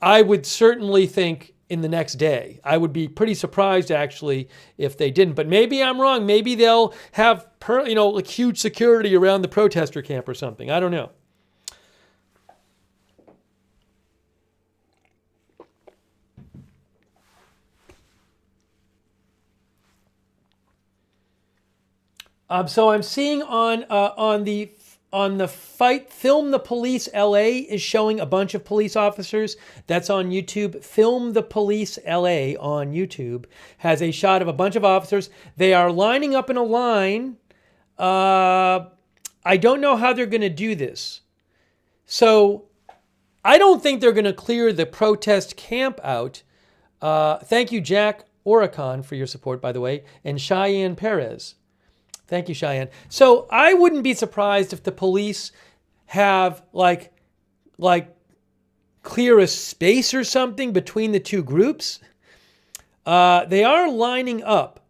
I would certainly think in the next day. I would be pretty surprised, actually, if they didn't. But maybe I'm wrong. Maybe they'll have like huge security around the protester camp or something. I don't know. So I'm seeing on the fight, Film the Police LA is showing a bunch of police officers. That's on YouTube. Film the Police LA on YouTube has a shot of a bunch of officers. They are lining up in a line. I don't know how they're going to do this. So I don't think they're going to clear the protest camp out. Thank you, Jack Oricon, for your support, by the way, and Cheyenne Perez. Thank you, Cheyenne. So I wouldn't be surprised if the police have like clear a space or something between the two groups. They are lining up.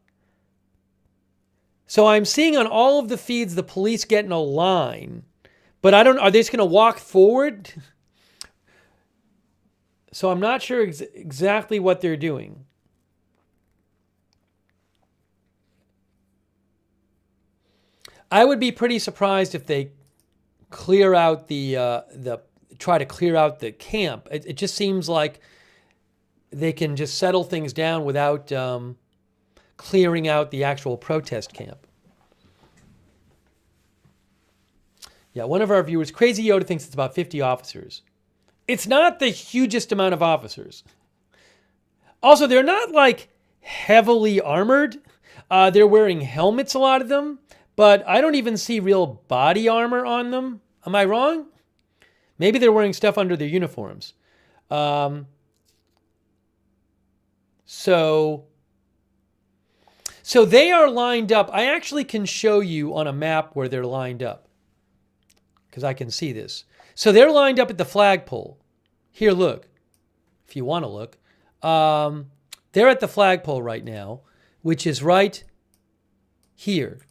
So I'm seeing on all of the feeds the police get in a line, but I don't know, are they just going to walk forward? So I'm not sure exactly what they're doing. I would be pretty surprised if they clear out try to clear out the camp. It just seems like they can just settle things down without clearing out the actual protest camp. Yeah, one of our viewers, Crazy Yoda, thinks it's about 50 officers. It's not the hugest amount of officers. Also, they're not like heavily armored. They're wearing helmets, a lot of them. But I don't even see real body armor on them. Am I wrong? Maybe they're wearing stuff under their uniforms. So they are lined up. I actually can show you on a map where they're lined up, because I can see this. So they're lined up at the flagpole. Here, look, if you want to look. They're at the flagpole right now, which is right here.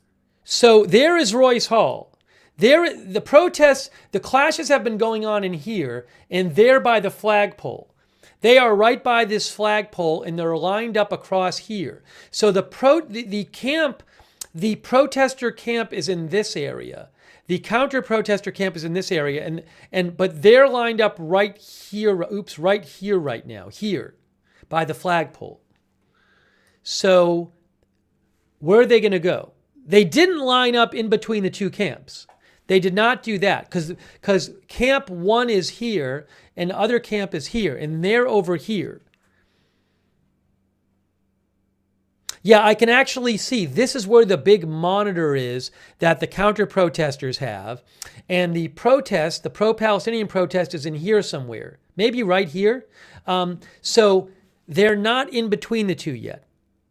So there is Royce Hall. There, the protests, the clashes have been going on in here, and there by the flagpole. They are right by this flagpole, and they're lined up across here. So the protester camp is in this area. The counter-protester camp is in this area, but they're lined up right here. Right here right now, here, by the flagpole. So where are they going to go? They didn't line up in between the two camps. They did not do that because camp 1 is here and other camp is here, and they're over here. Yeah, I can actually see this is where the big monitor is that the counter-protesters have. And the protest, the pro-Palestinian protest is in here somewhere. Maybe right here. So they're not in between the two yet.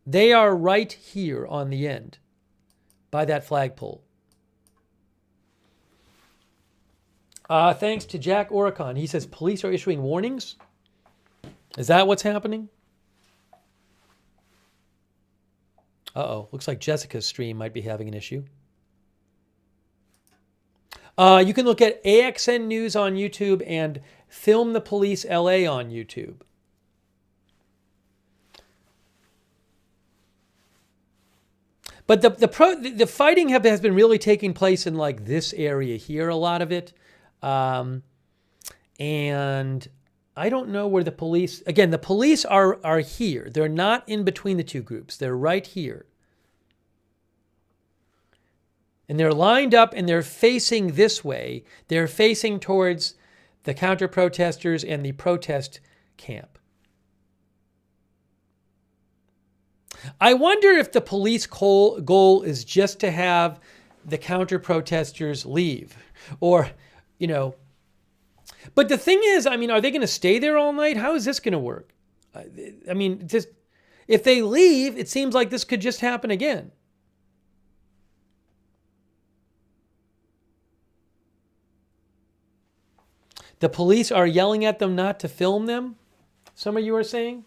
They are right here on the end by that flagpole. Thanks to Jack Oricon. He says police are issuing warnings. Is that what's happening? Uh-oh, looks like Jessica's stream might be having an issue. You can look at AXN News on YouTube and Film the Police LA on YouTube. But the fighting has been really taking place in like this area here, a lot of it. And I don't know where the police, again, the police are here. They're not in between the two groups. They're right here. And they're lined up and they're facing this way. They're facing towards the counter-protesters and the protest camp. I wonder if the police goal is just to have the counter-protesters leave. Or, you know, but the thing is, I mean, are they going to stay there all night? How is this going to work? I mean, just if they leave, it seems like this could just happen again. The police are yelling at them not to film them, some of you are saying.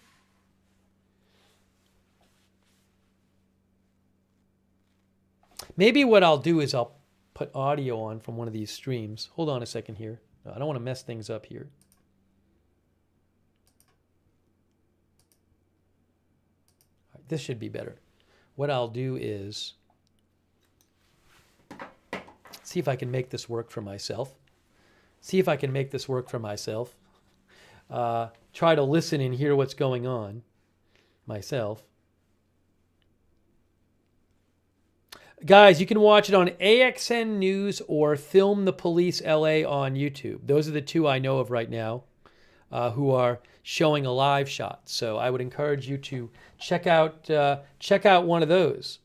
Maybe what I'll do is I'll put audio on from one of these streams. Hold on a second here. I don't want to mess things up here. All right, this should be better. What I'll do is see if I can make this work for myself. Try to listen and hear what's going on myself. Guys, you can watch it on AXN News or Film the Police LA on YouTube. Those are the two I know of right now who are showing a live shot. So I would encourage you to check out one of those.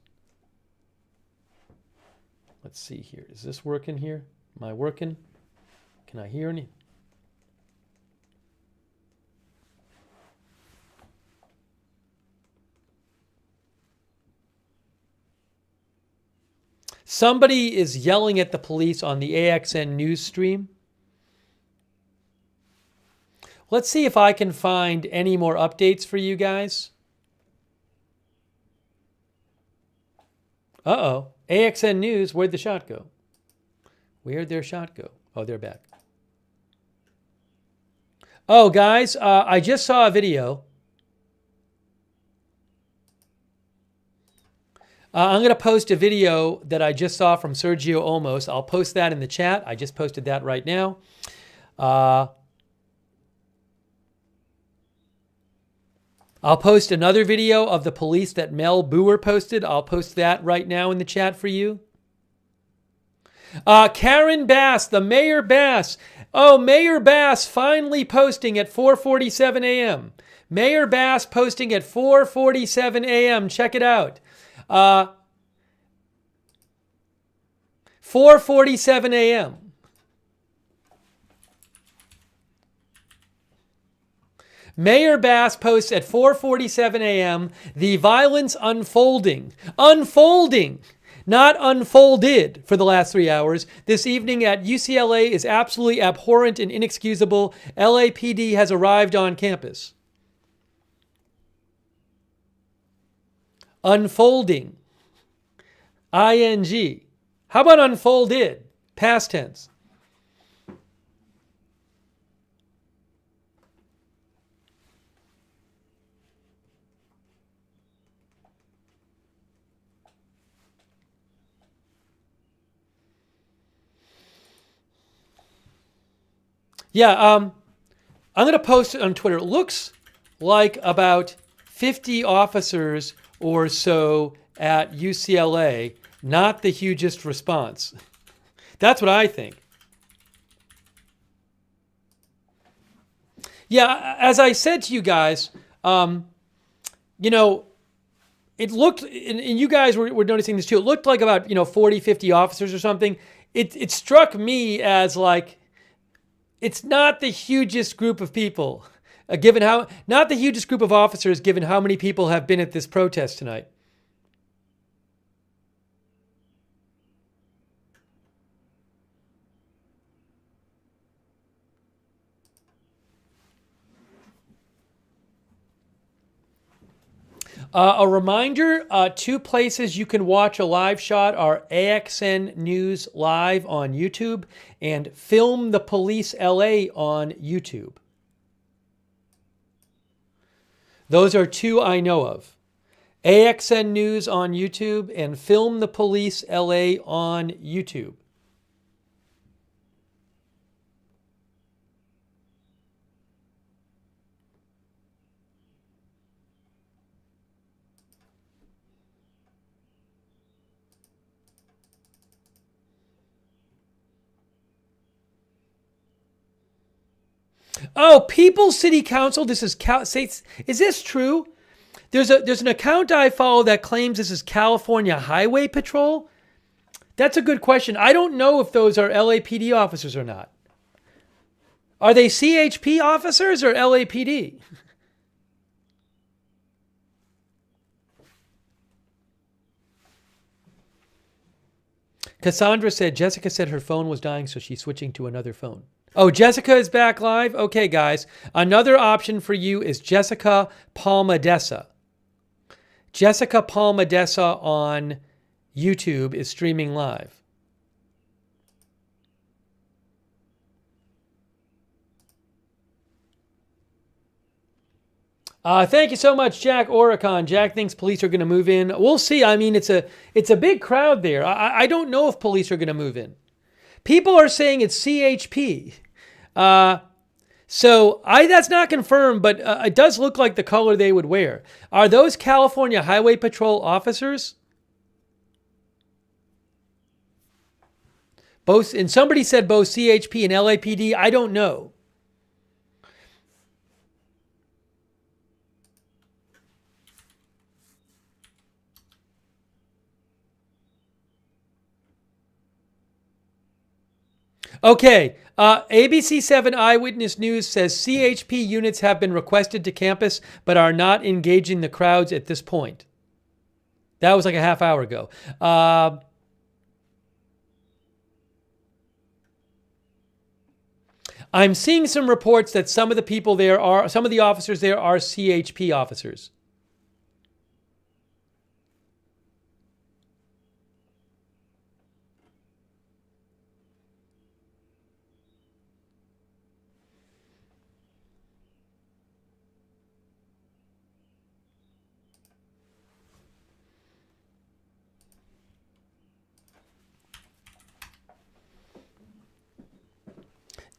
Let's see here. Is this working here? Am I working? Can I hear any? Somebody is yelling at the police on the AXN News stream. Let's see if I can find any more updates for you guys. Uh-oh. AXN News, where'd the shot go? Where'd their shot go? Oh, they're back. Oh, guys, I just saw a video. I'm going to post a video that I just saw from Sergio Olmos. I'll post that in the chat. I just posted that right now. I'll post another video of the police that Mel Boer posted. I'll post that right now in the chat for you. Karen Bass, the Mayor Bass. Oh, Mayor Bass finally posting at 4:47 a.m. Mayor Bass posting at 4:47 a.m. Check it out. 4:47 a.m. Mayor Bass posts at 4:47 a.m. the violence unfolding. Unfolding! Not unfolded for the last 3 hours. This evening at UCLA is absolutely abhorrent and inexcusable. LAPD has arrived on campus. Unfolding. ING. How about unfolded? Past tense. Yeah, I'm going to post it on Twitter. It looks like about 50 officers or so at UCLA, not the hugest response. That's what I think. Yeah, as I said to you guys, you know, it looked, and you guys were noticing this too, it looked like about, 40, 50 officers or something. It struck me as like, it's not the hugest group of people, not the hugest group of officers, given how many people have been at this protest tonight. A reminder, two places you can watch a live shot are AXN News Live on YouTube and Film the Police LA on YouTube. Those are two I know of. AXN News on YouTube and Film the Police LA on YouTube. Oh, People's City Council. This is is this true? There's an account I follow that claims this is California Highway Patrol. That's a good question. I don't know if those are LAPD officers or not. Are they CHP officers or LAPD? Cassandra said Jessica said her phone was dying, so she's switching to another phone. Oh, Jessica is back live? Okay, guys. Another option for you is Jessica Palmadessa. Jessica Palmadessa on YouTube is streaming live. Thank you so much, Jack Oricon. Jack thinks police are going to move in. We'll see. I mean, it's a big crowd there. I don't know if police are going to move in. People are saying it's CHP. So that's not confirmed, but it does look like the color they would wear. Are those California Highway Patrol officers? Both, and somebody said both CHP and LAPD. I don't know. Okay, ABC7 Eyewitness News says CHP units have been requested to campus but are not engaging the crowds at this point. That was like a half hour ago. I'm seeing some reports that some of the officers there are CHP officers.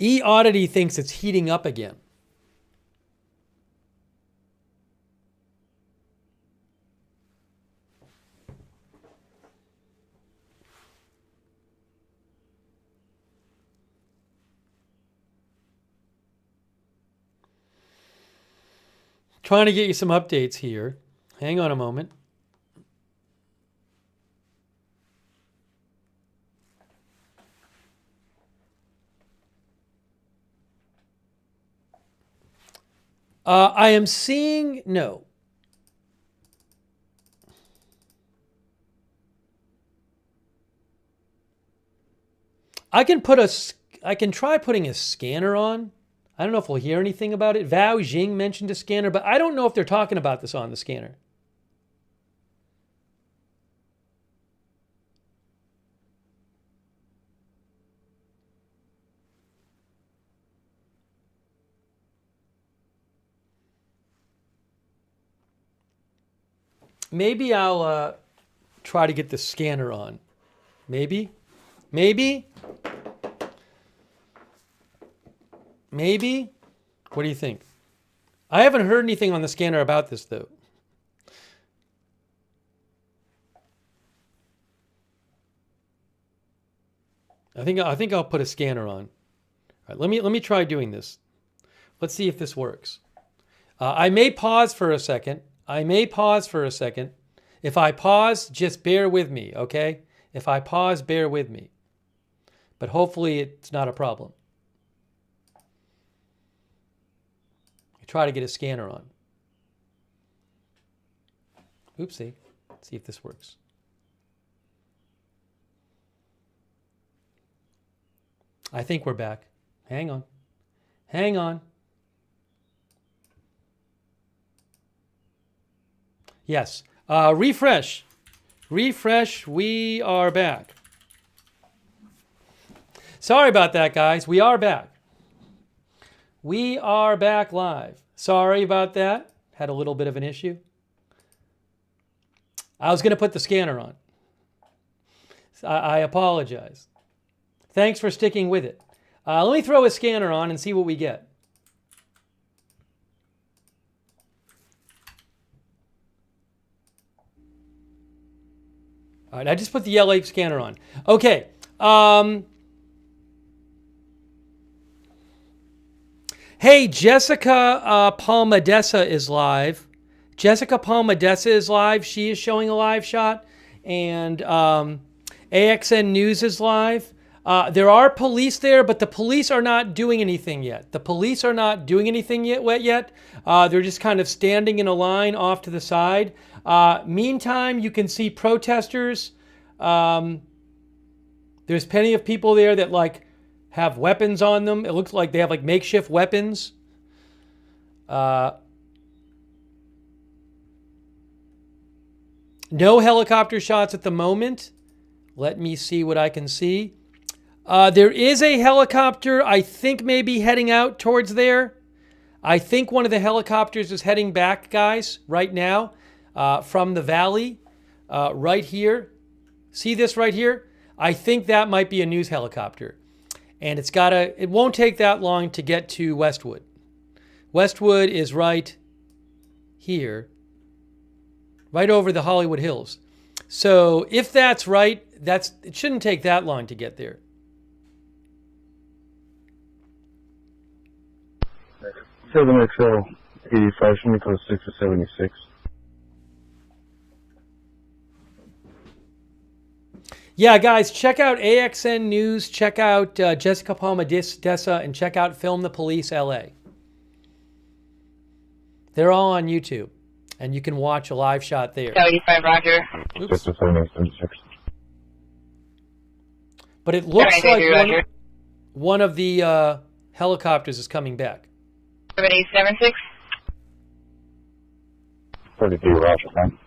E-Oddity thinks it's heating up again. Trying to get you some updates here. Hang on a moment. I am seeing, no. I can try putting a scanner on. I don't know if we'll hear anything about it. Vao Jing mentioned a scanner, but I don't know if they're talking about this on the scanner. Maybe I'll try to get the scanner on. Maybe? Maybe? Maybe? What do you think? I haven't heard anything on the scanner about this, though. I think I'll put a scanner on. All right, let me try doing this. Let's see if this works. I may pause for a second. If I pause, just bear with me, okay? If I pause, bear with me. But hopefully it's not a problem. I try to get a scanner on. Oopsie. Let's see if this works. I think we're back. Hang on. Hang on. Yes. Refresh. Refresh. We are back. Sorry about that, guys. We are back. We are back live. Sorry about that. Had a little bit of an issue. I was going to put the scanner on. I apologize. Thanks for sticking with it. Let me throw a scanner on and see what we get. All right, I just put the LA scanner on. Okay. Hey, Jessica Palmadessa is live. Jessica Palmadessa is live. She is showing a live shot. And AXN News is live. There are police there, but the police are not doing anything yet. The police are not doing anything yet. They're just kind of standing in a line off to the side. Meantime, you can see protesters. There's plenty of people there that like have weapons on them. It looks like they have like makeshift weapons. No helicopter shots at the moment. Let me see what I can see. There is a helicopter, I think maybe heading out towards there. I think one of the helicopters is heading back, guys, right now from the valley, right here. See this right here? I think that might be a news helicopter. And it won't take that long to get to Westwood. Westwood is right here, right over the Hollywood Hills. So if that's right, it shouldn't take that long to get there. 7XL 85, should we code 6 to 76? Yeah, guys, check out AXN News, check out Jessica Palmadessa, and check out Film the Police LA. They're all on YouTube, and you can watch a live shot there. 85, Roger. Oops. 6 to 76. But it looks Roger, like Roger. one of the helicopters is coming back. 7876. 33, Roger, man.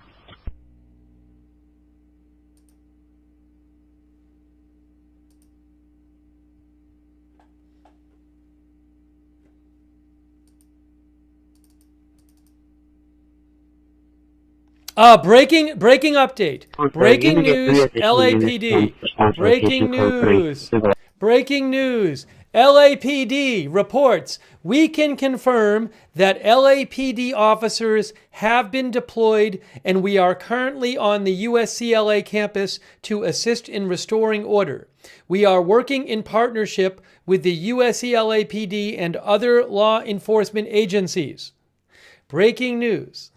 Breaking update. Breaking news, LAPD. Breaking news. Breaking news. LAPD reports, we can confirm that LAPD officers have been deployed and we are currently on the UCLA campus to assist in restoring order. We are working in partnership with the UCLA PD and other law enforcement agencies. Breaking news.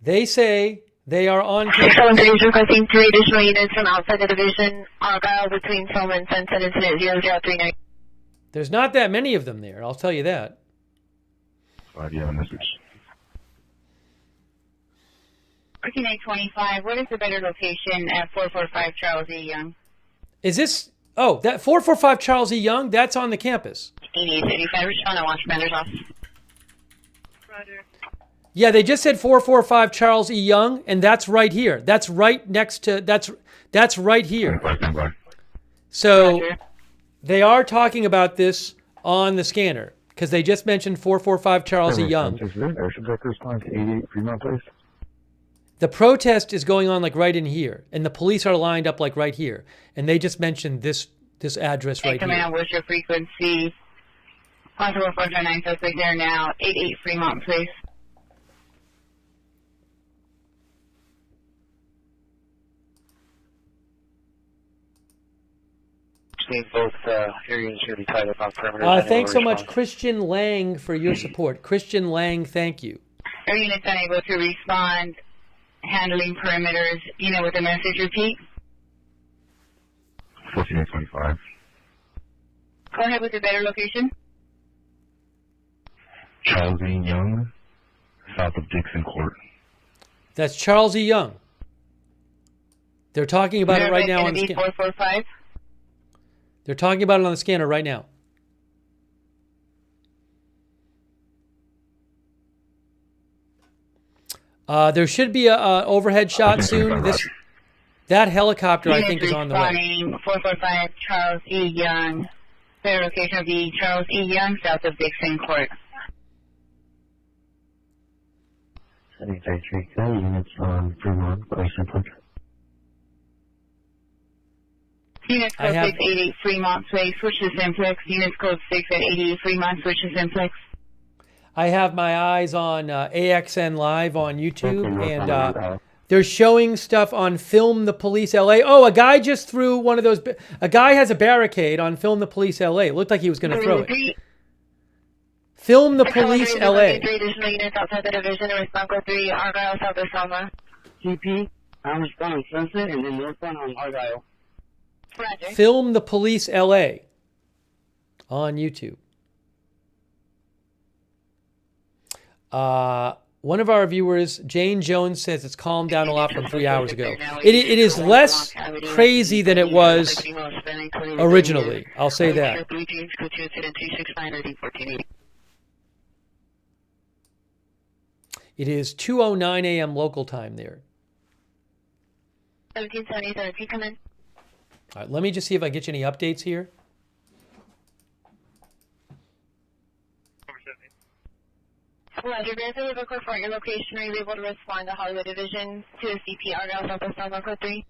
They say they are on campus. 613 is requesting 3 additional units from outside the division, Argyle between Film and Sunset Incident 0039. There's not that many of them there, I'll tell you that. Do you have a message? 14825, what is the better location at 445 Charles E. Young? Is this, oh, that 445 Charles E. Young, that's on the campus. 8885, respond, I want Commander's office. Roger. Yeah, they just said 445 Charles E. Young, and that's right here. That's right next to, that's right here. So they are talking about this on the scanner, because they just mentioned 445 Charles E. Young. The protest is going on like right in here, and the police are lined up like right here, and they just mentioned this address right here. Command, what's your frequency? Possible 409 suspect there now, 88 Fremont Place. Both areas should be tied up on perimeter. Thanks so much, Christian Lang, for your support. Christian Lang, thank you. Air units unable to respond. handling perimeters, with the message repeat. 1425. Go ahead with the better location. Charles E. Young, south of Dixon Court. That's Charles E. Young. They're talking about it right now on the scanner. 445. They're talking about it on the scanner right now. There should be a overhead shot soon. That helicopter, I think, is on the way. 445 Charles E. Young. Better location of the Charles E. Young, south of Dixon Court. 733 units on Fremont, Simplex. Units code 688 Fremont Place, switch to Simplex. Units code 688 Fremont, switch to Simplex. I have my eyes on AXN Live on YouTube, and they're showing stuff on Film the Police LA. Oh, a guy just threw one of those. A guy has a barricade on Film the Police LA. It looked like he was going to throw it. Film the Police LA. 3 additional units outside the division in response code 3, Argyle, South of Selma. CP, I'm responding Sunset and then northbound on Argyle. Roger. Film the Police LA on YouTube. One of our viewers, Jane Jones, says it's calmed down a lot from 3 hours ago. It is less crazy than it was originally. I'll say that. It is 2:09 a.m. local time there. 1770, come in. All right, let me just see if I get you any updates here. Roger, verify the code for your location. Are you able to respond to Hollywood Division to CP Argyle, South of Selma, code 3?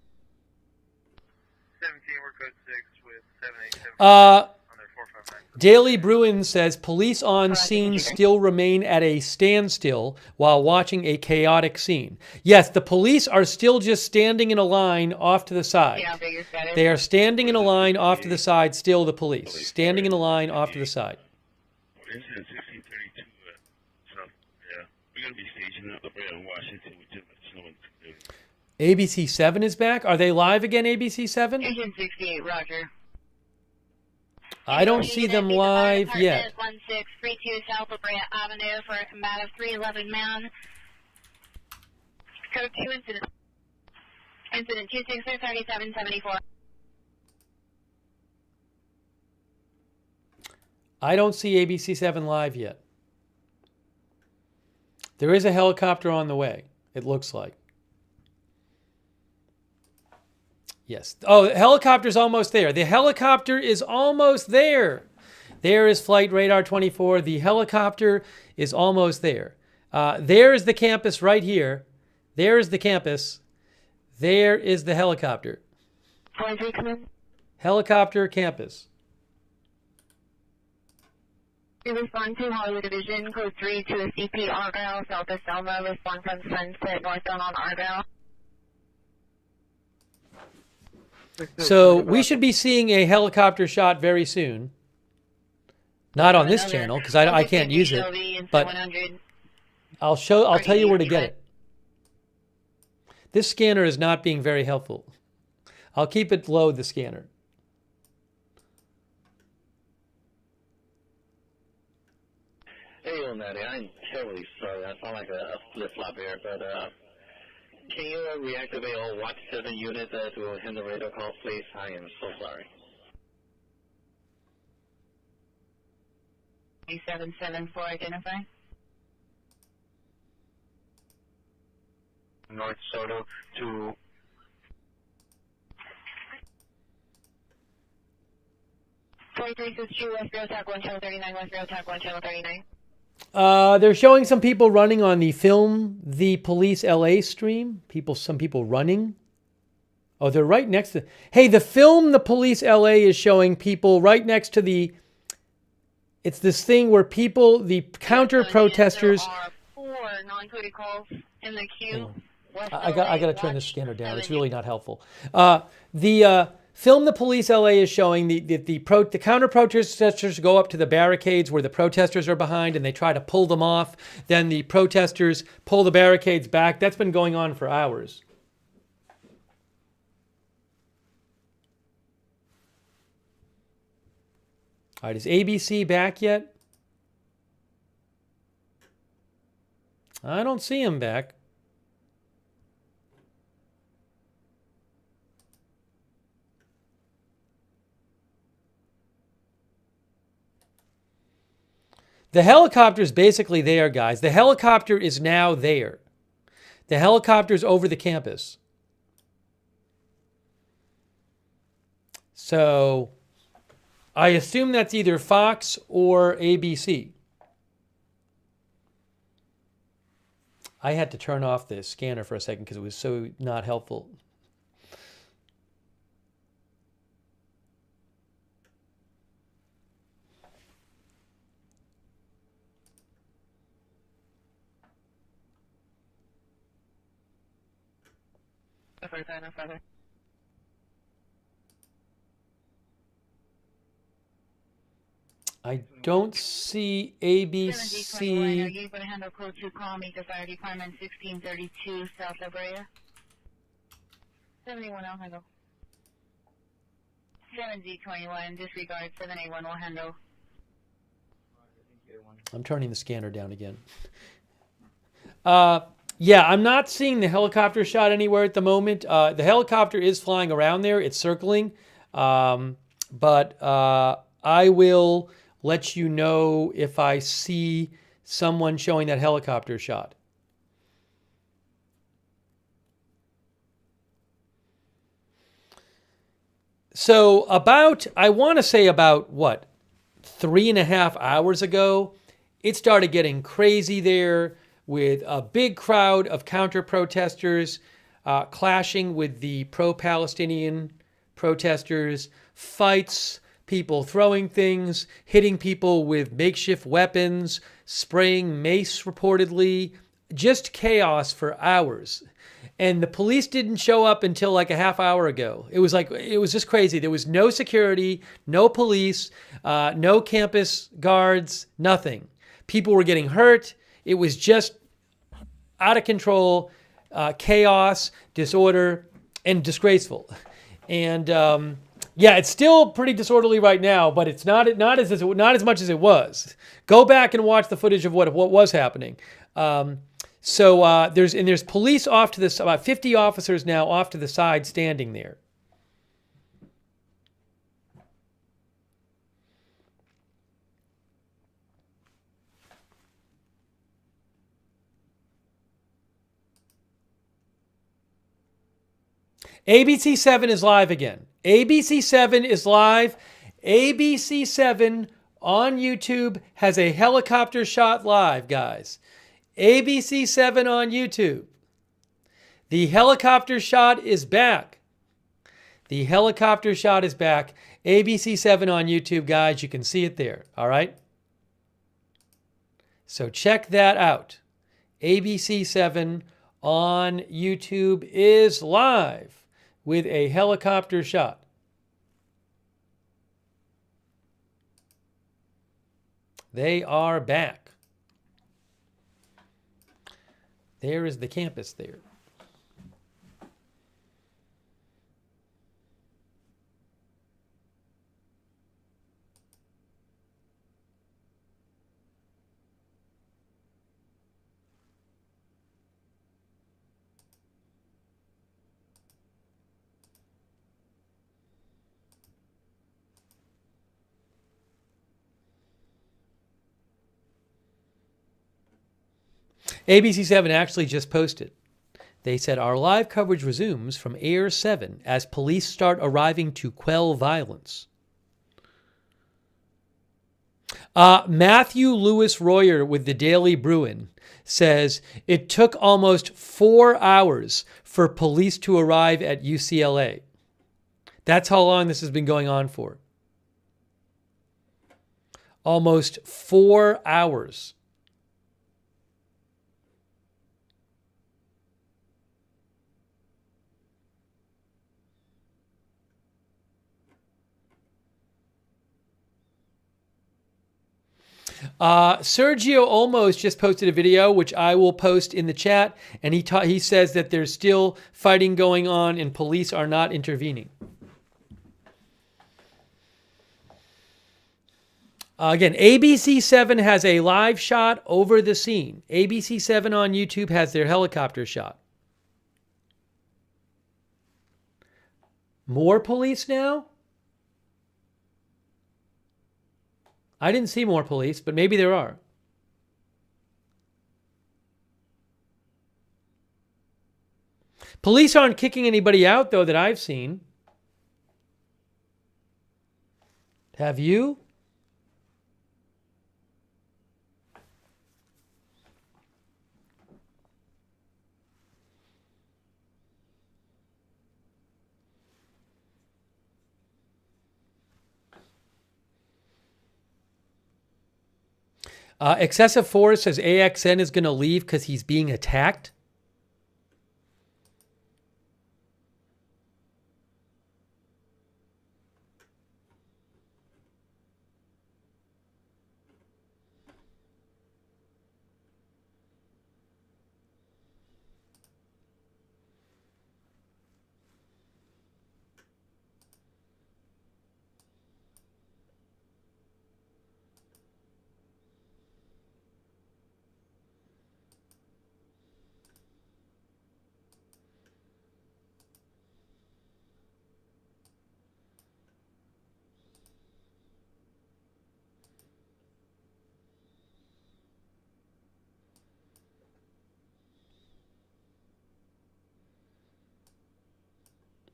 17, we're code 6 with 787 on their 459. Daily Bruin says police on scene still remain at a standstill while watching a chaotic scene. Yes, the police are still just standing in a line off to the side. Yeah, figure status. They are standing in a line off to the side, still the police. Standing in a line off to the side. This is 1632. So, yeah, we're going to be staging up there in Washington with just snowing. ABC 7 is back. Are they live again, ABC 7? Agent 68, Roger. I don't see them live yet. 1632 South La Brea Avenue for a combative 311 man. Code 2 incident. Incident 2633774. I don't see ABC 7 live yet. There is a helicopter on the way, it looks like. Yes. Oh, the helicopter's almost there. The helicopter is almost there. There is Flight Radar 24. The helicopter is almost there. There is the campus right here. There is the campus. There is the helicopter. Helicopter campus. We respond to Hollywood Division, code 3 to a CP Argyle, South of Selma. Respond from Sunset, northbound on Argyle. So we should be seeing a helicopter shot very soon. Not on this channel because I can't use it, but I'll tell you where to get it. This scanner is not being very helpful. I'll keep it low, the scanner. Hey, Maddie, I'm terribly sorry. I sound like a flip-flop here, but can you reactivate all Watch 7 units to handle radar calls, please? I am so sorry. 774, identify. North Soto to... West Bureau Attack 1 Channel 39, West Bureau Attack 1 Channel 39. They're showing some people running on the Film the Police LA stream. Some people running. Oh, they're right next to... Hey, the Film the Police LA is showing people right next to the... It's this thing where people, the counter-protesters... There are 4 non-coded calls in the queue. I got to turn this scanner down. It's really not helpful. The Film the Police LA is showing the counter protesters go up to the barricades where the protesters are behind and they try to pull them off. Then the protesters pull the barricades back. That's been going on for hours. All right, is ABC back yet? I don't see him back. The helicopter's basically there, guys. The helicopter is now there. The helicopter's over the campus. So I assume that's either Fox or ABC. I had to turn off the scanner for a second because it was so not helpful. I don't see ABC. Are you able to handle code 2 call me to Fire Department 1632 South La Brea? 71 I'll handle. 7Z21, disregard 781 will handle. I'm turning the scanner down again. Yeah, I'm not seeing the helicopter shot anywhere at the moment. The helicopter is flying around there. It's circling. But I will let you know if I see someone showing that helicopter shot. So I want to say about, 3.5 hours ago, it started getting crazy there with a big crowd of counter-protesters clashing with the pro-Palestinian protesters, fights, people throwing things, hitting people with makeshift weapons, spraying mace reportedly, just chaos for hours. And the police didn't show up until like a half hour ago. It was just crazy. There was no security, no police, no campus guards, nothing. People were getting hurt. It was just out of control, chaos, disorder, and disgraceful. And yeah, it's still pretty disorderly right now, but it's not as much as it was. Go back and watch the footage of what was happening. So there's police off to this, about 50 officers now off to the side standing there. ABC 7 is live again. ABC 7 is live. ABC 7 on YouTube has a helicopter shot live, guys. ABC 7 on YouTube. The helicopter shot is back. The helicopter shot is back. ABC 7 on YouTube, guys. You can see it there. All right? So check that out. ABC 7 on YouTube is live with a helicopter shot. They are back. There is the campus there. ABC 7 actually just posted. They said, our live coverage resumes from Air 7 as police start arriving to quell violence. Matthew Lewis Royer with the Daily Bruin says, it took almost 4 hours for police to arrive at UCLA. That's how long this has been going on for. Almost 4 hours. Sergio Olmos just posted a video, which I will post in the chat, and he says that there's still fighting going on and police are not intervening. Again, ABC7 has a live shot over the scene. ABC7 on YouTube has their helicopter shot. More police now? I didn't see more police, but maybe there are. Police aren't kicking anybody out, though, that I've seen. Have you? Excessive Force says AXN is going to leave because he's being attacked.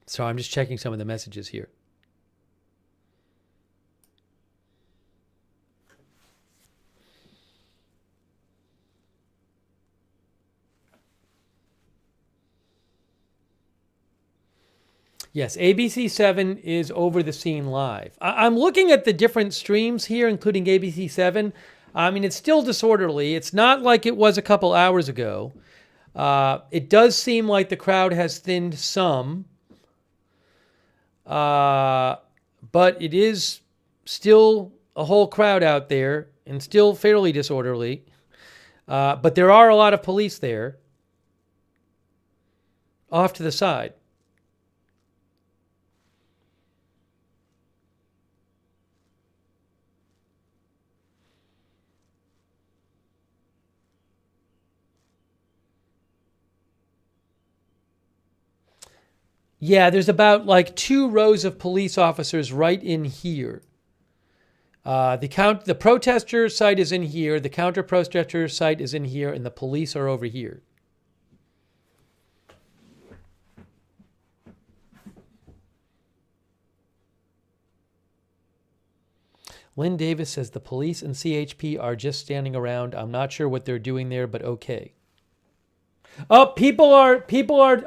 So I'm just checking some of the messages here. Yes, ABC7 is over the scene live. I'm looking at the different streams here, including ABC7. I mean, it's still disorderly. It's not like it was a couple hours ago. It does seem like the crowd has thinned some. But it is still a whole crowd out there and still fairly disorderly. But there are a lot of police there off to the side. Yeah, there's about like 2 rows of police officers right in here. The protester site is in here, the counter-protester site is in here, and the police are over here. Lynn Davis says the police and CHP are just standing around. I'm not sure what they're doing there, but okay. Oh, people are,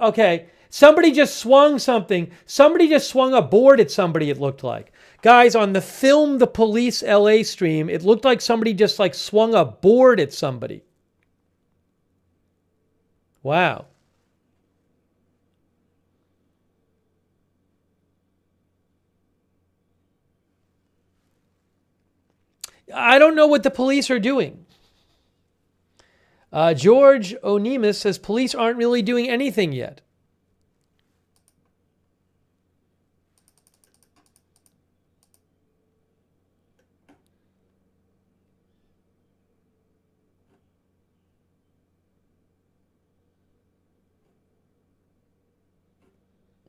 okay. Somebody just swung something. Somebody just swung a board at somebody, it looked like. Guys, on the Film the Police LA stream, it looked like somebody just like swung a board at somebody. Wow. I don't know what the police are doing. George Onimus says police aren't really doing anything yet.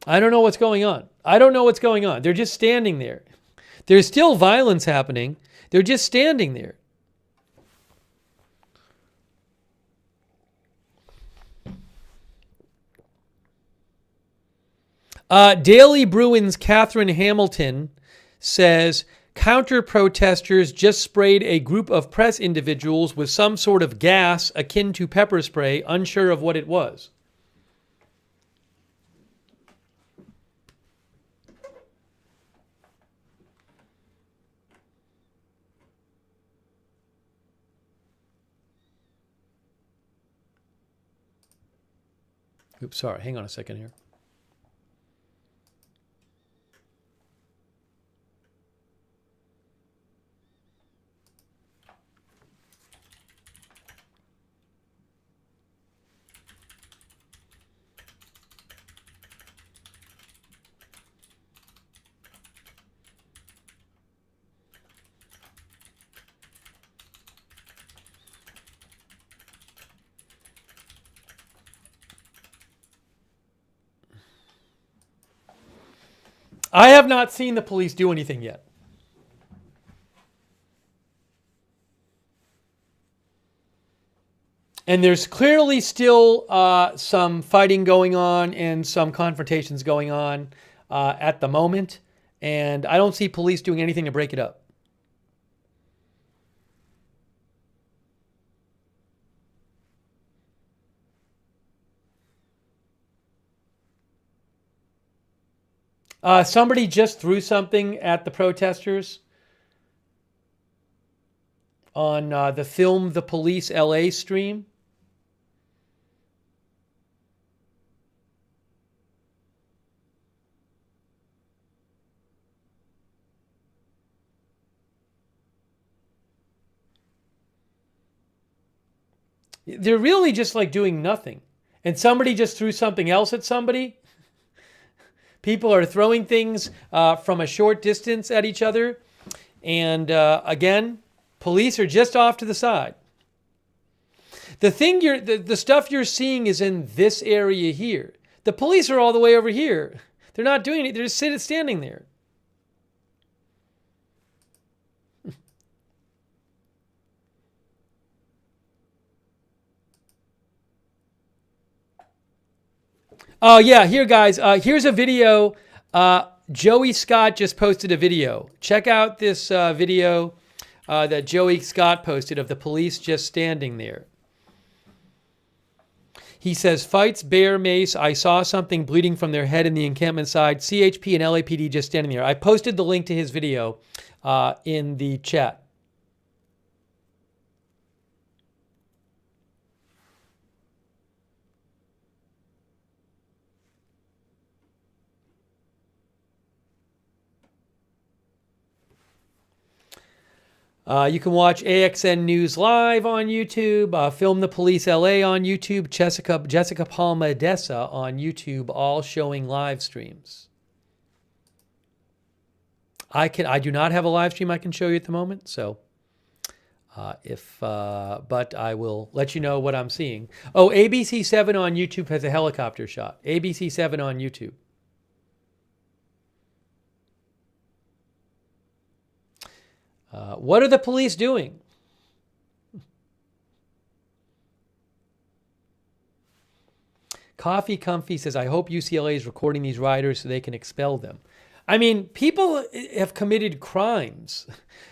I don't know what's going on. I don't know what's going on. They're just standing there. There's still violence happening. They're just standing there. Daily Bruins' Catherine Hamilton says counter-protesters just sprayed a group of press individuals with some sort of gas akin to pepper spray, unsure of what it was. Oops, sorry. Hang on a second here. I have not seen the police do anything yet. And there's clearly still some fighting going on and some confrontations going on at the moment. And I don't see police doing anything to break it up. Somebody just threw something at the protesters on the Film the Police LA stream. They're really just like doing nothing. And somebody just threw something else at somebody. People are throwing things from a short distance at each other. And again, police are just off to the side. The stuff you're seeing is in this area here. The police are all the way over here. They're not doing it. They're just standing there. Oh, yeah, here, guys. Here's a video. Joey Scott just posted a video. Check out this video that Joey Scott posted of the police just standing there. He says, fights, bear mace. I saw something bleeding from their head in the encampment side. CHP and LAPD just standing there. I posted the link to his video in the chat. You can watch AXN News Live on YouTube, Film the Police LA on YouTube, Jessica Palma-Dessa on YouTube, all showing live streams. I do not have a live stream I can show you at the moment, so but I will let you know what I'm seeing. Oh, ABC7 on YouTube has a helicopter shot. ABC7 on YouTube. What are the police doing? Coffee Comfy says, I hope UCLA is recording these rioters so they can expel them. I mean, people have committed crimes.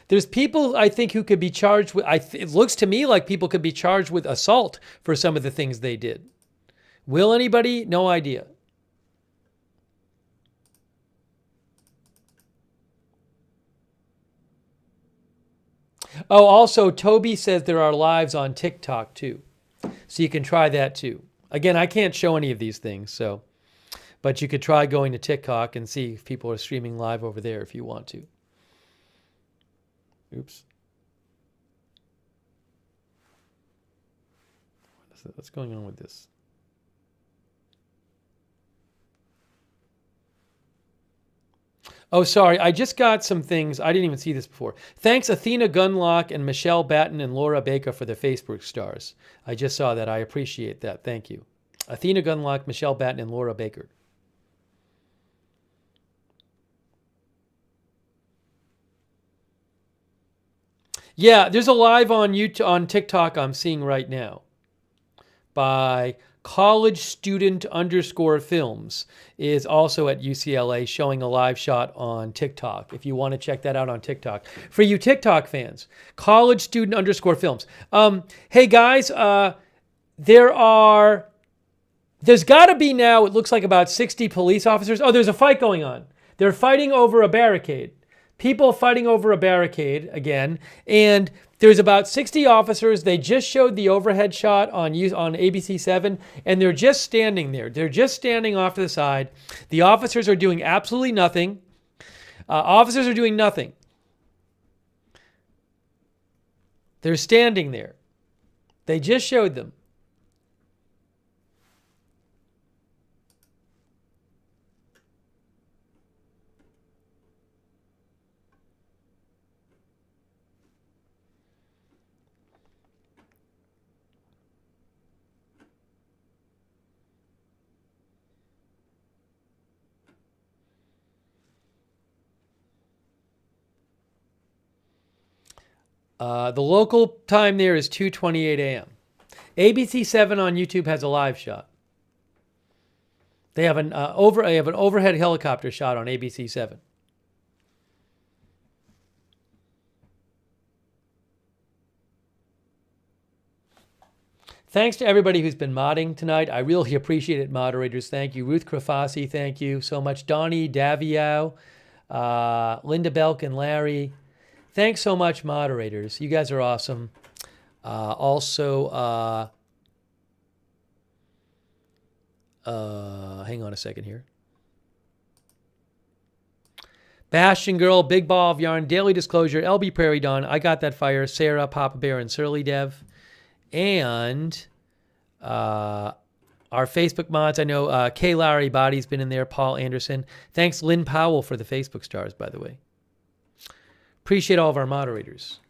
There's people, I think, who could be charged with, it looks to me like people could be charged with assault for some of the things they did. Will anybody? No idea. Oh, also, Toby says there are lives on TikTok, too. So you can try that, too. Again, I can't show any of these things, so... But you could try going to TikTok and see if people are streaming live over there if you want to. Oops. What's going on with this? Oh, sorry. I just got some things. I didn't even see this before. Thanks, Athena Gunlock and Michelle Batten and Laura Baker for the Facebook stars. I just saw that. I appreciate that. Thank you. Athena Gunlock, Michelle Batten, and Laura Baker. Yeah, there's a live on YouTube, on TikTok I'm seeing right now by college student _films is also at UCLA showing a live shot on TikTok. If you want to check that out on TikTok. For you TikTok fans, college student _films. Hey guys, there's got to be now, it looks like about 60 police officers. Oh, there's a fight going on. They're fighting over a barricade. People fighting over a barricade again. And there's about 60 officers. They just showed the overhead shot on ABC7, and they're just standing there. They're just standing off to the side. The officers are doing absolutely nothing. Officers are doing nothing. They're standing there. They just showed them. The local time there is 2:28 a.m. ABC 7 on YouTube has a live shot. They have an overhead helicopter shot on ABC 7. Thanks to everybody who's been modding tonight. I really appreciate it, moderators. Thank you. Ruth Krafasi, thank you so much. Donnie Davio, Linda Belk, and Larry. Thanks so much, moderators. You guys are awesome. Hang on a second here. Bastion Girl, Big Ball of Yarn, Daily Disclosure, LB Prairie Dawn, I Got That Fire, Sarah, Papa Bear, and Surly Dev. And our Facebook mods, I know Kay Lowry Body's been in there, Paul Anderson. Thanks, Lynn Powell, for the Facebook stars, by the way. Appreciate all of our moderators.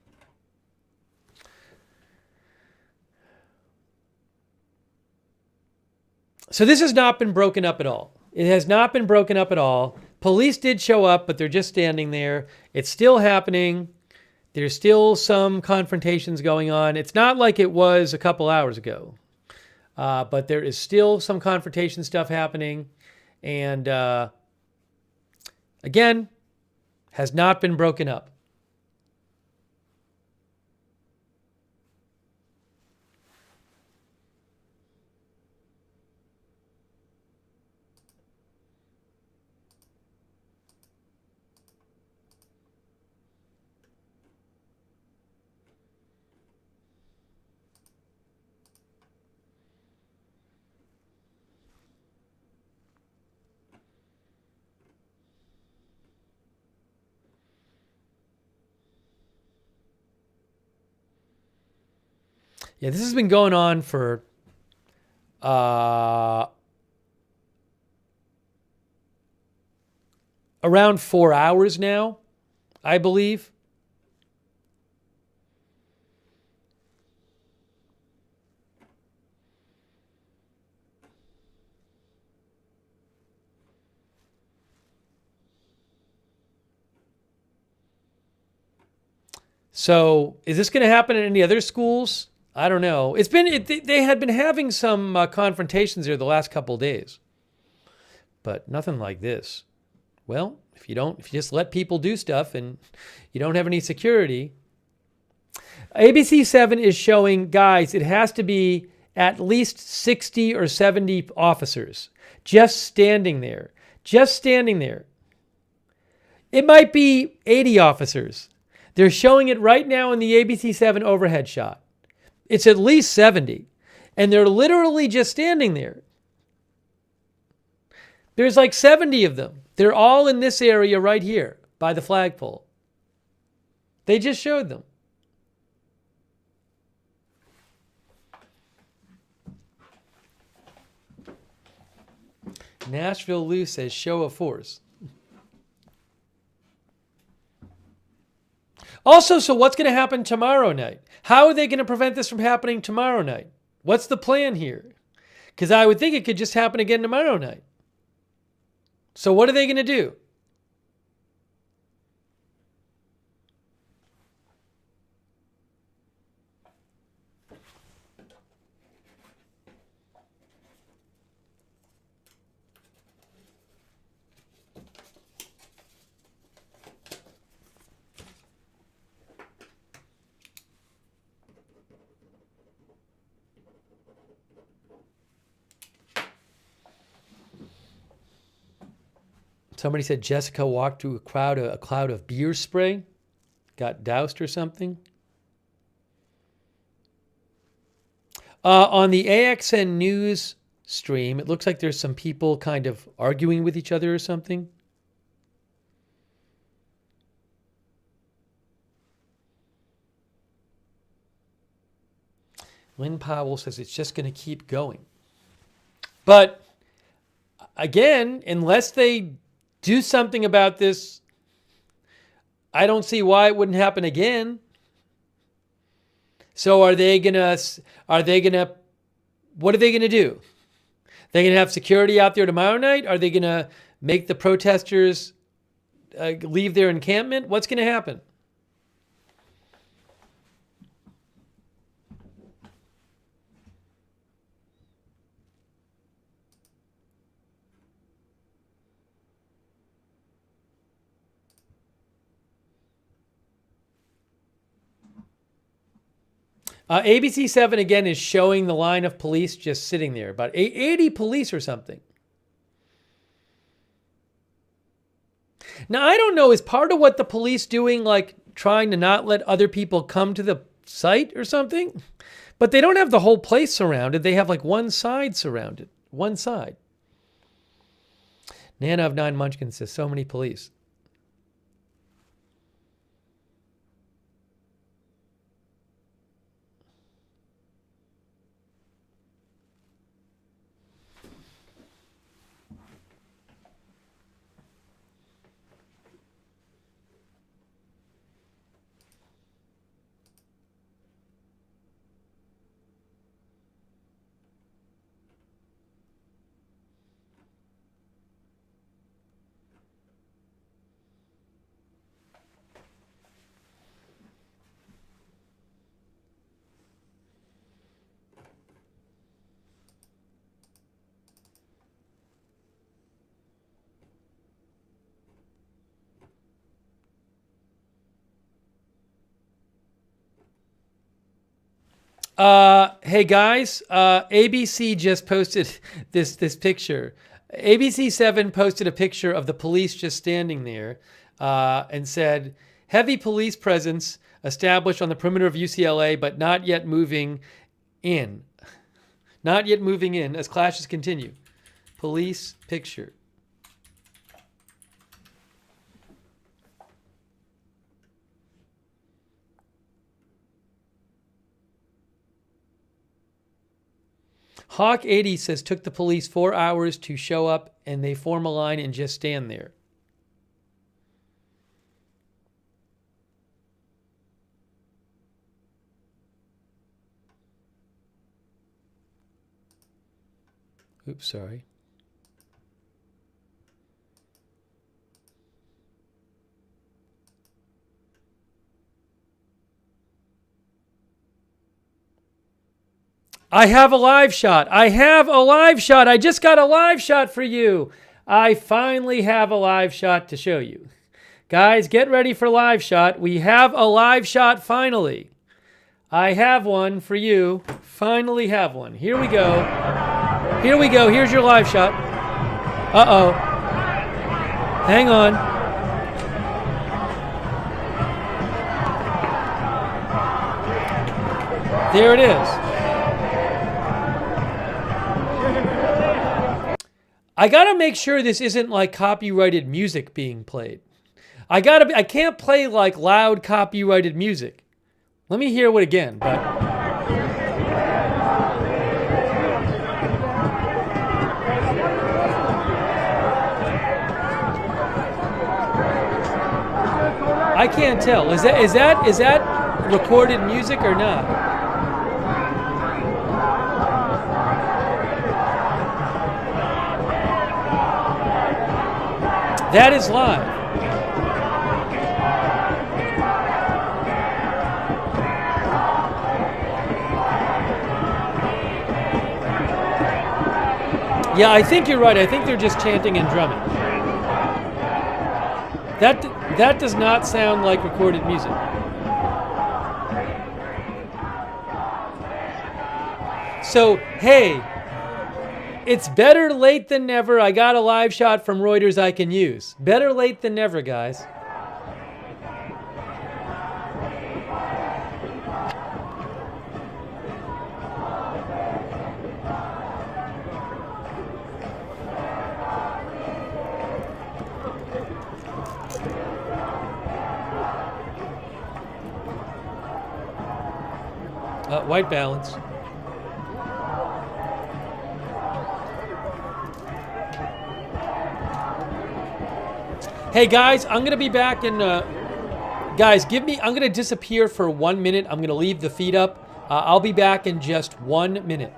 So this has not been broken up at all. It has not been broken up at all. Police did show up, but they're just standing there. It's still happening. There's still some confrontations going on. It's not like it was a couple hours ago, but there is still some confrontation stuff happening. And again, has not been broken up. Yeah, this has been going on for around 4 hours now, I believe. So is this going to happen at any other schools? I don't know. They had been having some confrontations there the last couple of days, but nothing like this. Well, if you just let people do stuff and you don't have any security. ABC 7 is showing, guys, it has to be at least 60 or 70 officers just standing there. Just standing there. It might be 80 officers. They're showing it right now in the ABC 7 overhead shot. It's at least 70. And they're literally just standing there. There's like 70 of them. They're all in this area right here by the flagpole. They just showed them. Nashville Lou says show of force. Also, so what's going to happen tomorrow night? How are they going to prevent this from happening tomorrow night? What's the plan here? Because I would think it could just happen again tomorrow night. So what are they going to do? Somebody said Jessica walked through a cloud of beer spray, got doused or something. On the AXN News stream, it looks like there's some people kind of arguing with each other or something. Lynn Powell says it's just going to keep going. But again, unless they do something about this, I don't see why it wouldn't happen again. So what are they gonna do? They're gonna have security out there tomorrow night? Are they gonna make the protesters leave their encampment? What's gonna happen? ABC 7 again is showing the line of police just sitting there, about 80 police or something. Now, I don't know, is part of what the police doing like trying to not let other people come to the site or something? But they don't have the whole place surrounded. They have like one side surrounded. One side. Nana of 9 Munchkins says, so many police. Hey guys, ABC just posted this picture. ABC 7 posted a picture of the police just standing there and said, heavy police presence established on the perimeter of UCLA, but not yet moving in. Not yet moving in as clashes continue. Police picture. Hawk 80 says took the police 4 hours to show up and they form a line and just stand there. Oops, sorry. I have a live shot. I have a live shot. I just got a live shot for you. I finally have a live shot to show you. Guys, get ready for live shot. We have a live shot finally. I have one for you. Finally have one. Here we go. Here we go. Here's your live shot. Uh-oh. Hang on. There it is. I gotta make sure this isn't like copyrighted music being played. I can't play like loud copyrighted music. Let me hear it again, but. I can't tell. Is that recorded music or not? That is live. Yeah, I think you're right. I think they're just chanting and drumming. That does not sound like recorded music. So, hey, it's better late than never. I got a live shot from Reuters I can use. Better late than never, guys. White balance. Hey guys, I'm gonna be back in. Guys, I'm gonna disappear for 1 minute. I'm gonna leave the feed up. I'll be back in just 1 minute.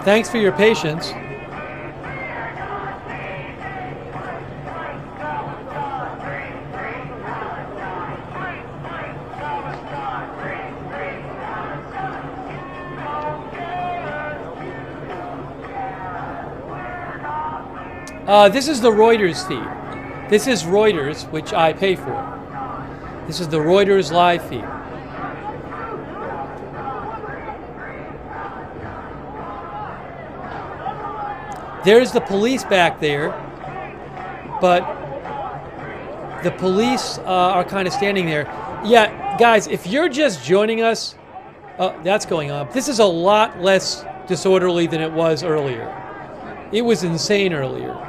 Thanks for your patience. This is the Reuters feed. This is Reuters, which I pay for. This is the Reuters live feed. There's the police back there, but the police are kind of standing there. Yeah, guys, if you're just joining us, that's going on. This is a lot less disorderly than it was earlier. It was insane earlier.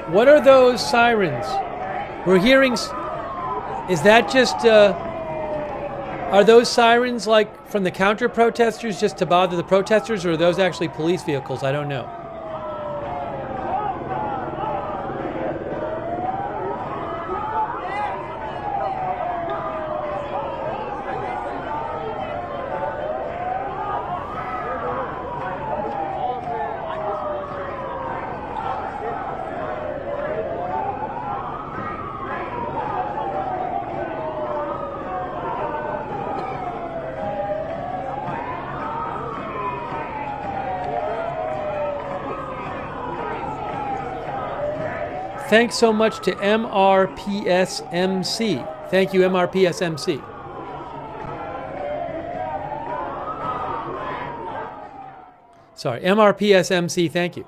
What are those sirens? We're hearing. Is that just? Are those sirens like from the counter protesters just to bother the protesters, or are those actually police vehicles? I don't know. Thanks so much to MRPSMC. Thank you, MRPSMC. Sorry, MRPSMC, thank you.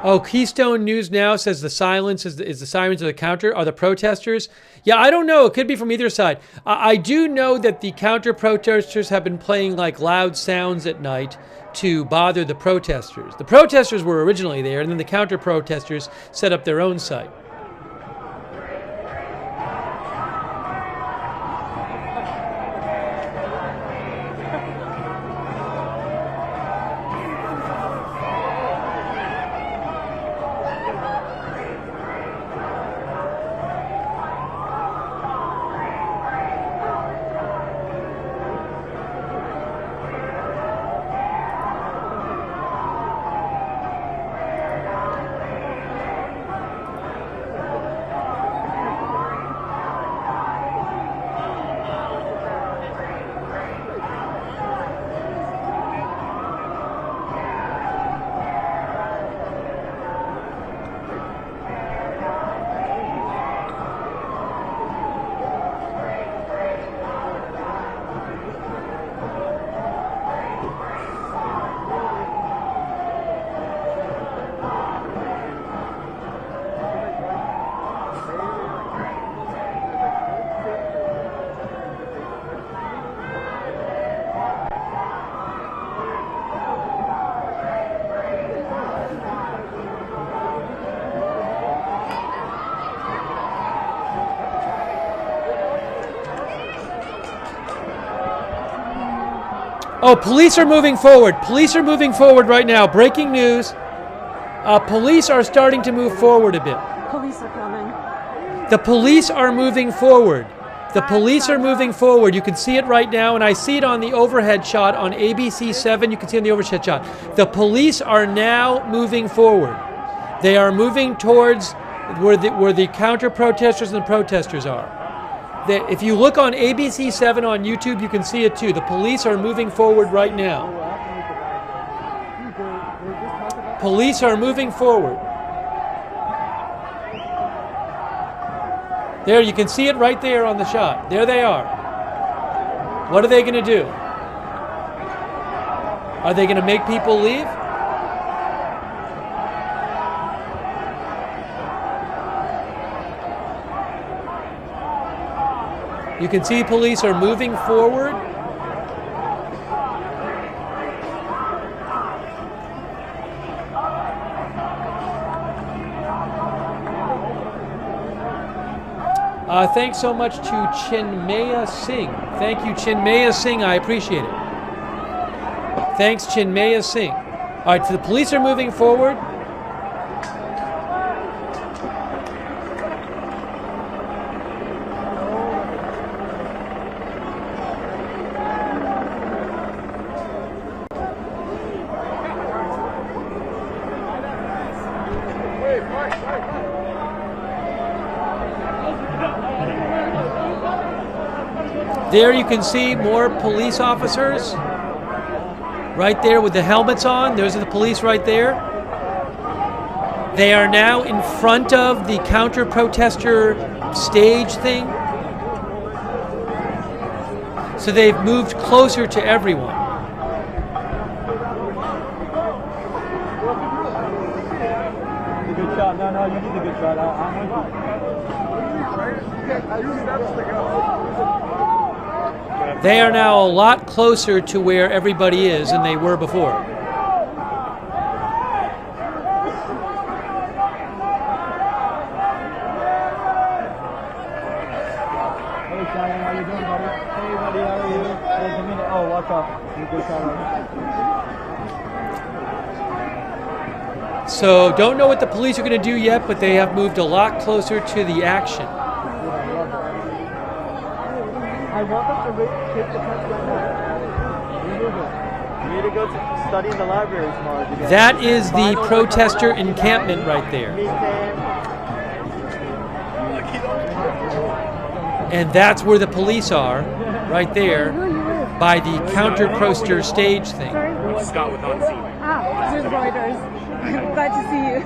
Oh, Keystone News Now says the silence is the sirens of the counter are the protesters. Yeah, I don't know. It could be from either side. I do know that the counter protesters have been playing like loud sounds at night to bother the protesters. The protesters were originally there, and then the counter protesters set up their own site. Oh, police are moving forward. Police are moving forward right now. Breaking news. Police are starting to move forward a bit. Police are coming. The police are moving forward. The police are moving forward. You can see it right now, and I see it on the overhead shot on ABC 7. You can see on the overhead shot. The police are now moving forward. They are moving towards where the counter-protesters and the protesters are. If you look on ABC7 on YouTube, you can see it too. The police are moving forward right now. Police are moving forward. There, you can see it right there on the shot. There they are. What are they going to do? Are they going to make people leave? You can see police are moving forward. Thanks so much to Chinmaya Singh. Thank you, Chinmaya Singh. I appreciate it. Thanks, Chinmaya Singh. All right, so the police are moving forward. There you can see more police officers right there with the helmets on. Those are the police right there. They are now in front of the counter-protester stage thing. So they've moved closer to everyone. Good shot. No, you did a good shot. I'm with you. They are now a lot closer to where everybody is than they were before. Hey, Cheyenne, how you doing, buddy? Hey, buddy, how are you? Hey, Dominic. Oh, what's up? You good shot. So don't know what the police are going to do yet, but they have moved a lot closer to the action. I want them to take the test right now. Remove it. You need to go to study in the library tomorrow. That is the protester encampment right there. And that's where the police are, right there, by the counter-protester stage thing. Scott with On Scene. Ah, just Reuters. Glad to see you.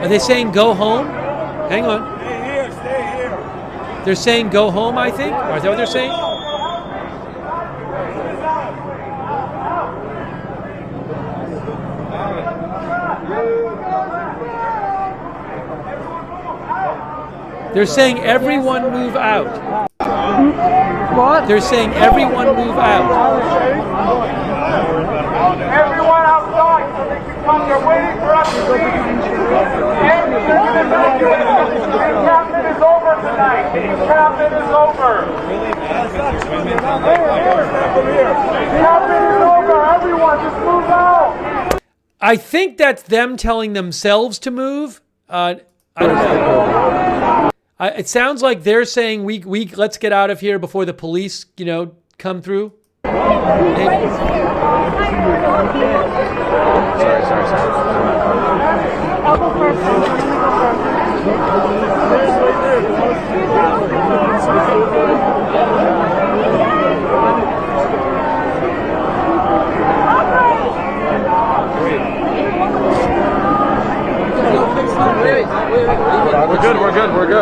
Are they saying go home? Hang on. Stay here, stay here. They're saying go home, I think? Or is that what they're saying? They're saying everyone move out. What? They're saying everyone move out. Everyone outside so they can come. They're waiting for us to leave. Encampment is over tonight. Encampment is over. Encampment is over. Everyone, just move out. I think that's them telling themselves to move. I don't know. It sounds like they're saying we let's get out of here before the police, come through.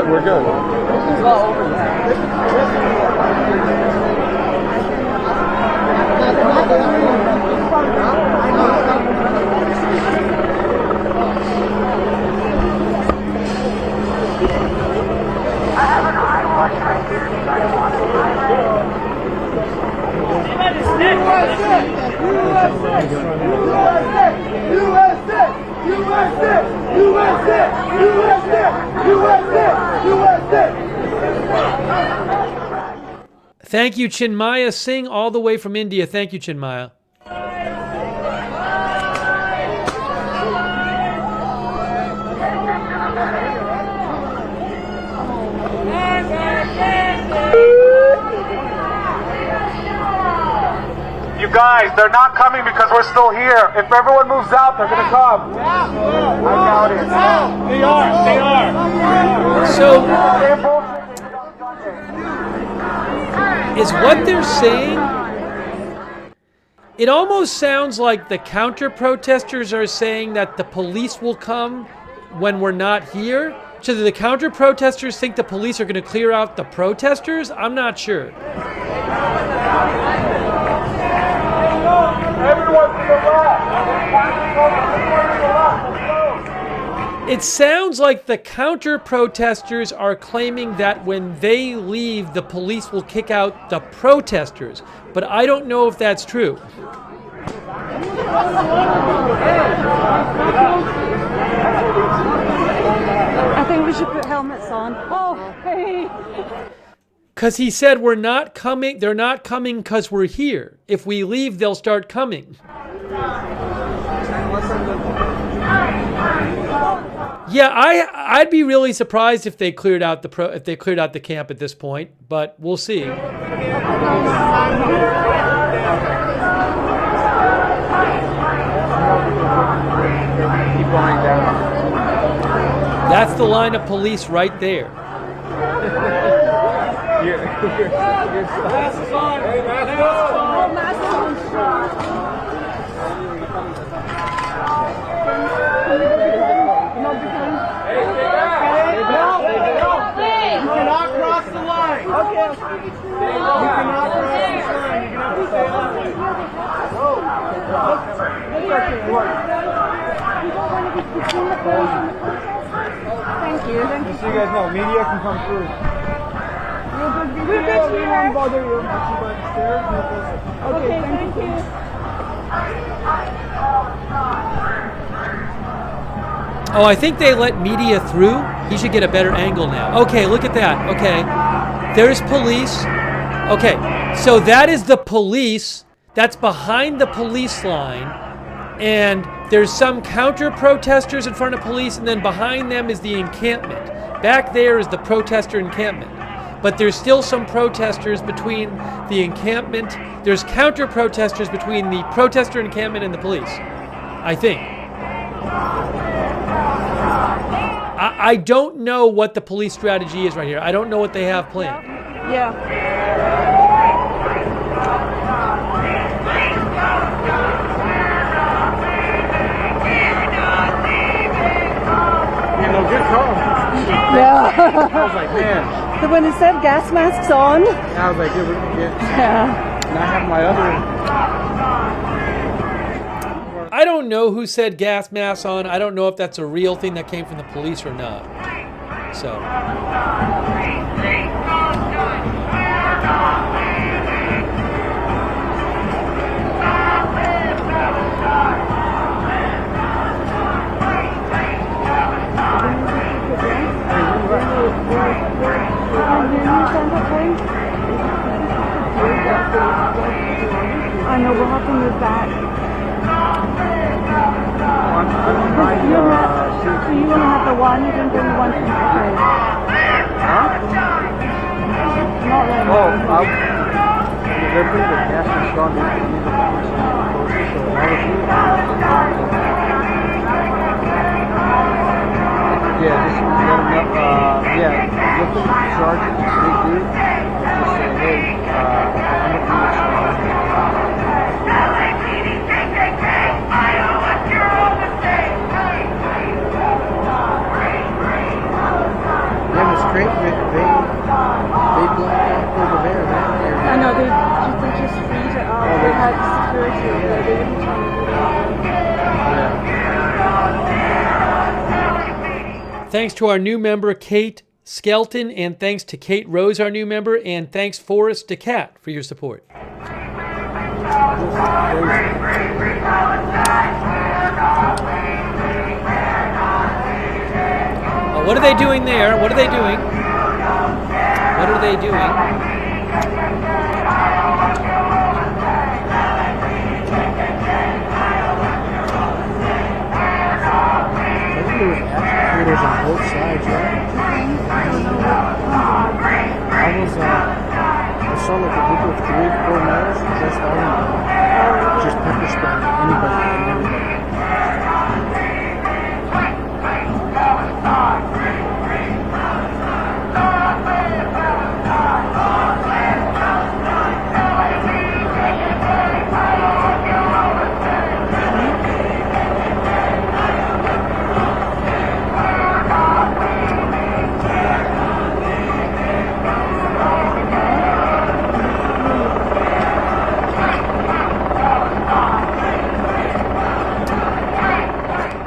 We're good. Thank you, Chinmaya Singh, all the way from India. Thank you, Chinmaya. Guys, they're not coming because we're still here. If everyone moves out, they're going to come. I doubt it. They are. So, is what they're saying, it almost sounds like the counter-protesters are saying that the police will come when we're not here. So do the counter-protesters think the police are going to clear out the protesters? I'm not sure. Everyone to the left. It sounds like the counter-protesters are claiming that when they leave, the police will kick out the protesters. But I don't know if that's true. I think we should put helmets on. Oh, hey. Because he said we're not coming, they're not coming because we're here. If we leave, they'll start coming. Yeah, I'd be really surprised if they cleared out the camp at this point, but we'll see. That's the line of police right there. Thank you. Just so you guys know, media can come through. We're good here. Don't bother you. Okay, thank you. Oh, I think they let media through. He should get a better angle now. Okay, look at that. Okay, there's police. Okay, so that is the police. That's behind the police line. And there's some counter-protesters in front of police, and then behind them is the encampment. Back there is the protester encampment. But there's still some protesters between the encampment. There's counter-protesters between the protester encampment and the police, I think. I don't know what the police strategy is right here. I don't know what they have planned. Yeah. Good call. Yeah. I was like, man. So when it said gas masks on. I was like, yeah, we can get. Yeah. And I have my other. I don't know who said gas masks on. I don't know if that's a real thing that came from the police or not. So. I know we'll have to move back. You only have the one, you didn't bring the one from the train. Huh? Not right now. They're pretty good gas mask on. Yeah, just let them know. Yeah, let them charge it. They do. Just say, hey, I'm going to be yeah, it's great. They blocked off over there. That area. I know, they just freed it up. They had security over there. They wouldn't try to do that. Thanks to our new member, Kate Skelton, and thanks to Kate Rose, our new member, and thanks, Forrest DeCat, for your support. Oh, what are they doing there? What are they doing? What are they doing? On both sides, right? I saw like a group of 3-4 males. That's all. pepper spraying anybody and everybody.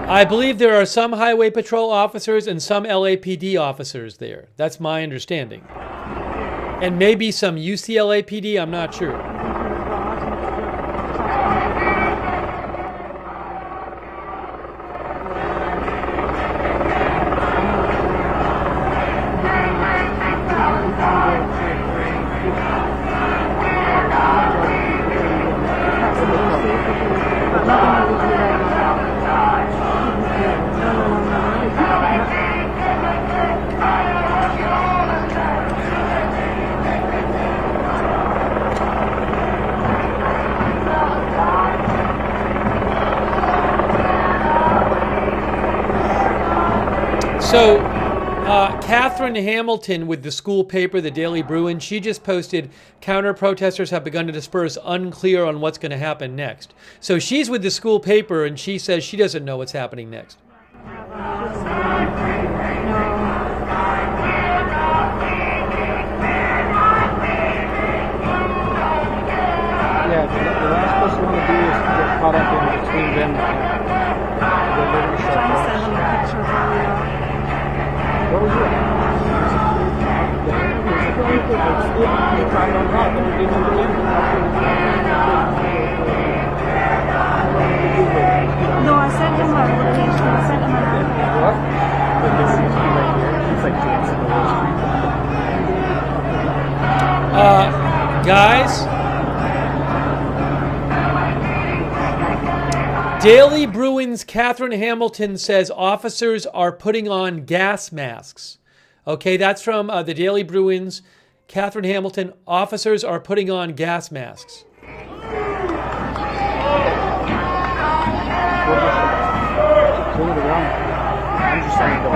I believe there are some highway patrol officers and some LAPD officers there. That's my understanding. And maybe some UCLA PD, I'm not sure. So, Catherine Hamilton with the school paper, the Daily Bruin, she just posted, counter-protesters have begun to disperse, unclear on what's going to happen next. So she's with the school paper, and she says she doesn't know what's happening next. Yeah, the last person you want to do is get caught up in between them. What was it? No, I sent him my location. I sent him my What? Right here. It's like dancing Guys, Daily Bruin's Catherine Hamilton says officers are putting on gas masks. Okay, that's from the Daily Bruin's Catherine Hamilton. Officers are putting on gas masks. Turn it around. I'm just trying to go.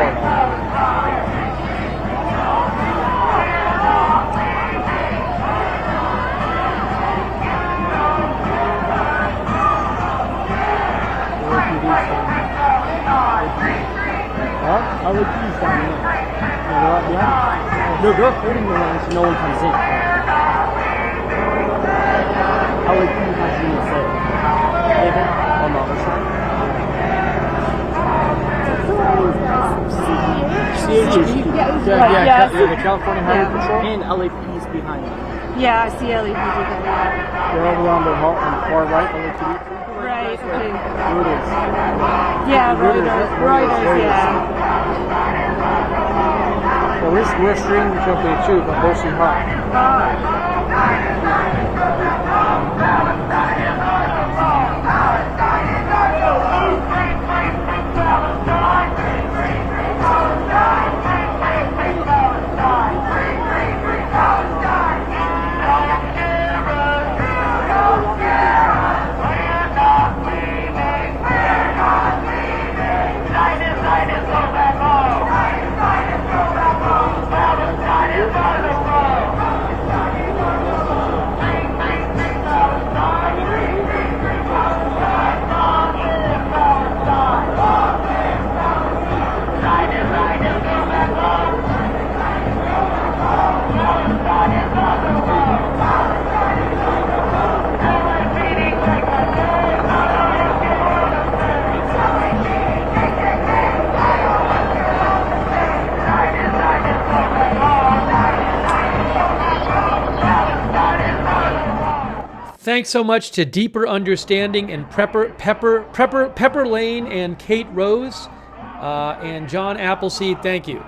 How would you down there? No, they're holding the line so no one comes in. How would you have to say? David, on the other side? CHP? Yeah, the California Highway Patrol and LAPD is behind them. Yeah, I see LAPD there. They're over on the far right, LAPD. Right, okay. Reuters. Yeah, Reuters, yeah. Well, we're streaming the company too, but mostly hot. Thanks so much to Deeper Understanding and Pepper Lane and Kate Rose and John Appleseed. Thank you.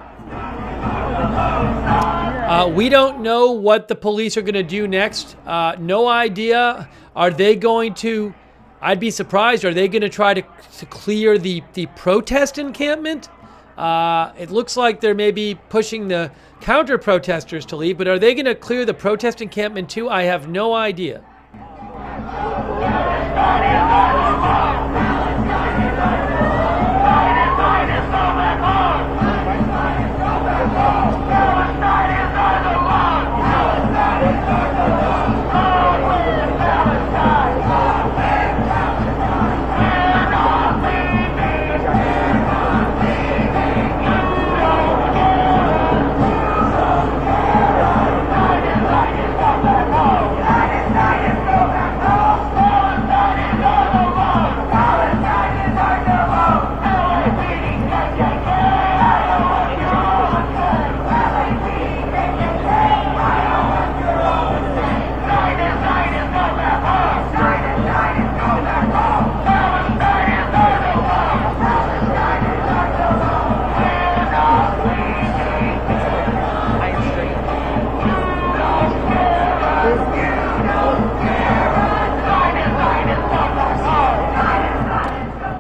We don't know what the police are going to do next. No idea. Are they going to? I'd be surprised. Are they going to try to clear the protest encampment? It looks like they're maybe pushing the counter protesters to leave, but are they going to clear the protest encampment too? I have no idea.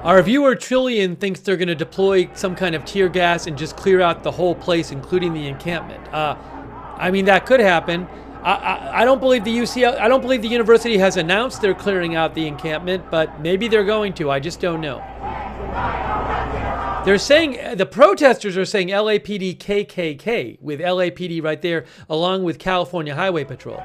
Our viewer Trillian thinks they're going to deploy some kind of tear gas and just clear out the whole place, including the encampment. I mean, that could happen. I don't believe the UCLA. I don't believe the university has announced they're clearing out the encampment, but maybe they're going to. I just don't know. They're saying the protesters are saying LAPD KKK with LAPD right there, along with California Highway Patrol.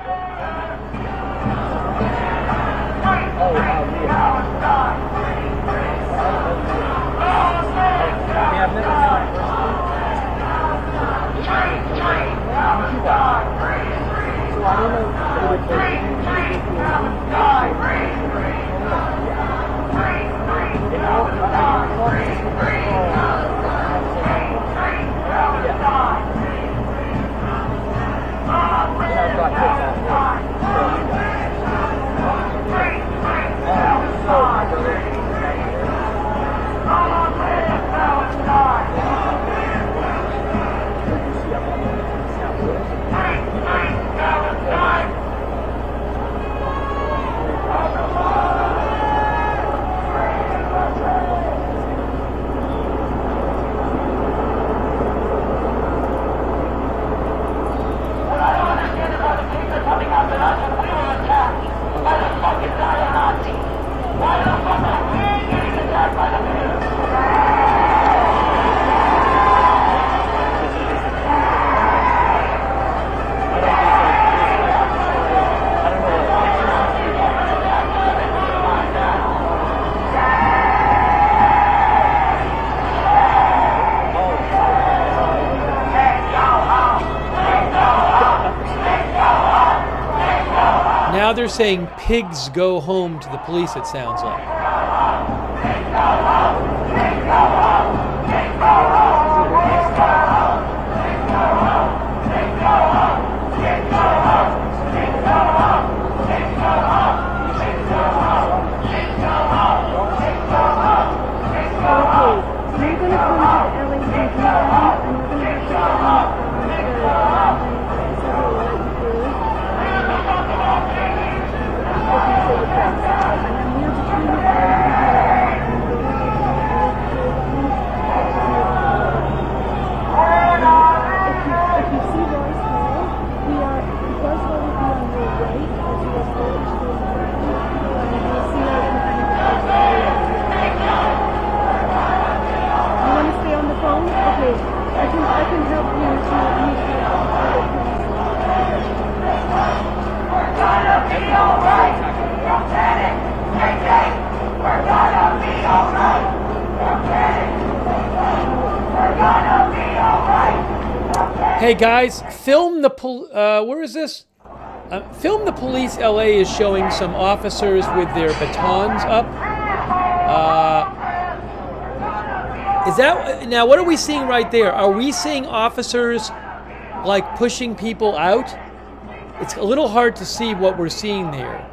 Now they're saying pigs go home to the police, it sounds like. Hey guys, film the where is this? Film the Police LA is showing some officers with their batons up. Is that now? What are we seeing right there? Are we seeing officers like pushing people out? It's a little hard to see what we're seeing there.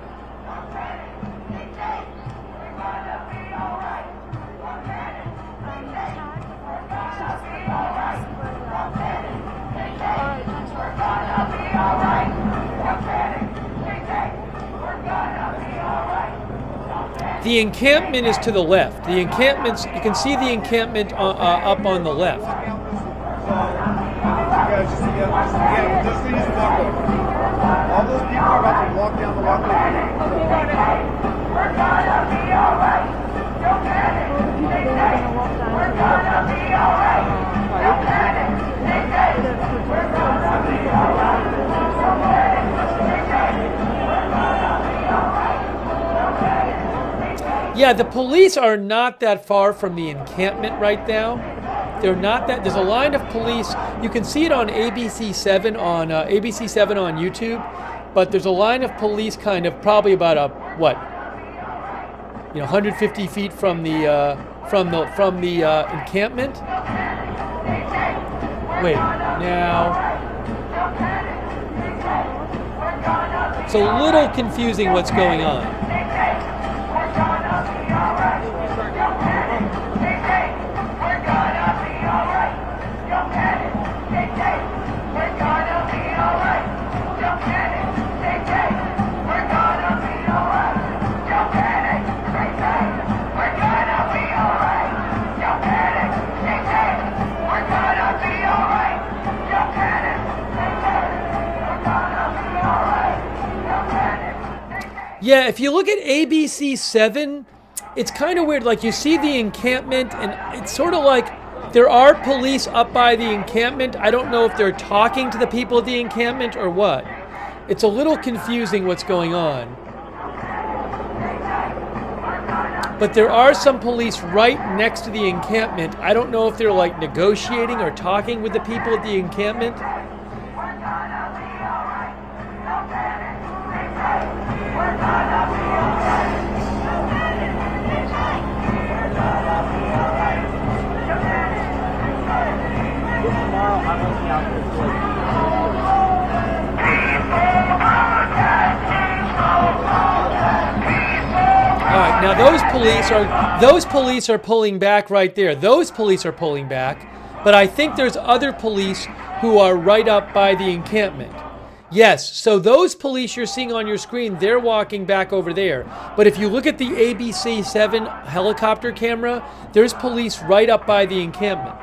The encampment is to the left. The encampment's, you can see the encampment up on the left. Just use the walkway. All those people are about to walk down the walkway. Yeah, the police are not that far from the encampment right now. They're not that. There's a line of police. You can see it on ABC7 on YouTube, but there's a line of police kind of probably about 150 feet from the encampment. Wait, now it's a little confusing what's going on. Yeah, if you look at ABC7, it's kind of weird. Like, you see the encampment, and it's sort of like there are police up by the encampment. I don't know if they're talking to the people at the encampment or what. It's a little confusing what's going on. But there are some police right next to the encampment. I don't know if they're like negotiating or talking with the people at the encampment. Now those police are pulling back right there. Those police are pulling back, but I think there's other police who are right up by the encampment. Yes, so those police you're seeing on your screen, they're walking back over there. But if you look at the ABC7 helicopter camera, there's police right up by the encampment.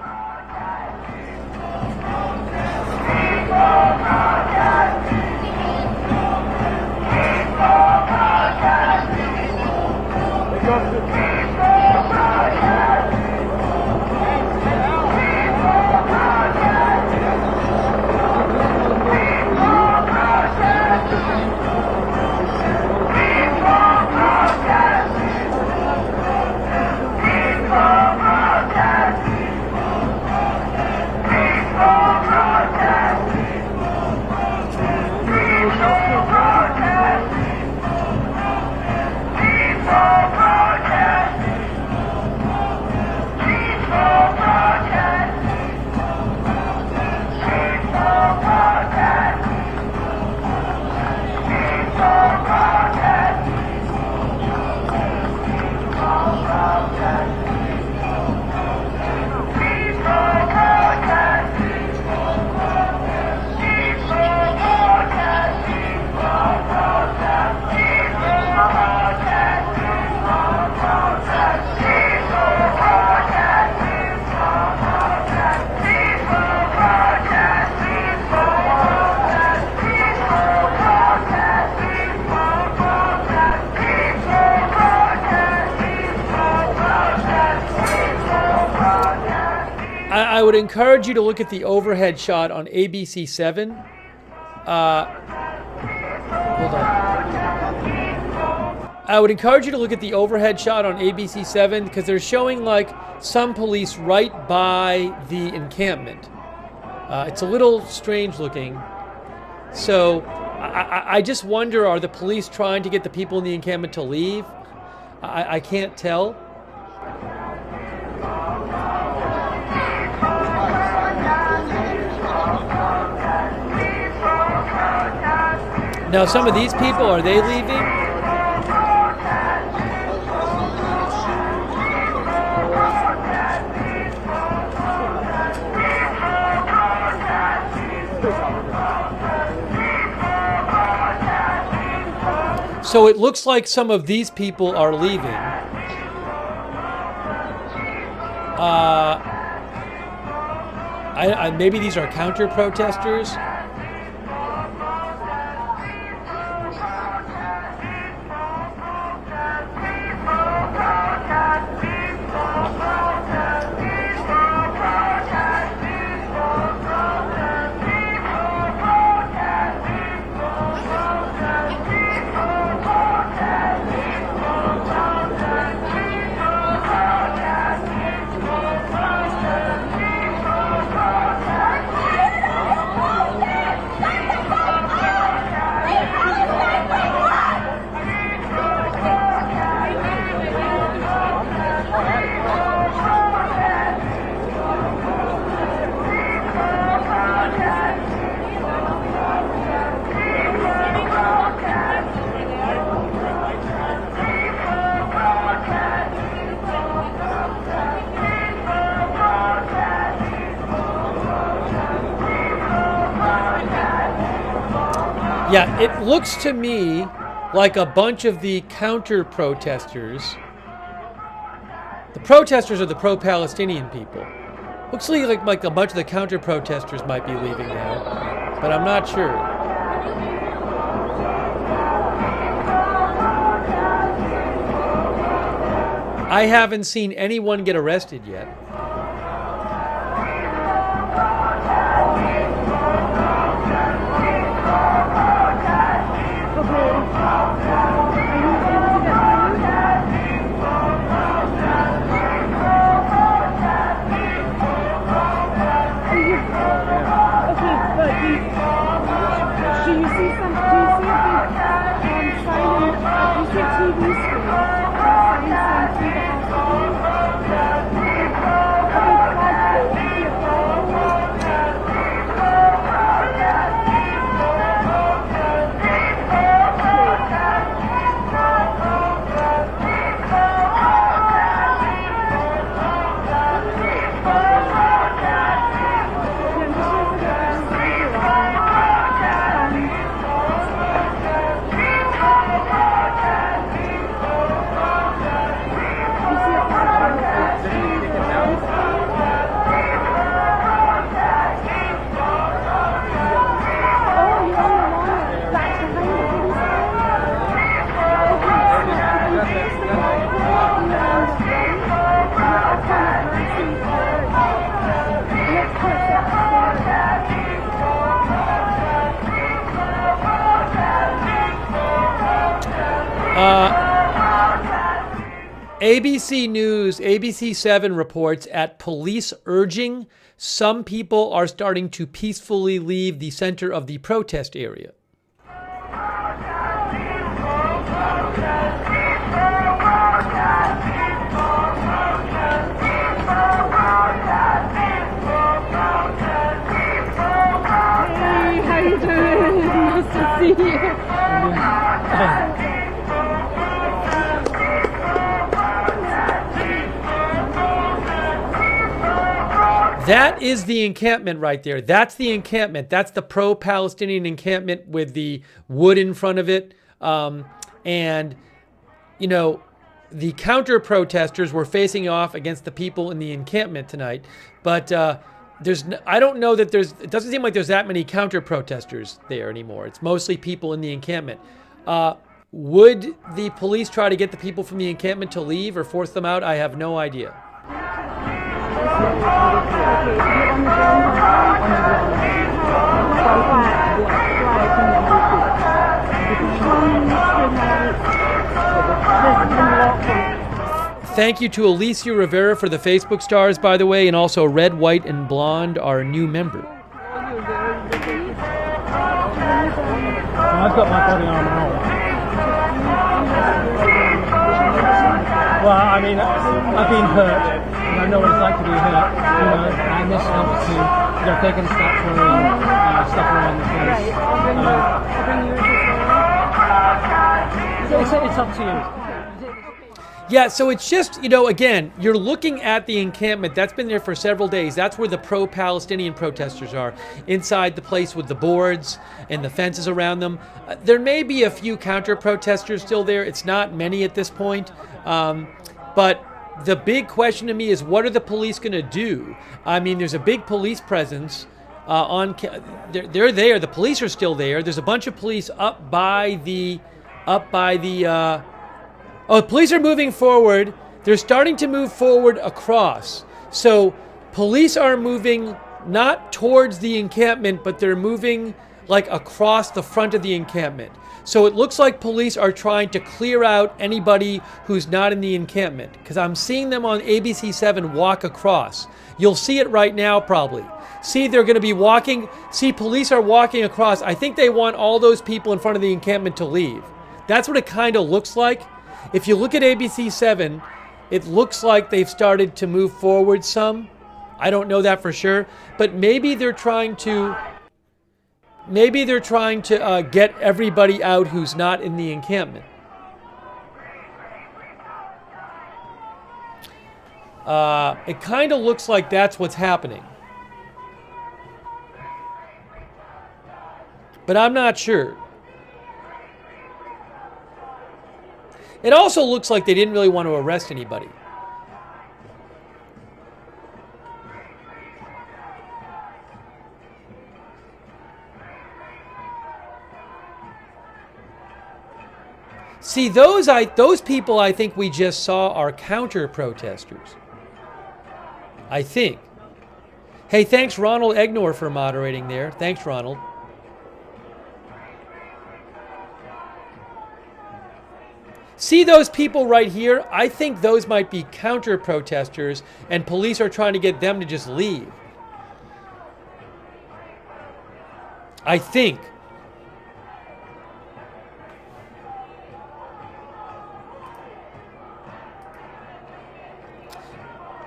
I would encourage you to look at the overhead shot on ABC7. Hold on. I would encourage you to look at the overhead shot on ABC7 because they're showing like some police right by the encampment. It's a little strange looking. So I just wonder, are the police trying to get the people in the encampment to leave? I can't tell. Now, some of these people, are they leaving? So it looks like some of these people are leaving. Maybe these are counter-protesters. Yeah, it looks to me like a bunch of the counter-protesters. The protesters are the pro-Palestinian people. Looks like a bunch of the counter-protesters might be leaving now, but I'm not sure. I haven't seen anyone get arrested yet. ABC News, ABC 7 reports at police urging some people are starting to peacefully leave the center of the protest area. Hey, how you doing? Nice to see you. That is the encampment right there. That's the encampment. That's the pro-Palestinian encampment with the wood in front of it. And, you know, the counter-protesters were facing off against the people in the encampment tonight. But I don't know that it doesn't seem like there's that many counter-protesters there anymore. It's mostly people in the encampment. Would the police try to get the people from the encampment to leave or force them out? I have no idea. Thank you to Alicia Rivera for the Facebook stars, by the way, and also Red, White, and Blonde, our new member. I've got my body armor on. Well, I mean, I've been hurt, and I know what it's like to be hurt, you know, and this helps to, you know, taking stuff stuff around the place. It's up to you. Yeah, so it's just, you know, again, you're looking at the encampment. That's been there for several days. That's where the pro-Palestinian protesters are, inside the place with the boards and the fences around them. There may be a few counter-protesters still there. It's not many at this point. But the big question to me is, what are the police going to do? I mean, there's a big police presence. They're there. The police are still there. There's a bunch of police up by the oh, police are moving forward. They're starting to move forward across. So police are moving not towards the encampment, but they're moving like across the front of the encampment. So it looks like police are trying to clear out anybody who's not in the encampment, because I'm seeing them on ABC 7 walk across. You'll see it right now probably. See, they're going to be walking. See, police are walking across. I think they want all those people in front of the encampment to leave. That's what it kind of looks like. If you look at ABC 7, it looks like they've started to move forward some. I don't know that for sure, but maybe they're trying to get everybody out who's not in the encampment. It kind of looks like that's what's happening. But I'm not sure. It also looks like they didn't really want to arrest anybody. See, those people I think we just saw are counter-protesters. I think. Hey, thanks Ronald Egnor for moderating there. Thanks, Ronald. See those people right here? I think those might be counter-protesters, and police are trying to get them to just leave. I think.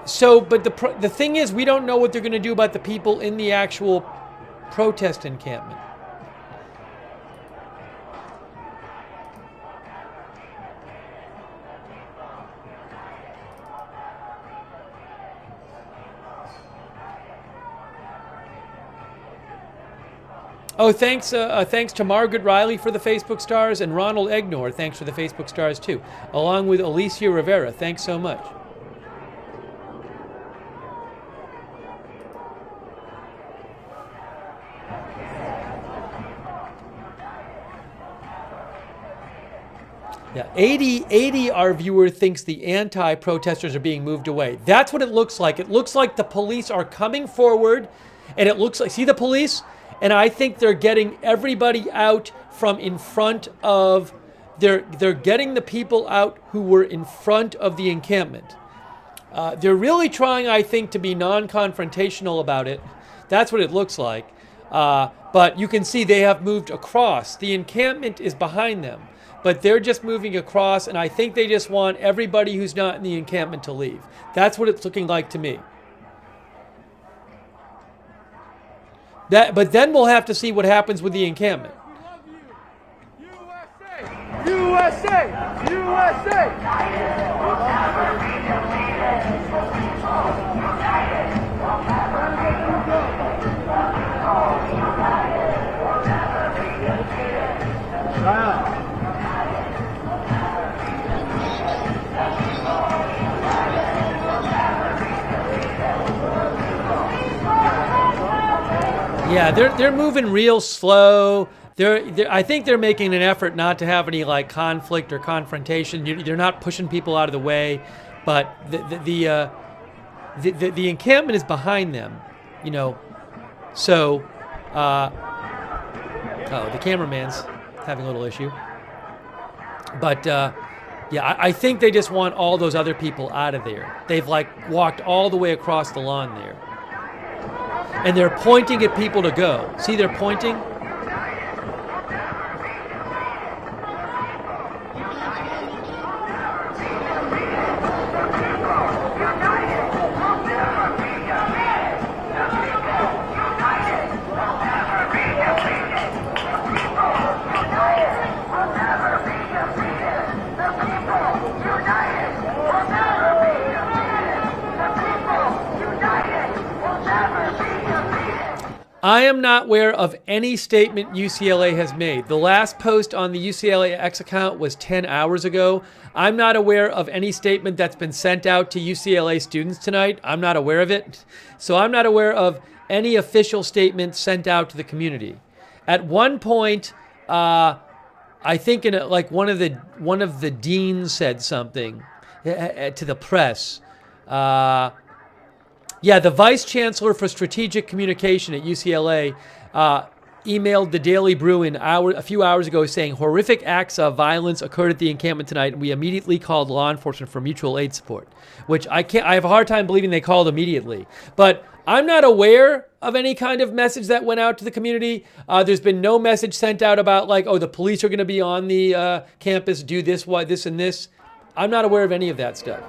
So, but the thing is, we don't know what they're going to do about the people in the actual protest encampment. Oh, thanks to Margaret Riley for the Facebook stars, and Ronald Egnor, thanks for the Facebook stars too, along with Alicia Rivera. Thanks so much. Yeah, 80, our viewer thinks the anti-protesters are being moved away. That's what it looks like. It looks like the police are coming forward, and it looks like, see the police? And I think they're getting everybody out from in front of, they're getting the people out who were in front of the encampment. They're really trying, I think, to be non-confrontational about it. That's what it looks like. But you can see they have moved across. The encampment is behind them. But they're just moving across, and I think they just want everybody who's not in the encampment to leave. That's what it's looking like to me. But then we'll have to see what happens with the encampment. USA! USA! Yeah, they're moving real slow. I think they're making an effort not to have any like conflict or confrontation. They're not pushing people out of the way, but the encampment is behind them, you know. So, oh, the cameraman's having a little issue. But yeah, I think they just want all those other people out of there. They've like walked all the way across the lawn there. And they're pointing at people to go. See, they're pointing. I am not aware of any statement UCLA has made. The last post on the UCLA X account was 10 hours ago. I'm not aware of any statement that's been sent out to UCLA students tonight. I'm not aware of it. So I'm not aware of any official statement sent out to the community. At one point, I think like one of the deans said something to the press. Yeah, the vice chancellor for strategic communication at UCLA emailed the Daily Bruin a few hours ago saying horrific acts of violence occurred at the encampment tonight, and we immediately called law enforcement for mutual aid support. Which I have a hard time believing they called immediately. But I'm not aware of any kind of message that went out to the community. There's been no message sent out about like, oh, the police are going to be on the campus, do this, this, and this. I'm not aware of any of that stuff.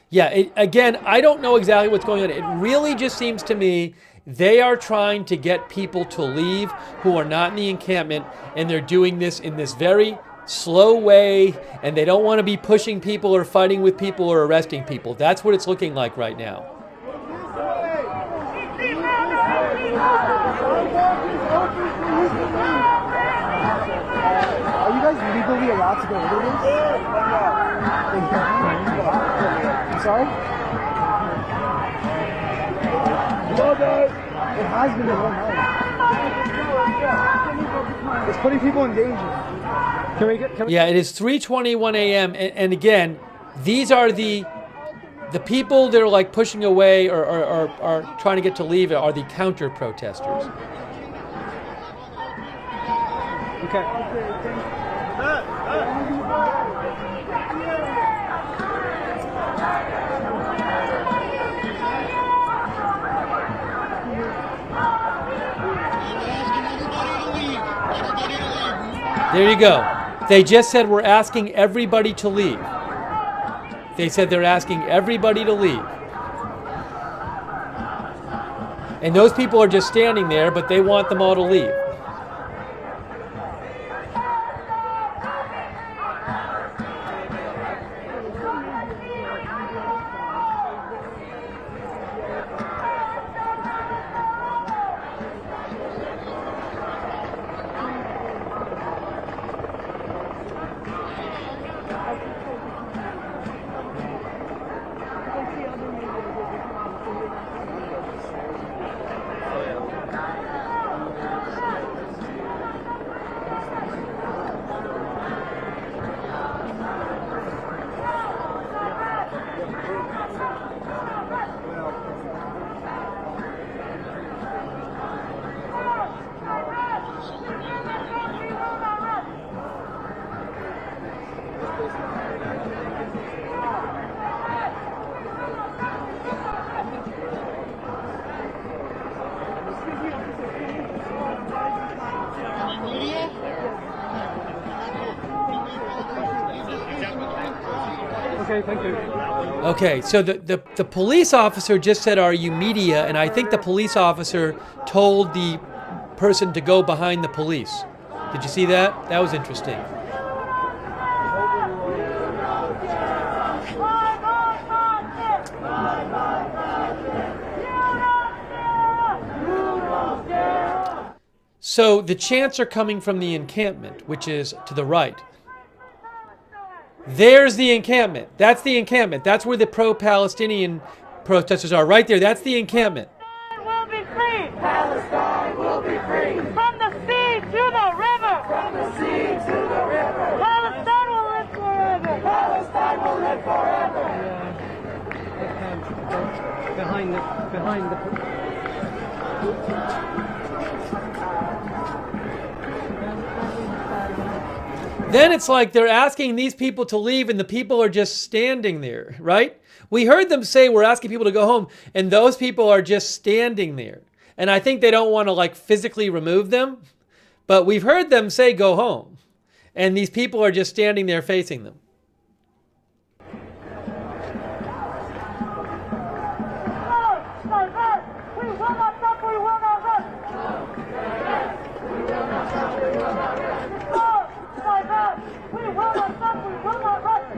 Yeah, again, I don't know exactly what's going on. It really just seems to me they are trying to get people to leave who are not in the encampment, and they're doing this in this very slow way, and they don't want to be pushing people or fighting with people or arresting people. That's what it's looking like right now. Are you guys legally allowed to go into this? I'm sorry? It has been the whole night. It's putting people in danger. Yeah, it is 3:21 a.m. And again, these are the people that are like pushing away or are trying to get to leave are the counter protesters. Okay. There you go. They just said we're asking everybody to leave. They said they're asking everybody to leave. And those people are just standing there, but they want them all to leave. Okay, thank you. Okay, so the police officer just said, "Are you media?" And I think the police officer told the person to go behind the police. Did you see that? That was interesting. So the chants are coming from the encampment, which is to the right. There's the encampment. That's the encampment. That's where the pro-Palestinian protesters are. Right there. That's the encampment. Will be free. Palestine will be free. From the sea to the river. From the sea to the river. Palestine will live forever. Palestine will live forever. Behind the. Then it's like they're asking these people to leave and the people are just standing there, right? We heard them say we're asking people to go home and those people are just standing there. And I think they don't want to like physically remove them, but we've heard them say go home. And these people are just standing there facing them. We will not stop, we will not rest. We will not stop, we will not rest. We will not stop, we will not rest.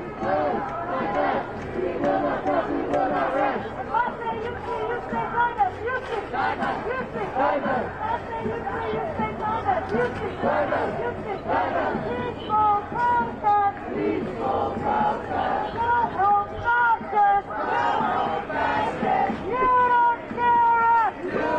We will not stop, we will not rest. I say you say silence, you say silence, you say silence. I say you say silence, you say silence, you say silence. Peaceful protest, peaceful protest. No home justice, no home justice. You don't scare us, you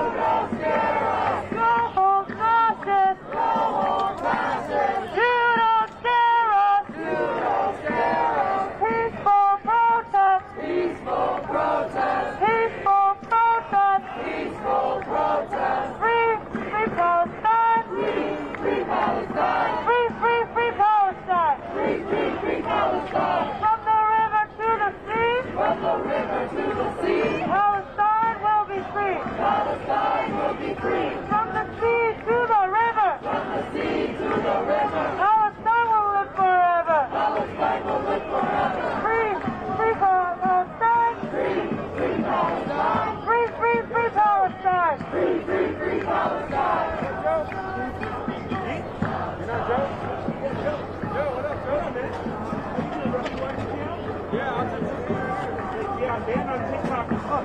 Yeah, Dan on TikTok is up.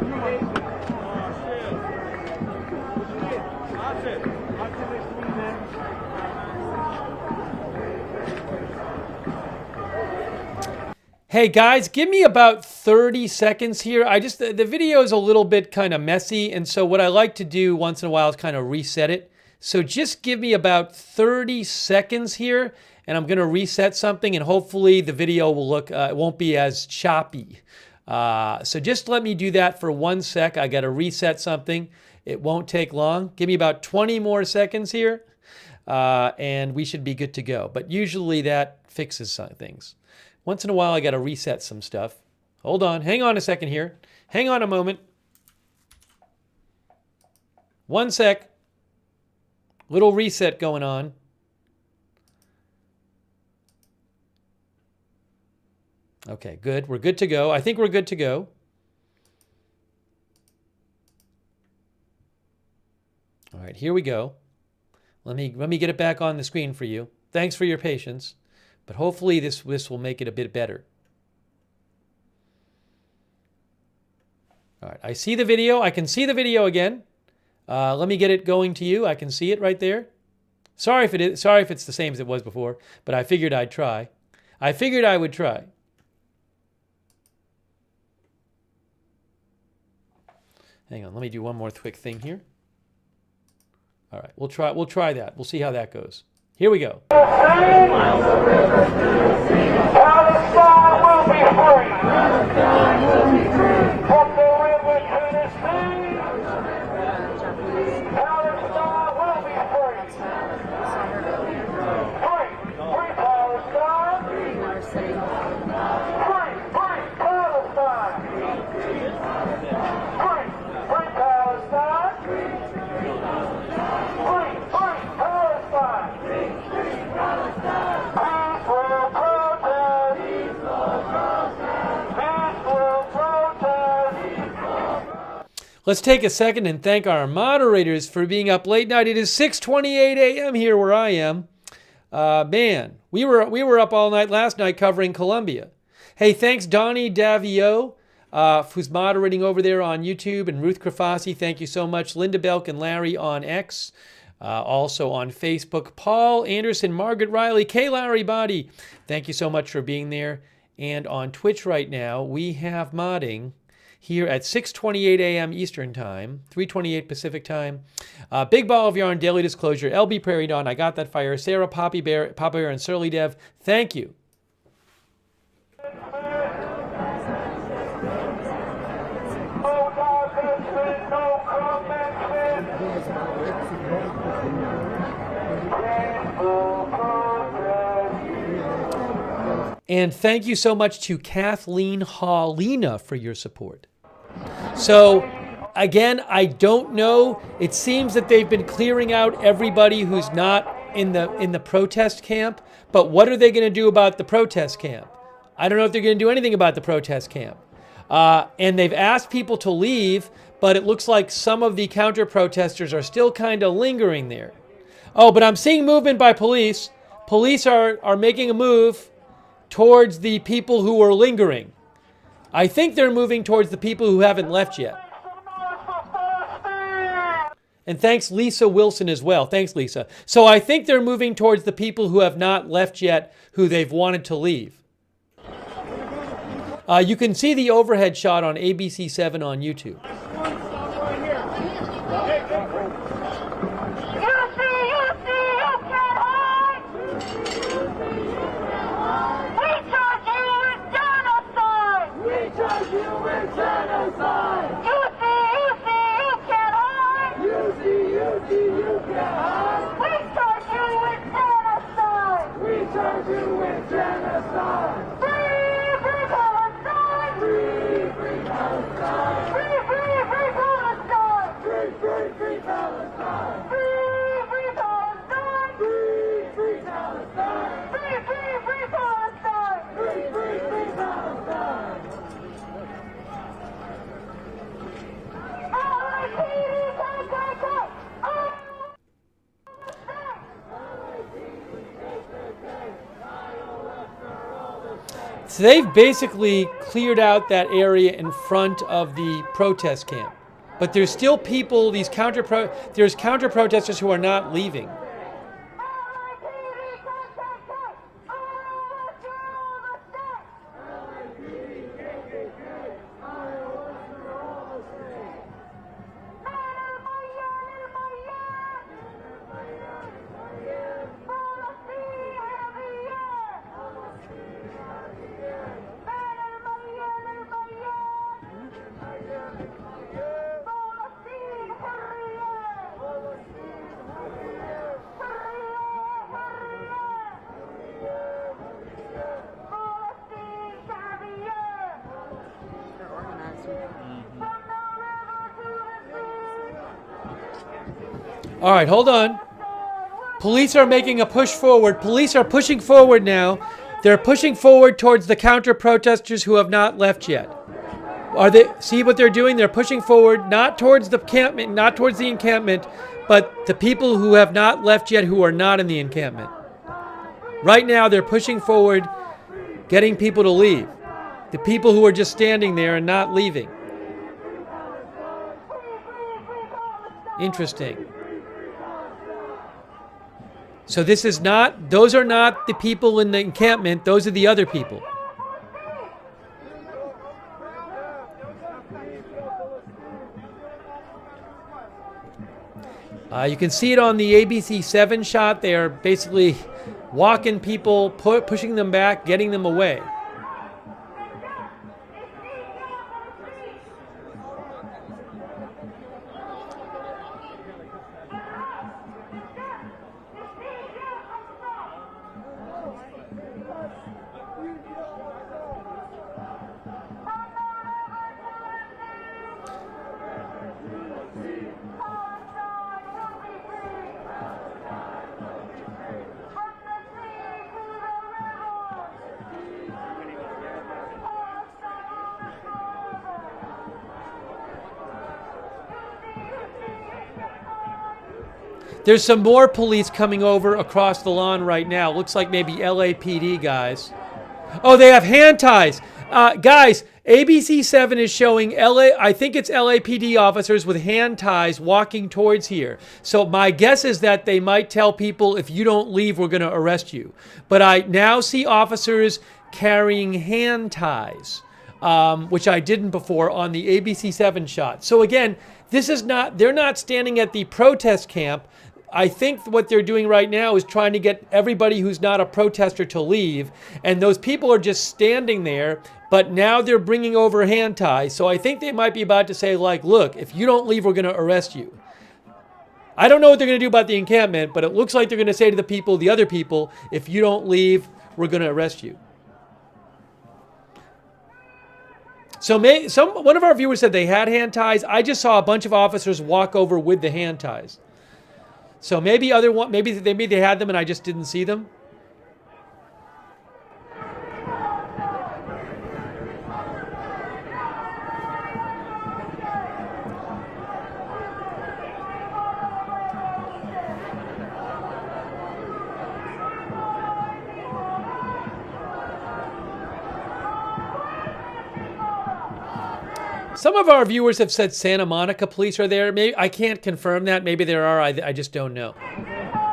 Oh, shit. What you need? Alton. Alton next to me, man. Hey guys, give me about 30 seconds here. The video is a little bit kind of messy, and so what I like to do once in a while is kind of reset it. So just give me about 30 seconds here, and I'm gonna reset something, and hopefully the video will look, it won't be as choppy. So just let me do that for 1 sec. I gotta reset something. It won't take long. Give me about 20 more seconds here, and we should be good to go. But usually that fixes some things. Once in a while, I got to reset some stuff. Hold on. Hang on a second here. Hang on a moment. 1 sec. Little reset going on. Okay, good. We're good to go. I think we're good to go. All right, here we go. Let me get it back on the screen for you. Thanks for your patience. But hopefully this will make it a bit better. All right, I see the video. I can see the video again. Let me get it going to you. I can see it right there. Sorry if it's the same as it was before, but I figured I'd try. I figured I would try. Hang on, let me do one more quick thing here. All right, we'll try that. We'll see how that goes. Here we go. Palestine will be free. From the river to the sea. Palestine will be free. Free, free Palestine. Free, free Palestine. Free, free Palestine. Free, free Palestine. Let's take a second and thank our moderators for being up late night. It is 6:28 a.m. here where I am. Man, we were up all night last night covering Columbia. Hey, thanks Donnie Davio, who's moderating over there on YouTube, and Ruth Krafasi, thank you so much. Linda Belk and Larry on X. Also on Facebook, Paul Anderson, Margaret Riley, K. Larry Body. Thank you so much for being there. And on Twitch right now, we have modding here at 6:28 a.m. Eastern Time, 3:28 Pacific Time. Big Ball of Yarn, Daily Disclosure, LB Prairie Dawn, I Got That Fire, Sarah, Poppy Bear, Papa Bear, and Surly Dev. Thank you. And thank you so much to Kathleen Hallina for your support. So, again, I don't know. It seems that they've been clearing out everybody who's not in the protest camp. But what are they going to do about the protest camp? I don't know if they're going to do anything about the protest camp. And they've asked people to leave, but it looks like some of the counter-protesters are still kind of lingering there. Oh, but I'm seeing movement by police. Police are making a move towards the people who are lingering. I think they're moving towards the people who haven't left yet. And thanks Lisa Wilson as well. Thanks, Lisa. So I think they're moving towards the people who have not left yet, who they've wanted to leave. You can see the overhead shot on ABC7 on YouTube. So they've basically cleared out that area in front of the protest camp. But there's still people, there's counter-protesters who are not leaving. All right, hold on. Police are making a push forward. Police are pushing forward now. They're pushing forward towards the counter-protesters who have not left yet. Are they? See what they're doing? They're pushing forward, not towards the encampment, but the people who have not left yet, who are not in the encampment. Right now, they're pushing forward, getting people to leave. The people who are just standing there and not leaving. Interesting. So this is not, those are not the people in the encampment, those are the other people. You can see it on the ABC7 shot. They are basically walking people, pushing them back, getting them away. There's some more police coming over across the lawn right now. Looks like maybe LAPD guys. Oh, they have hand ties. Guys, ABC7 is showing I think it's LAPD officers with hand ties walking towards here. So my guess is that they might tell people, if you don't leave, we're going to arrest you. But I now see officers carrying hand ties, which I didn't before on the ABC7 shot. So again, this is not, they're not standing at the protest camp. I think what they're doing right now is trying to get everybody who's not a protester to leave. And those people are just standing there, but now they're bringing over hand ties. So I think they might be about to say, like, look, if you don't leave, we're going to arrest you. I don't know what they're going to do about the encampment, but it looks like they're going to say to the people, the other people, if you don't leave, we're going to arrest you. So one of our viewers said they had hand ties. I just saw a bunch of officers walk over with the hand ties. So maybe they had them and I just didn't see them. Some of our viewers have said Santa Monica police are there. Maybe I can't confirm that. Maybe there are. I just don't know. Can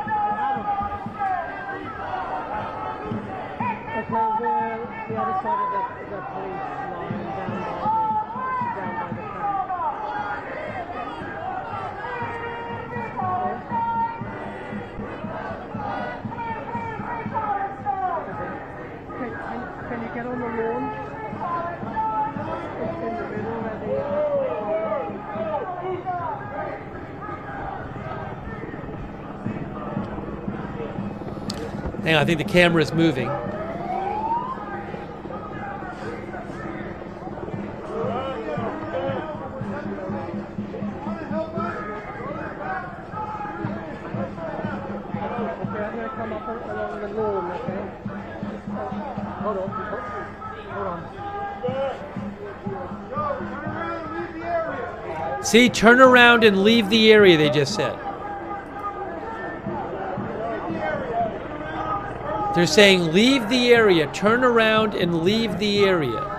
you get on the lawn? Hang on, I think the camera is moving. See, turn around and leave the area, they just said. They're saying leave the area, turn around and leave the area.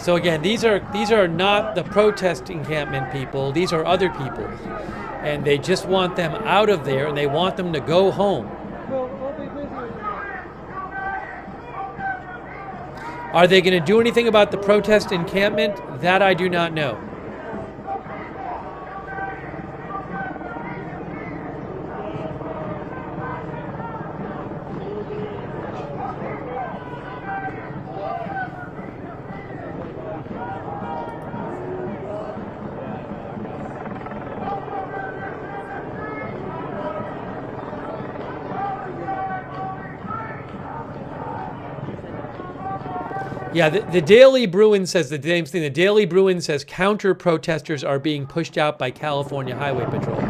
So again, these are not the protest encampment people. These are other people, and they just want them out of there, and they want them to go home. Are they going to do anything about the protest encampment? That I do not know. Yeah, the Daily Bruin says the same thing. The Daily Bruin says counter-protesters are being pushed out by California Highway Patrol.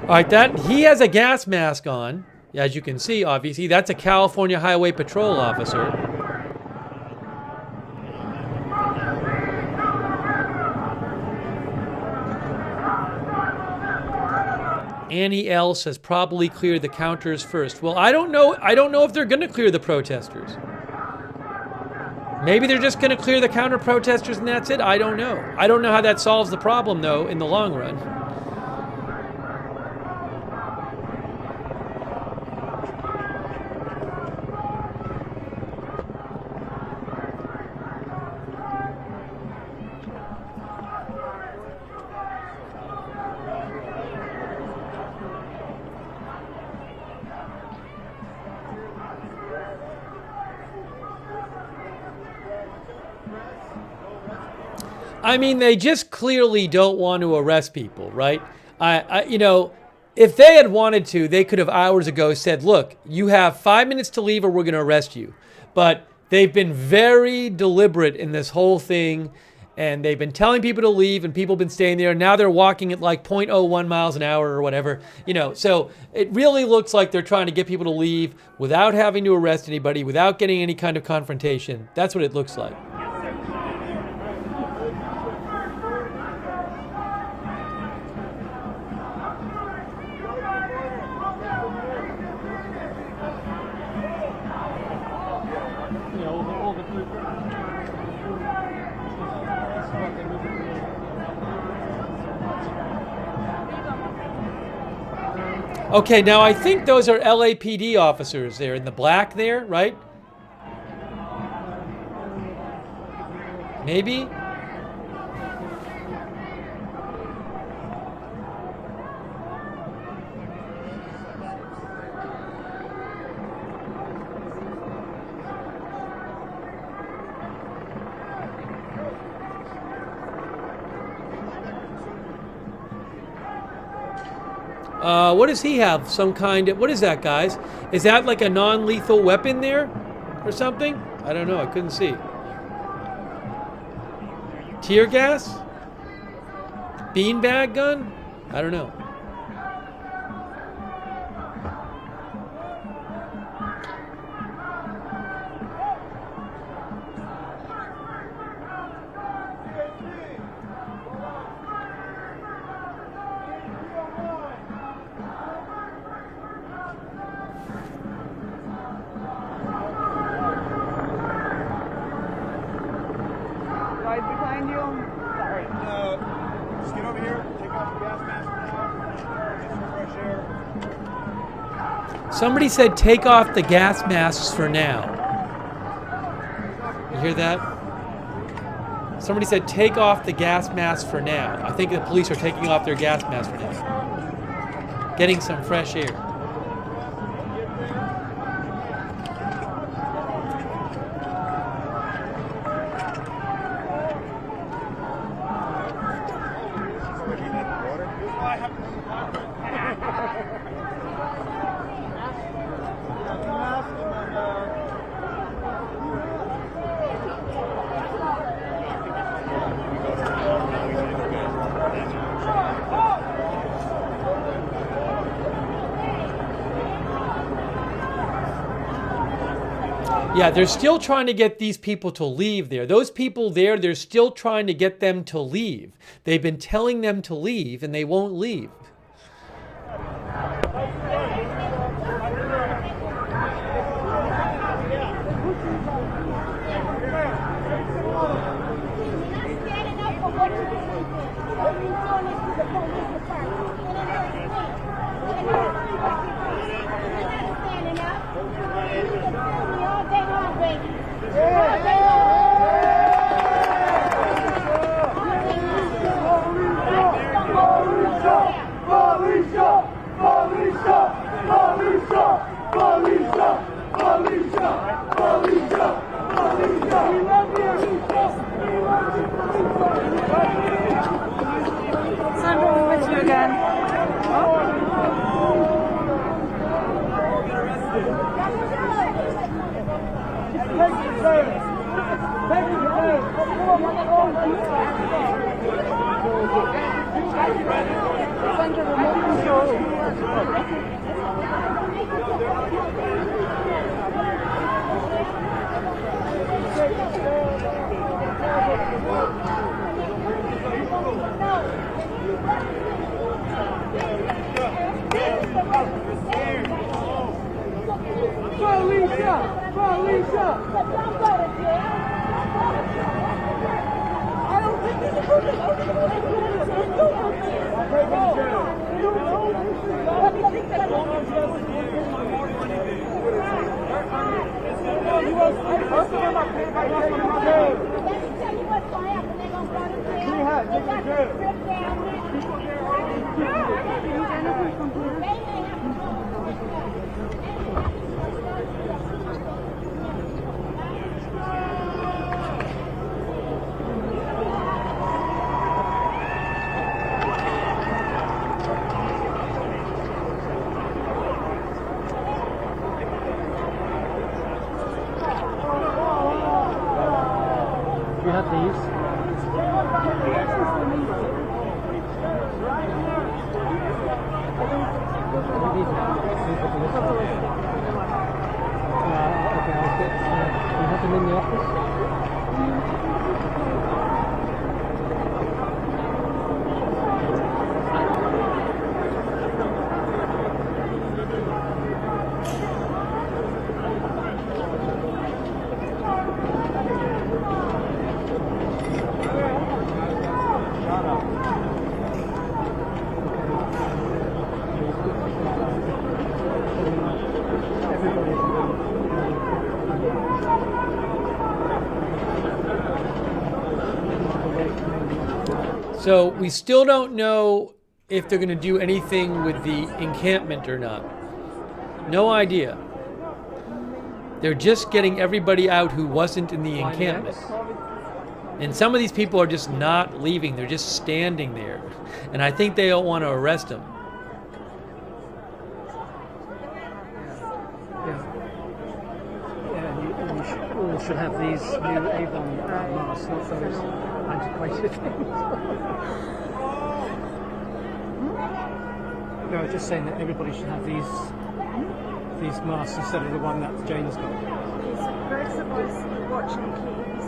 All right, that he has a gas mask on, as you can see, obviously. That's a California Highway Patrol officer. Annie L says probably clear the counters first. Well, I don't know if they're going to clear the protesters. Maybe they're just going to clear the counter protesters and that's it. I don't know. I don't know how that solves the problem though in the long run. I mean, they just clearly don't want to arrest people, right? You know, if they had wanted to, they could have hours ago said, look, you have 5 minutes to leave or we're going to arrest you. But they've been very deliberate in this whole thing, and they've been telling people to leave, and people have been staying there. Now they're walking at like 0.01 miles an hour or whatever, you know. So it really looks like they're trying to get people to leave without having to arrest anybody, without getting any kind of confrontation. That's what it looks like. Okay, now I think those are LAPD officers there in the black there, right? Maybe? What does he have? Some kind of... What is that, guys? Is that like a non-lethal weapon there? Or something? I don't know. I couldn't see. Tear gas? Beanbag gun? I don't know. right behind you. Sorry. Just get over here, take off the gas mask now. Get some fresh air. Somebody said take off the gas masks for now. You hear that? Somebody said take off the gas masks for now. I think the police are taking off their gas masks for now. Getting some fresh air. Yeah, they're still trying to get these people to leave there. Those people there, they're still trying to get them to leave. They've been telling them to leave, and they won't leave. Sandra, we're with you again. Sandra, remote control. We have these. Okay, I'll get, you have them in the office? So we still don't know if they're going to do anything with the encampment or not. No idea. They're just getting everybody out who wasn't in the encampment. And some of these people are just not leaving. They're just standing there. And I think they don't want to arrest them. You should have these new Avon masks, not those antiquated things. No, I was just saying that everybody should have these masks instead of the one that Jane's got. We're supposed to be watching keys.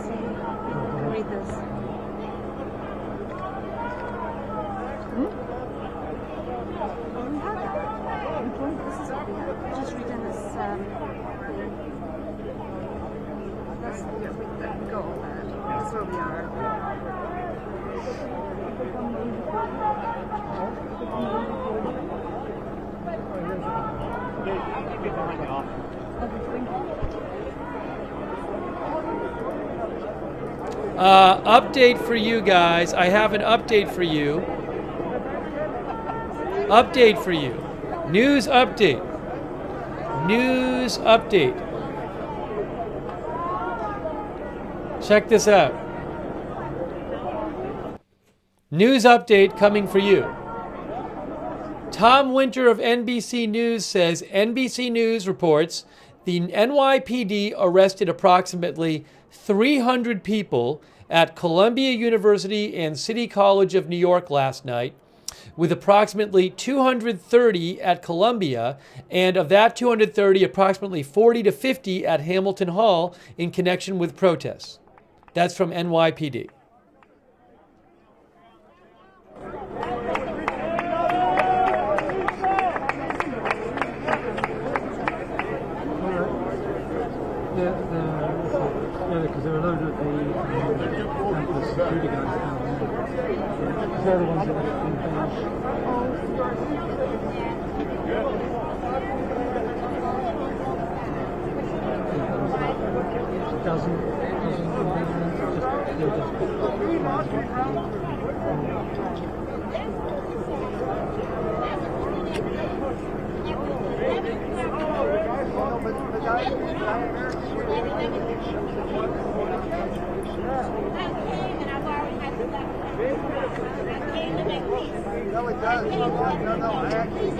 Read this. This is what we have. Just reading this. That's the bit we got on there. This where we are. Update for you guys. I have an update for you. Update for you. News update. News update. Check this out. News update coming for you. Tom Winter of NBC News says NBC News reports the NYPD arrested approximately 300 people at Columbia University and City College of New York last night, with approximately 230 at Columbia, and of that 230, approximately 40 to 50 at Hamilton Hall in connection with protests. That's from NYPD. Because there are a load of the campus security guys down there. They're the ones that have been finished. No, it does. No, I actually.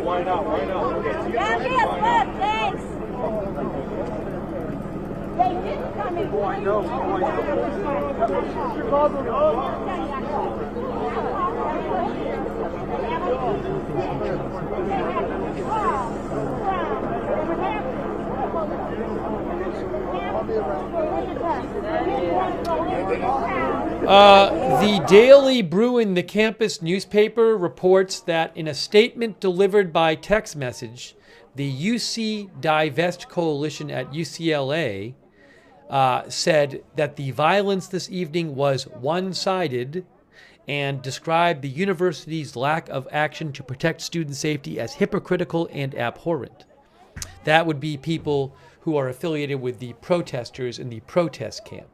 Why not? Thanks. They didn't come in. Oh, I know. The Daily Bruin, the campus newspaper, reports that in a statement delivered by text message, the UC Divest Coalition at UCLA said that the violence this evening was one-sided and described the university's lack of action to protect student safety as hypocritical and abhorrent. That would be people who are affiliated with the protesters in the protest camp.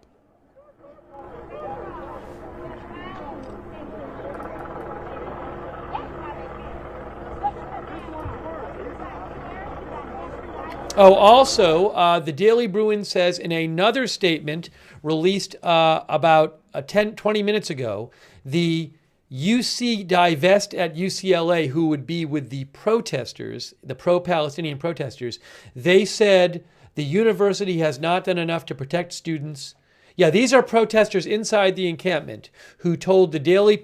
Oh, also, the Daily Bruin says in another statement released about 20 minutes ago, the UC Divest at UCLA, who would be with the protesters, the pro-Palestinian protesters, they said the university has not done enough to protect students. Yeah, these are protesters inside the encampment who told the Daily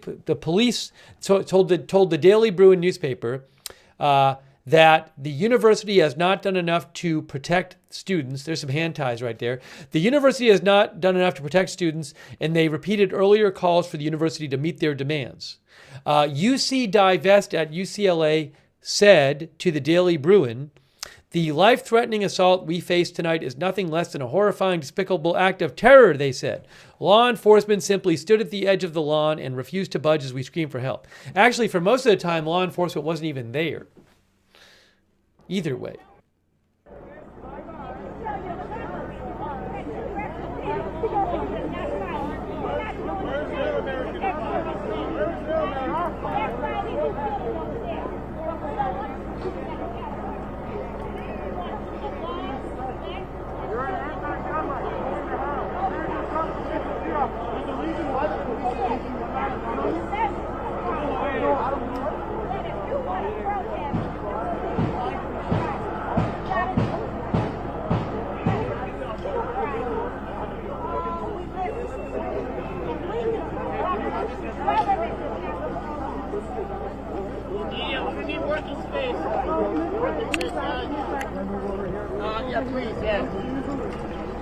Bruin newspaper that the university has not done enough to protect students. There's some hand ties right there. The university has not done enough to protect students, and they repeated earlier calls for the university to meet their demands. UC Divest at UCLA said to the Daily Bruin, "The life-threatening assault we face tonight is nothing less than a horrifying, despicable act of terror," they said. "Law enforcement simply stood at the edge of the lawn and refused to budge as we screamed for help." Actually, for most of the time, law enforcement wasn't even there. Either way.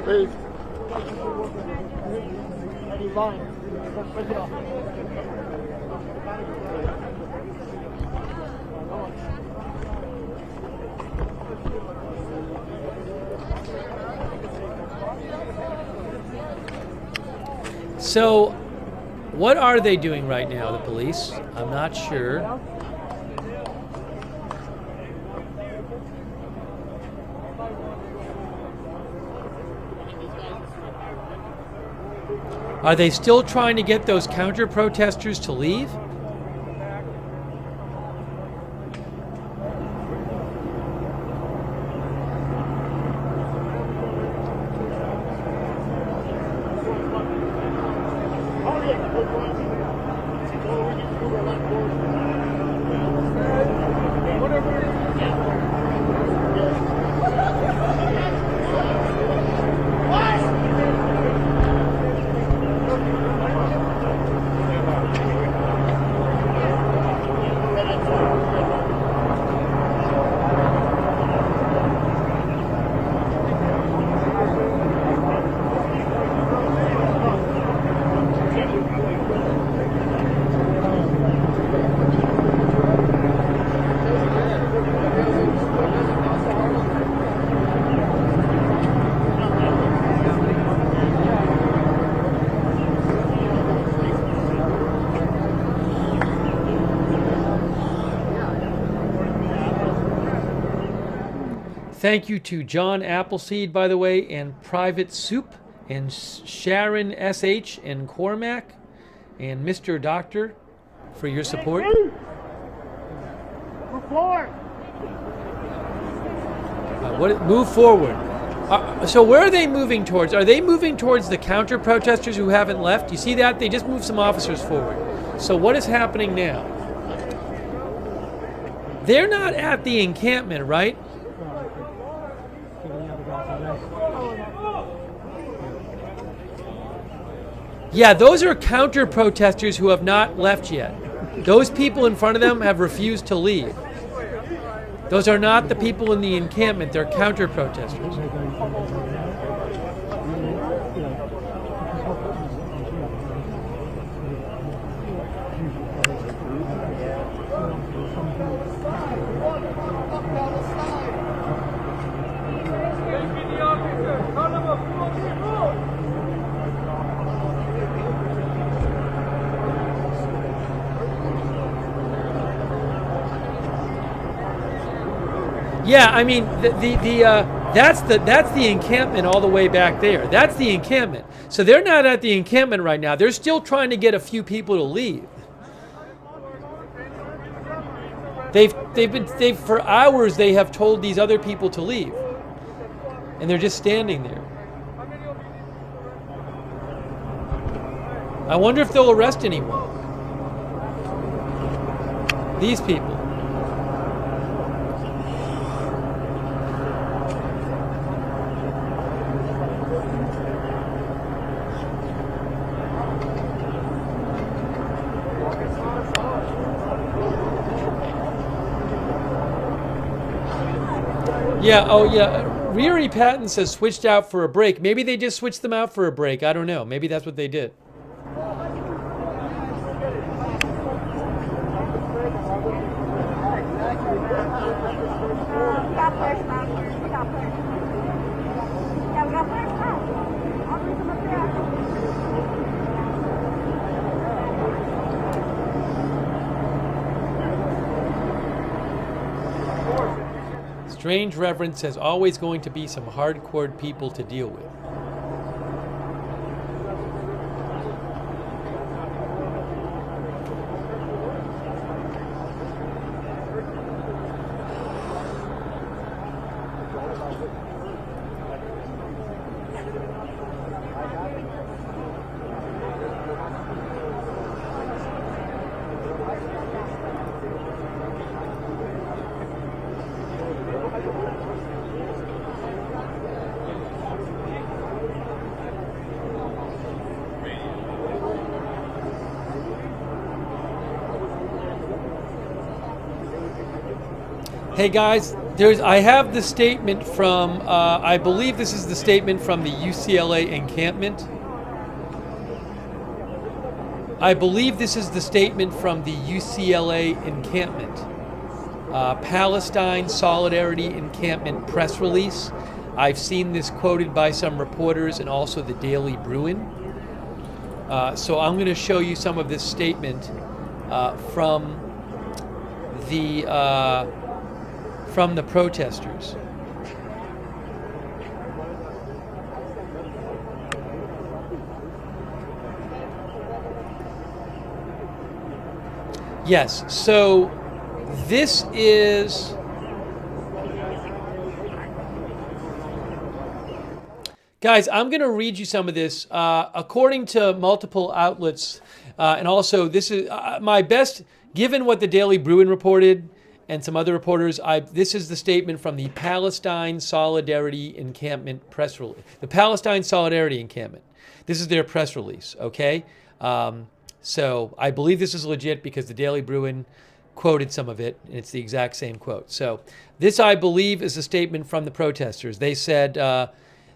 Please. So, what are they doing right now, the police? I'm not sure. Are they still trying to get those counter-protesters to leave? Thank you to John Appleseed, by the way, and Private Soup, and Sharon SH, and Cormac, and Mr. Doctor for your support. Move forward. So where are they moving towards? Are they moving towards the counter-protesters who haven't left? You see that? They just moved some officers forward. So what is happening now? They're not at the encampment, right? Yeah, those are counter-protesters who have not left yet. Those people in front of them have refused to leave. Those are not the people in the encampment. They're counter-protesters. Yeah, I mean that's the encampment all the way back there. That's the encampment. So they're not at the encampment right now. They're still trying to get a few people to leave. They've for hours they have told these other people to leave, and they're just standing there. I wonder if they'll arrest anyone. These people. Yeah, oh yeah. Riri Patton says switched out for a break. Maybe they just switched them out for a break. I don't know. Maybe that's what they did. Strange Reverend says always going to be some hardcore people to deal with. Hey guys, I have the statement from, I believe this is the statement from the UCLA encampment. I believe this is the statement from the UCLA encampment. Palestine Solidarity Encampment press release. I've seen this quoted by some reporters and also the Daily Bruin. So I'm going to show you some of this statement from the protesters. Yes, so this is guys, I'm going to read you some of this. According to multiple outlets, and also this is my best, given what the Daily Bruin reported and some other reporters, this is the statement from the Palestine Solidarity Encampment press release. The Palestine Solidarity Encampment. This is their press release, okay? So I believe this is legit because the Daily Bruin quoted some of it, and it's the exact same quote. So this, I believe, is a statement from the protesters. They said,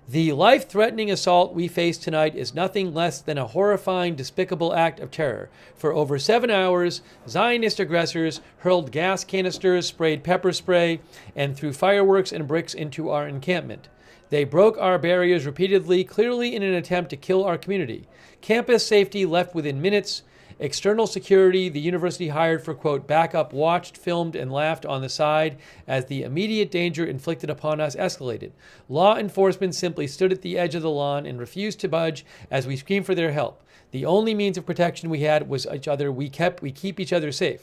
the life-threatening assault we face tonight is nothing less than a horrifying, despicable act of terror. For over 7 hours, Zionist aggressors hurled gas canisters, sprayed pepper spray, and threw fireworks and bricks into our encampment. They broke our barriers repeatedly, clearly in an attempt to kill our community. Campus safety left within minutes. External security the university hired for, quote, backup watched, filmed, and laughed on the side as the immediate danger inflicted upon us escalated. Law enforcement simply stood at the edge of the lawn and refused to budge as we screamed for their help. The only means of protection we had was each other. We keep each other safe.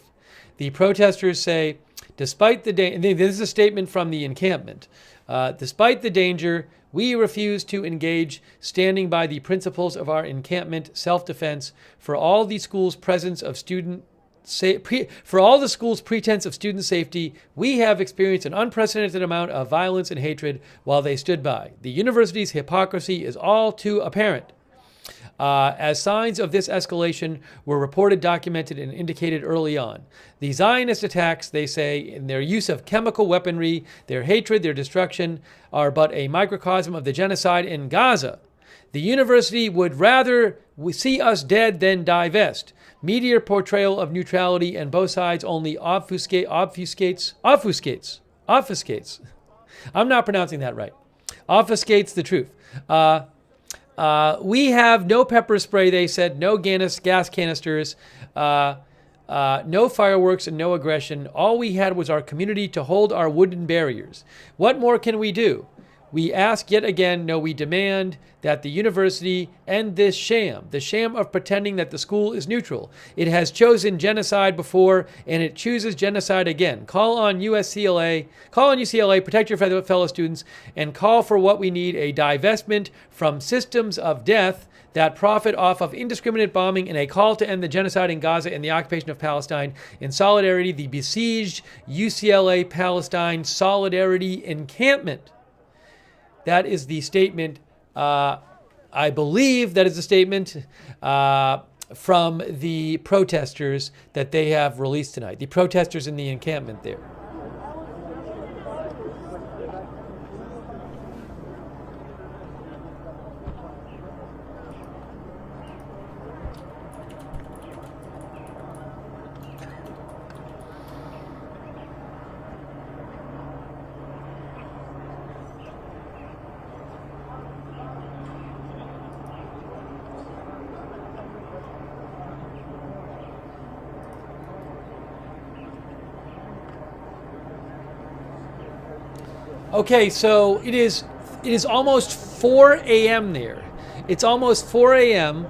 The protesters say, despite the danger, this is a statement from the encampment. Despite the danger, we refuse to engage, standing by the principles of our encampment, self-defense, for all the school's pretense of student safety. We have experienced an unprecedented amount of violence and hatred while they stood by. The university's hypocrisy is all too apparent. As signs of this escalation were reported, documented, and indicated early on. The Zionist attacks, they say, in their use of chemical weaponry, their hatred, their destruction, are but a microcosm of the genocide in Gaza. The university would rather see us dead than divest. Media portrayal of neutrality and both sides only obfuscates. I'm not pronouncing that right. Obfuscates the truth. We have no pepper spray, they said, no gas canisters, no fireworks, and no aggression. All we had was our community to hold our wooden barriers. What more can we do? We ask yet again, no, we demand that the university end this sham, the sham of pretending that the school is neutral. It has chosen genocide before, and it chooses genocide again. Call on UCLA, protect your fellow students, and call for what we need, a divestment from systems of death that profit off of indiscriminate bombing, and a call to end the genocide in Gaza and the occupation of Palestine. In solidarity, the besieged UCLA Palestine Solidarity Encampment. That is the statement, I believe that is the statement from the protesters that they have released tonight. The protesters in the encampment there. Okay, so it is almost 4 a.m. there. It's almost 4 a.m.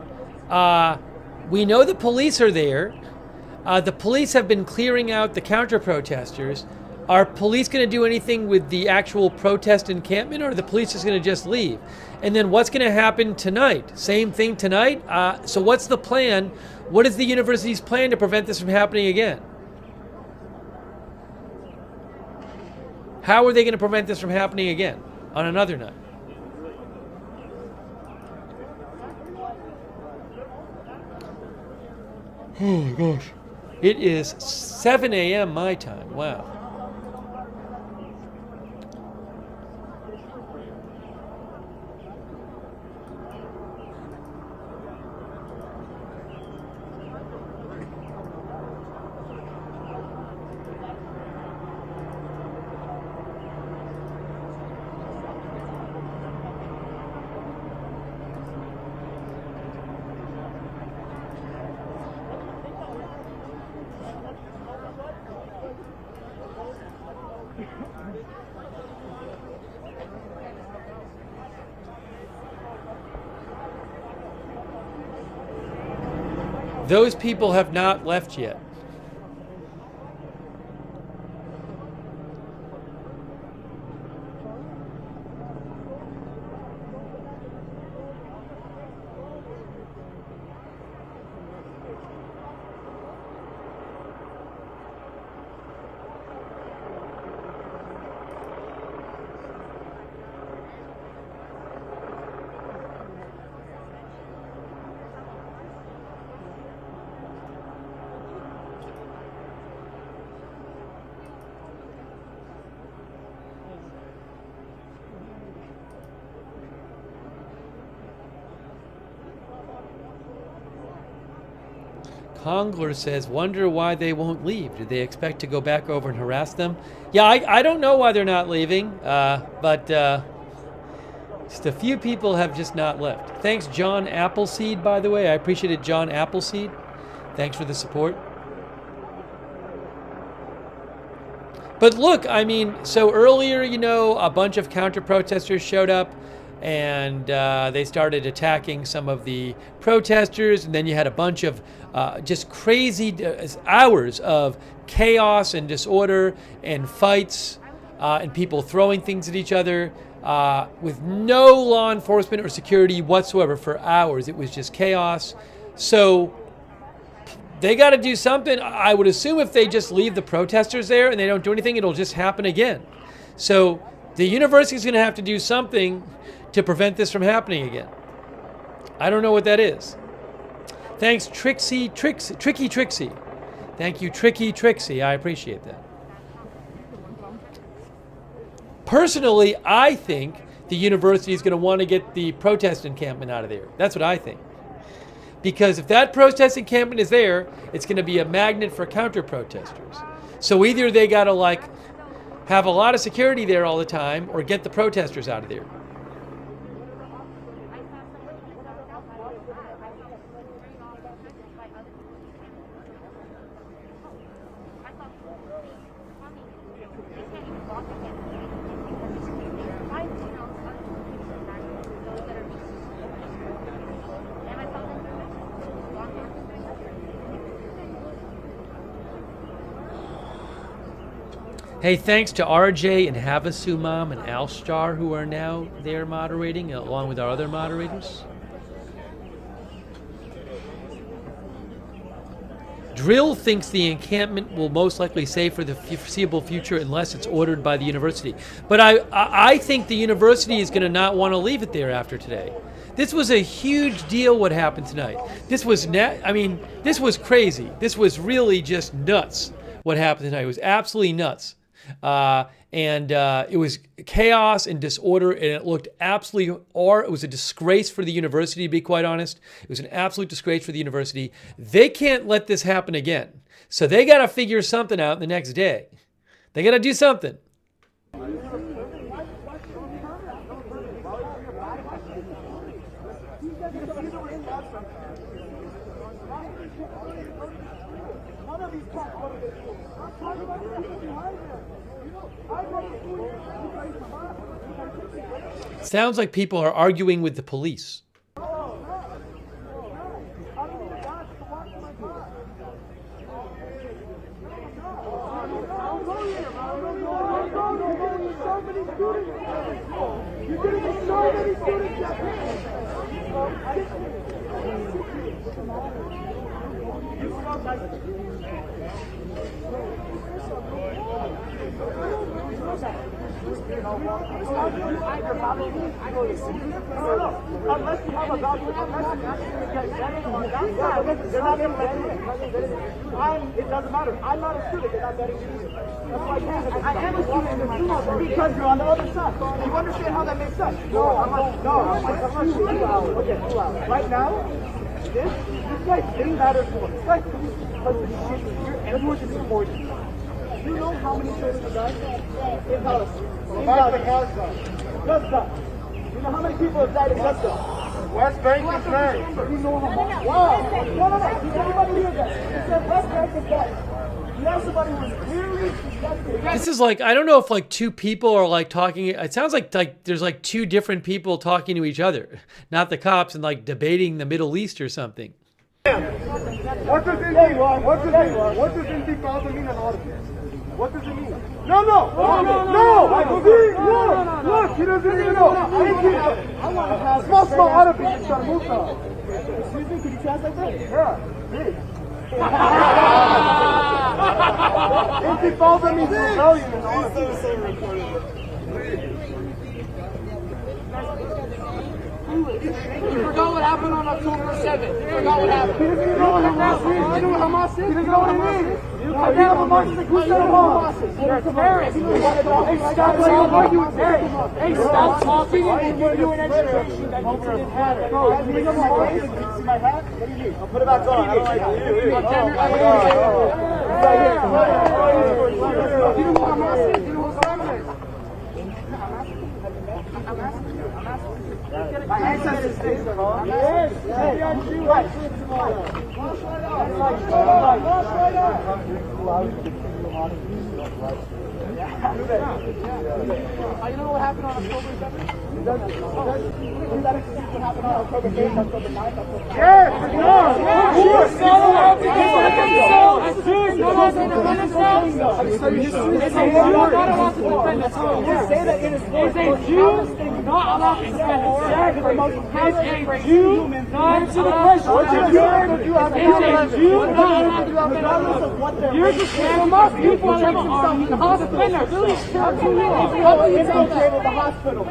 We know the police are there. The police have been clearing out the counter-protesters. Are police going to do anything with the actual protest encampment, or are the police just going to just leave? And then what's going to happen tonight? Same thing tonight? So what's the plan? What is the university's plan to prevent this from happening again? How are they going to prevent this from happening again on another night? Oh my gosh. It is 7 a.m. my time. Wow. Those people have not left yet. Hongler says, wonder why they won't leave. Do they expect to go back over and harass them? Yeah, I don't know why they're not leaving, but just a few people have just not left. Thanks, John Appleseed, by the way. I appreciate it, John Appleseed. Thanks for the support. But look, I mean, so earlier, you know, a bunch of counter-protesters showed up, and they started attacking some of the protesters, and then you had a bunch of just crazy hours of chaos and disorder and fights and people throwing things at each other with no law enforcement or security whatsoever for hours. It was just chaos. So they got to do something. I would assume if they just leave the protesters there and they don't do anything, it'll just happen again. So the university is going to have to do something to prevent this from happening again. I don't know what that is. Thanks, Tricky Trixie. Thank you, Tricky Trixie. I appreciate that. Personally, I think the university is going to want to get the protest encampment out of there. That's what I think. Because if that protest encampment is there, it's going to be a magnet for counter-protesters. So either they got to like have a lot of security there all the time or get the protesters out of there. Hey, thanks to RJ and Havasumam and Alstar who are now there moderating, along with our other moderators. Drill thinks the encampment will most likely stay for the foreseeable future unless it's ordered by the university. But I think the university is going to not want to leave it there after today. This was a huge deal what happened tonight. This was, this was crazy. This was really just nuts what happened tonight. It was absolutely nuts. It was chaos and disorder, and it looked absolutely, it was a disgrace for the university, to be quite honest. It was an absolute disgrace for the university. They can't let this happen again. So they got to figure something out the next day. They got to do something. Sounds like people are arguing with the police. Unless you have a document, it doesn't matter. I'm not a student. They're not letting you use it. That's why I am a student because you're on the other side. Do you understand how that makes sense? No, I'm not shooting. 2 hours. Okay, 2 hours. Right now, this guy didn't matter to us. This guy because everyone should support you. Do you know how many children have died? In Palestine. Just that. You know how many people have died in Gaza? West Bank is dead. You know how much? Wow. No. Everybody hear that. He said West Bank is dead. have somebody who's clearly suspected. This is like, I don't know if like two people are like talking. It sounds like there's like two different people talking to each other, not the cops, and like debating the Middle East or something. What does intifada mean in Arabic? What does it mean? No! Look, he doesn't even know. Small Arabic, Sharmuta. Excuse me, could you translate that? Yeah. Intifada means rebellion in Arabic. You forgot what happened on October 7th. You forgot what happened. You know what Hamas is? You know what Hamas is? You know what Hamas is? Hamas is? Who said Hamas? They're terrorists. Hey, stop talking and we'll give you an education that you didn't have. See my hat? What do you mean? I'll put it back on. I don't like it. You know what Hamas is? You know what Hamas is? My ancestors say so. Yes. You know what happened on October 7th? That excuse what happened on October 8th, October 9th, October 10th? Yes. Say that it is a Jew not allowed to defend himself. Is a Jew not to the question? Is a Jew not allowed to defend himself? You're just saying most people are in the hospital. The hospital.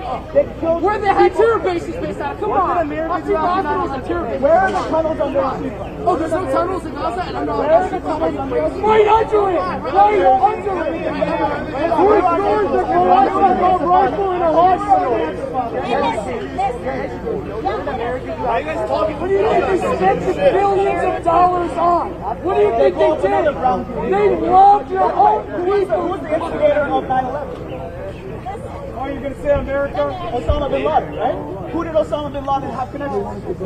Where they had terror bases based out of? Come on. Hospitals are terror bases. Where are the tunnels under us? Oh, there's no tunnels in Gaza, and I'm not. Where are the tunnels under us? Right under it! Right under it! Who stores the Kalashnikov rifle in a hospital? What do you think they spent the billions of dollars on? What do you think they did? They robbed your own people! Who's the instigator of 9/11? Oh, you're going to say America? Osama bin Laden, right? Who did Osama bin Laden have connections with?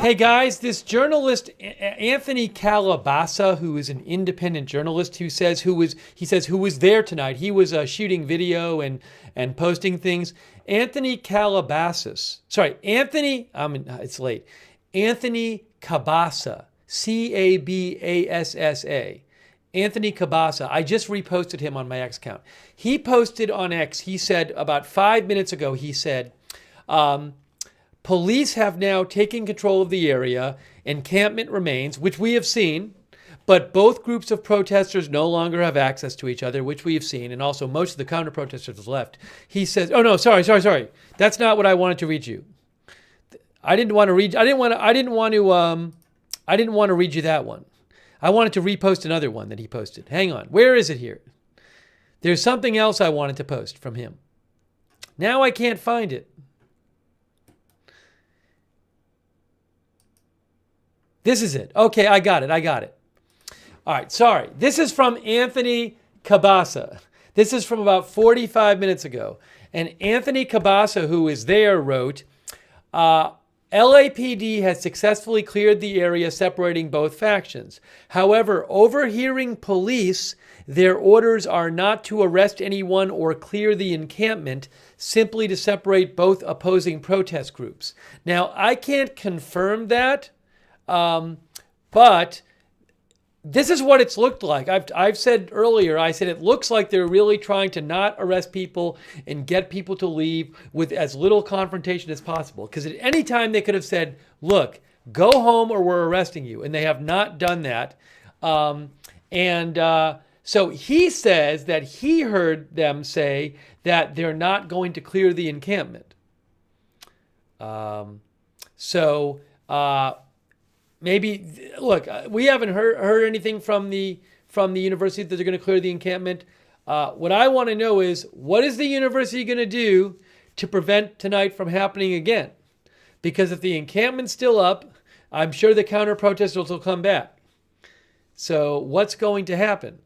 Hey guys, this journalist Anthony Calabasa, who is an independent journalist, who says who was there tonight. He was shooting video and posting things. Anthony Calabasas. Sorry, Anthony. It's late. Anthony Cabasa. Cabassa. Anthony Cabasa. I just reposted him on my X account. He posted on X. He said about 5 minutes ago. He said, police have now taken control of the area. Encampment remains, which we have seen. But both groups of protesters no longer have access to each other, which we have seen, and also most of the counter-protesters have left. He says, "Oh no, sorry. That's not what I wanted to read you. I didn't want to read you that one. I wanted to repost another one that he posted. Hang on, where is it here? There's something else I wanted to post from him. Now I can't find it. This is it. Okay, I got it. All right, sorry. This is from Anthony Cabasa. This is from about 45 minutes ago. And Anthony Cabasa, who is there, wrote, LAPD has successfully cleared the area separating both factions. However, overhearing police, their orders are not to arrest anyone or clear the encampment, simply to separate both opposing protest groups. Now, I can't confirm that, but this is what it's looked like. I've said earlier, I said it looks like they're really trying to not arrest people and get people to leave with as little confrontation as possible. Because at any time they could have said, look, go home or we're arresting you. And they have not done that. So he says that he heard them say that they're not going to clear the encampment. Maybe, look, we haven't heard anything from the university that they're going to clear the encampment. What I want to know is, what is the university going to do to prevent tonight from happening again? Because if the encampment's still up, I'm sure the counter-protesters will come back. So what's going to happen?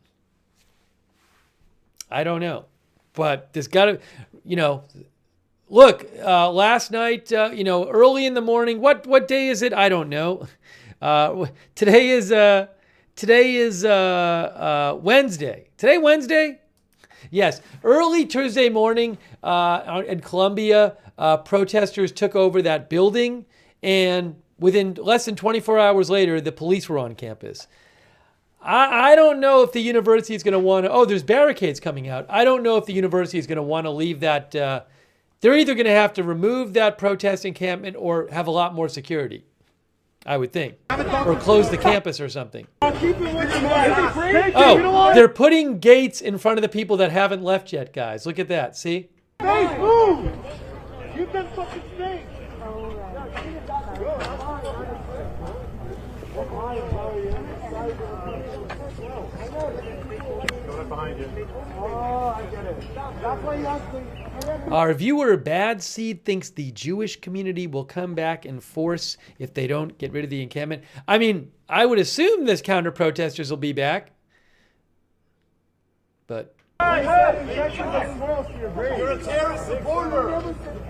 I don't know. But there's got to, look, last night, early in the morning, what day is it? I don't know. Today is Today is Wednesday. Today Wednesday? Yes. Early Tuesday morning in Columbia, protesters took over that building, and within less than 24 hours later, the police were on campus. I don't know if the university is going to want to... Oh, there's barricades coming out. I don't know if the university is going to want to leave that... they're either going to have to remove that protest encampment or have a lot more security, I would think. Or close the campus or something. Oh, they're putting gates in front of the people that haven't left yet, guys. Look at that. See? Hey, move! Keep them fucking safe! Oh, I get it. That's why you asked me. Our viewer Bad Seed thinks the Jewish community will come back in force if they don't get rid of the encampment. I mean, I would assume this counter-protesters will be back. But... You're a terrorist supporter.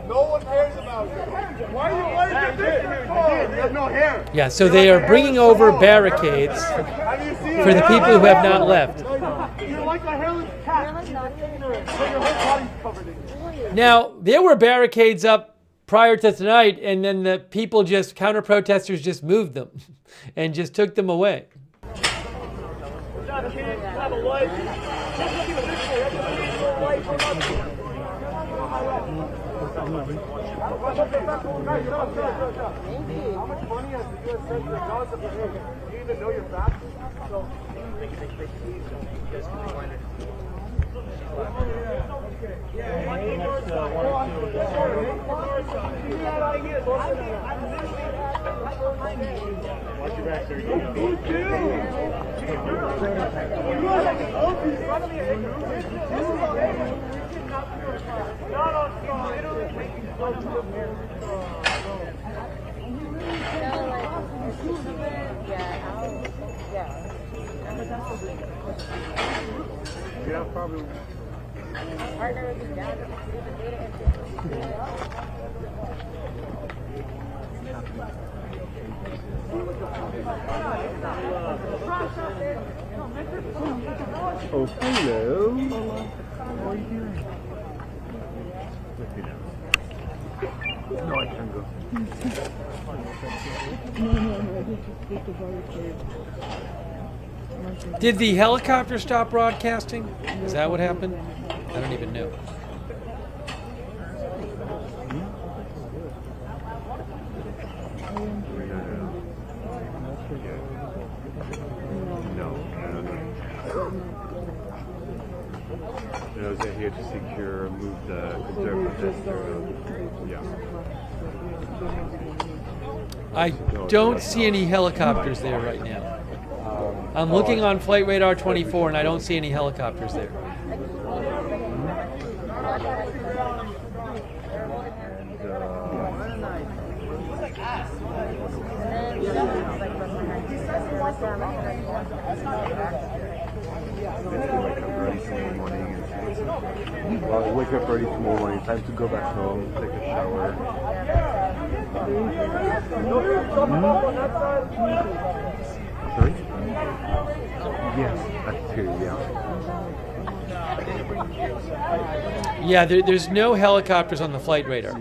No one cares about you. Why are you You have no hair. Yeah, so they are bringing over barricades for the people who have not left. You're like a hairless cat. Your whole body's covered in it. Now, there were barricades up prior to tonight, and then the people just, counter-protesters just moved them and just took them away. How much money has the U.S. sent to the Gaza for him? Do you even know your facts? So, watch your back, sir. You yeah, probably. Oh, hello. What are you doing? No, I can go. Did the helicopter stop broadcasting? Is that what happened? I don't even know. I was here to secure, move the protester. Yeah. I don't see any helicopters there right now. I'm looking on Flight Radar 24 and I don't see any helicopters there. Well, I wake up early tomorrow morning, time to go back home, take a shower. Sorry? Yes, that's true, yeah. Yeah, there's no helicopters on the flight radar.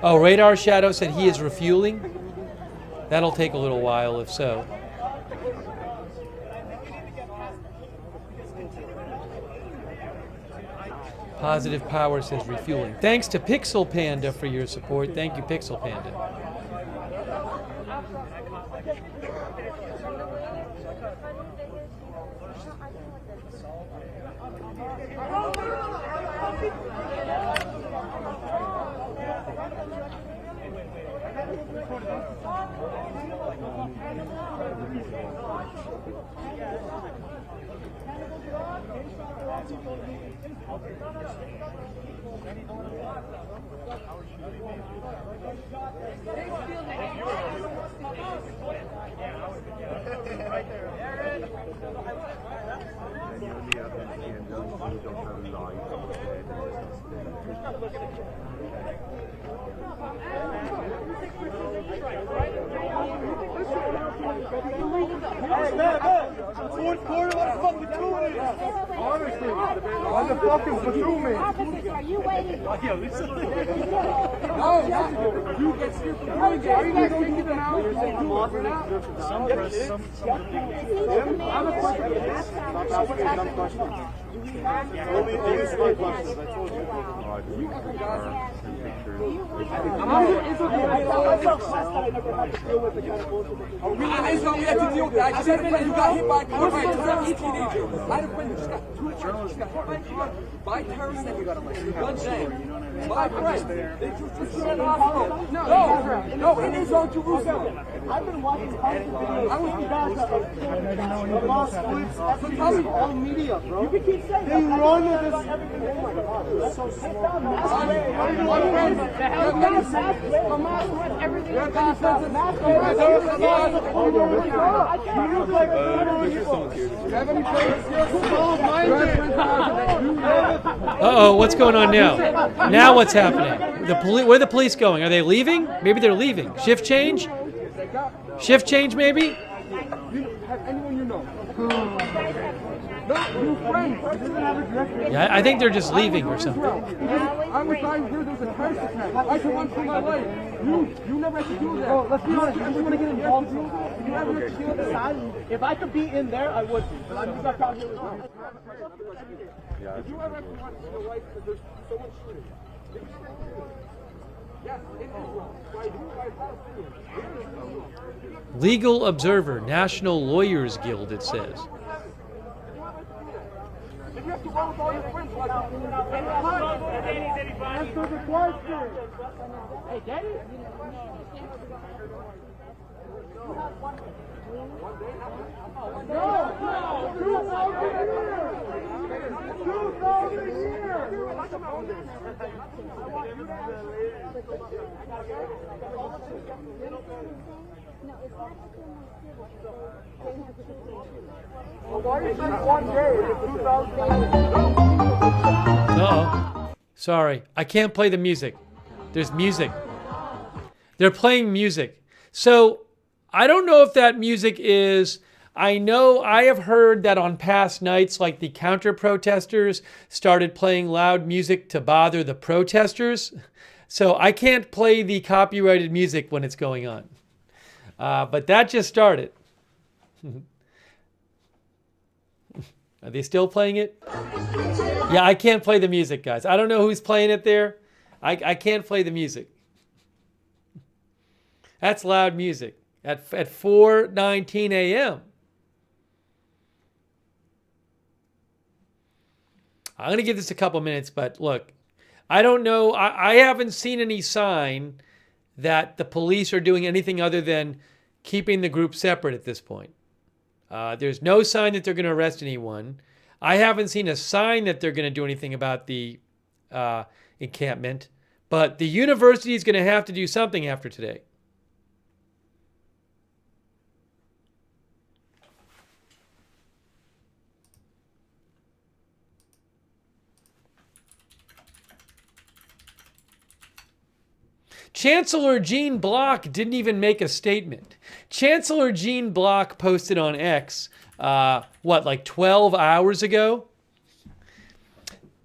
Oh, Radar Shadow said he is refueling. That'll take a little while, if so. Positive Power says refueling. Thanks to Pixel Panda for your support. Thank you, Pixel Panda. Fourth quarter, what the fuck you doing? Honestly, what the fuck is Batumi? Are you waiting? No, you get scared from doing it. Are you guys taking them out? Some press, some. I have a question. Stop asking dumb questions. Only smart questions, I told you. It's okay. It's not we have to deal with that. I just had a friend who got hit by a car by a Turkish teenager. I had a friend who just got hit by a car by terrorists that we got him like one day. My friend, they just put him in the hospital. No, in his own Jerusalem. I've been watching constant videos. I was the mosque flips, all media, bro. You can keep saying they run this. Oh my god, that's so slow. Uh-oh, what's going on now? Now what's happening? Where are the police going? Are they leaving? Maybe they're leaving. Shift change? Shift change, maybe? Anyone you know? Yeah, I think they're just leaving or something. I was dying here, there was a terrorist attack. I could run for my life. You never had to do that. Oh, let's be honest, I just want to get involved. If you ever had to deal with this, if I could be in there, I would be. But I'm just out here with you. If you ever have to run for your life, because there's so much shooting. Yes, in Israel. By Palestinians. Legal Observer, National Lawyers Guild, it says. If you have to run with all your friends, like answer the question. Hey, Daddy? Uh-oh. Sorry, I can't play the music. There's music. They're playing music. So I don't know if that music is... I know I have heard that on past nights, like the counter-protesters started playing loud music to bother the protesters. So I can't play the copyrighted music when it's going on. But that just started. Are they still playing it? Yeah, I can't play the music, guys. I don't know who's playing it there. I can't play the music. That's loud music at 4:19 a.m. I'm going to give this a couple minutes, but look, I don't know. I haven't seen any sign that the police are doing anything other than keeping the group separate at this point. There's no sign that they're going to arrest anyone. I haven't seen a sign that they're going to do anything about the encampment, but the university is going to have to do something after today. Chancellor Jean Block didn't even make a statement. Chancellor Jean Block posted on X, like 12 hours ago?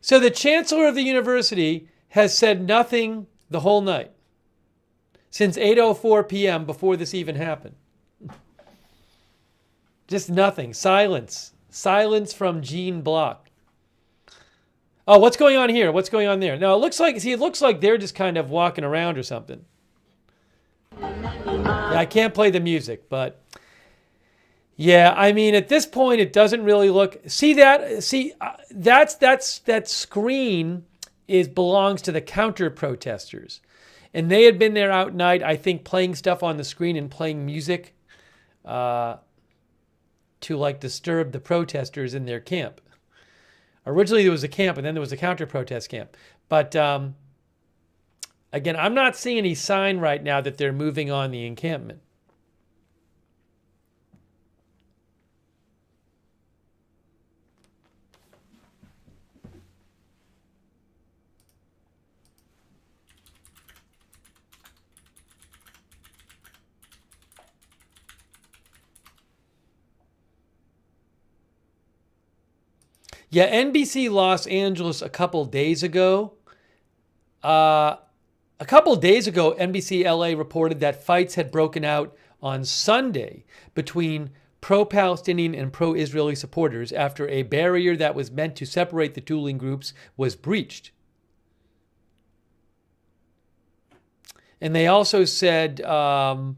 So the chancellor of the university has said nothing the whole night, since 8:04 p.m. before this even happened. Just nothing. Silence. Silence from Jean Block. Oh, what's going on here? What's going on there? No, it looks like they're just kind of walking around or something. Yeah, I can't play the music, but yeah, I mean, at this point, it doesn't really look. That screen belongs to the counter protesters, and they had been there out night, I think, playing stuff on the screen and playing music to like disturb the protesters in their camp. Originally, there was a camp, and then there was a counter-protest camp. But, again, I'm not seeing any sign right now that they're moving on the encampment. Yeah, NBC Los Angeles a couple days ago. NBC LA reported that fights had broken out on Sunday between pro-Palestinian and pro-Israeli supporters after a barrier that was meant to separate the dueling groups was breached. And they also said that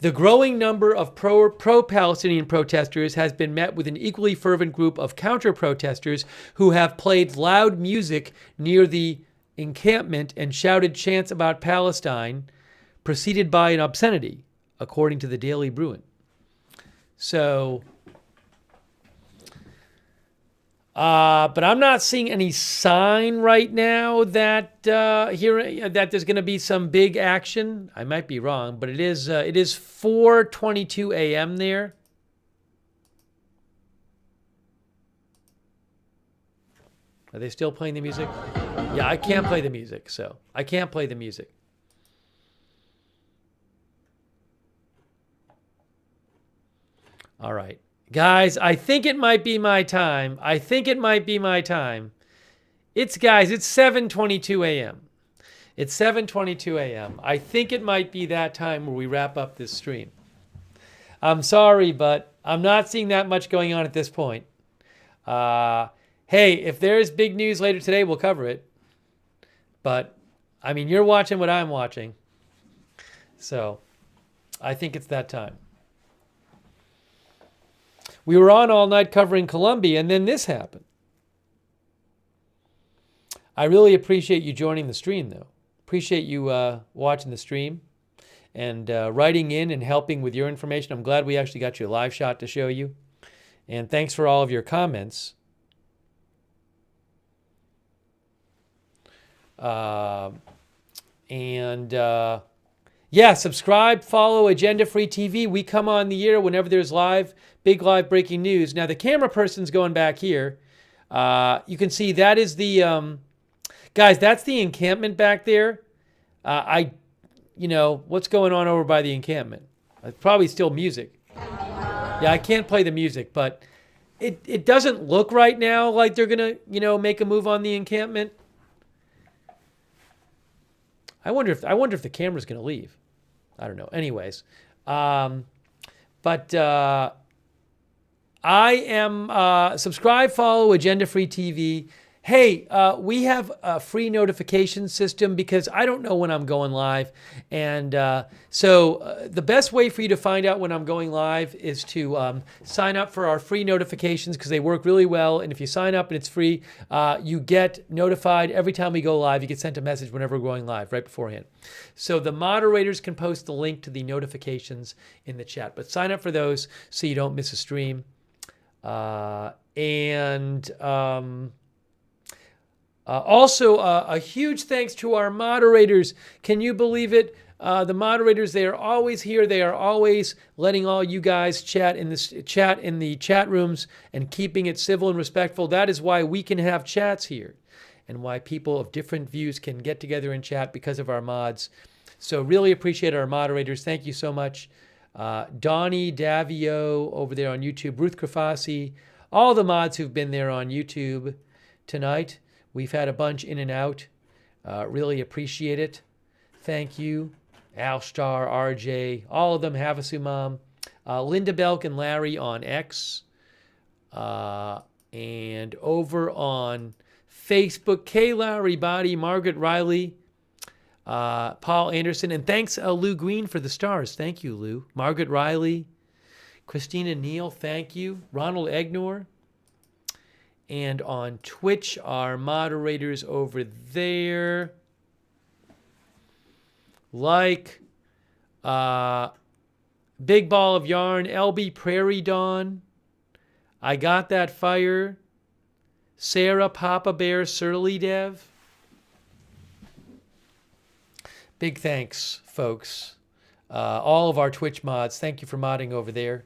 the growing number of pro-Palestinian protesters has been met with an equally fervent group of counter-protesters who have played loud music near the encampment and shouted chants about Palestine, preceded by an obscenity, according to the Daily Bruin. So, but I'm not seeing any sign right now that that there's going to be some big action. I might be wrong, but it is 4:22 a.m. there. Are they still playing the music? Yeah, I can't play the music, so I can't play the music. All right. Guys, I think it might be my time. It's 7:22 a.m. It's 7:22 a.m. I think it might be that time where we wrap up this stream. I'm sorry, but I'm not seeing that much going on at this point. Hey, if there's big news later today, we'll cover it. But, I mean, you're watching what I'm watching. So, I think it's that time. We were on all night covering Columbia, and then this happened. I really appreciate you joining the stream, though. Appreciate you watching the stream and writing in and helping with your information. I'm glad we actually got you a live shot to show you. And thanks for all of your comments. Yeah, subscribe, follow Agenda Free TV. We come on the air whenever there's big live breaking news. Now the camera person's going back here. You can see that is the, guys, that's the encampment back there. What's going on over by the encampment? It's probably still music. Yeah, I can't play the music, but it doesn't look right now like they're gonna, make a move on the encampment. I wonder if the camera's gonna leave. I don't know. Anyways, I am subscribe, follow Agenda Free TV. Hey, we have a free notification system because I don't know when I'm going live. And so the best way for you to find out when I'm going live is to sign up for our free notifications because they work really well. And if you sign up and it's free, you get notified every time we go live. You get sent a message whenever we're going live right beforehand. So the moderators can post the link to the notifications in the chat. But sign up for those so you don't miss a stream. Also, a huge thanks to our moderators. Can you believe it? The moderators, they are always here. They are always letting all you guys chat in the chat rooms and keeping it civil and respectful. That is why we can have chats here and why people of different views can get together and chat because of our mods. So really appreciate our moderators. Thank you so much. Donnie Davio over there on YouTube, Ruth Krafasi, all the mods who've been there on YouTube tonight. We've had a bunch in and out. Really appreciate it. Thank you. Alstar, RJ, all of them, Havasumam, Linda Belk and Larry on X. And over on Facebook, Kay Lowry Body, Margaret Riley, Paul Anderson, and thanks Lou Green for the stars. Thank you, Lou. Margaret Riley, Christina Neal, thank you. Ronald Egnor. And on Twitch, our moderators over there, like Big Ball of Yarn, LB Prairie Dawn, I Got That Fire, Sarah, Papa Bear, Surly Dev. Big thanks, folks. All of our Twitch mods, thank you for modding over there.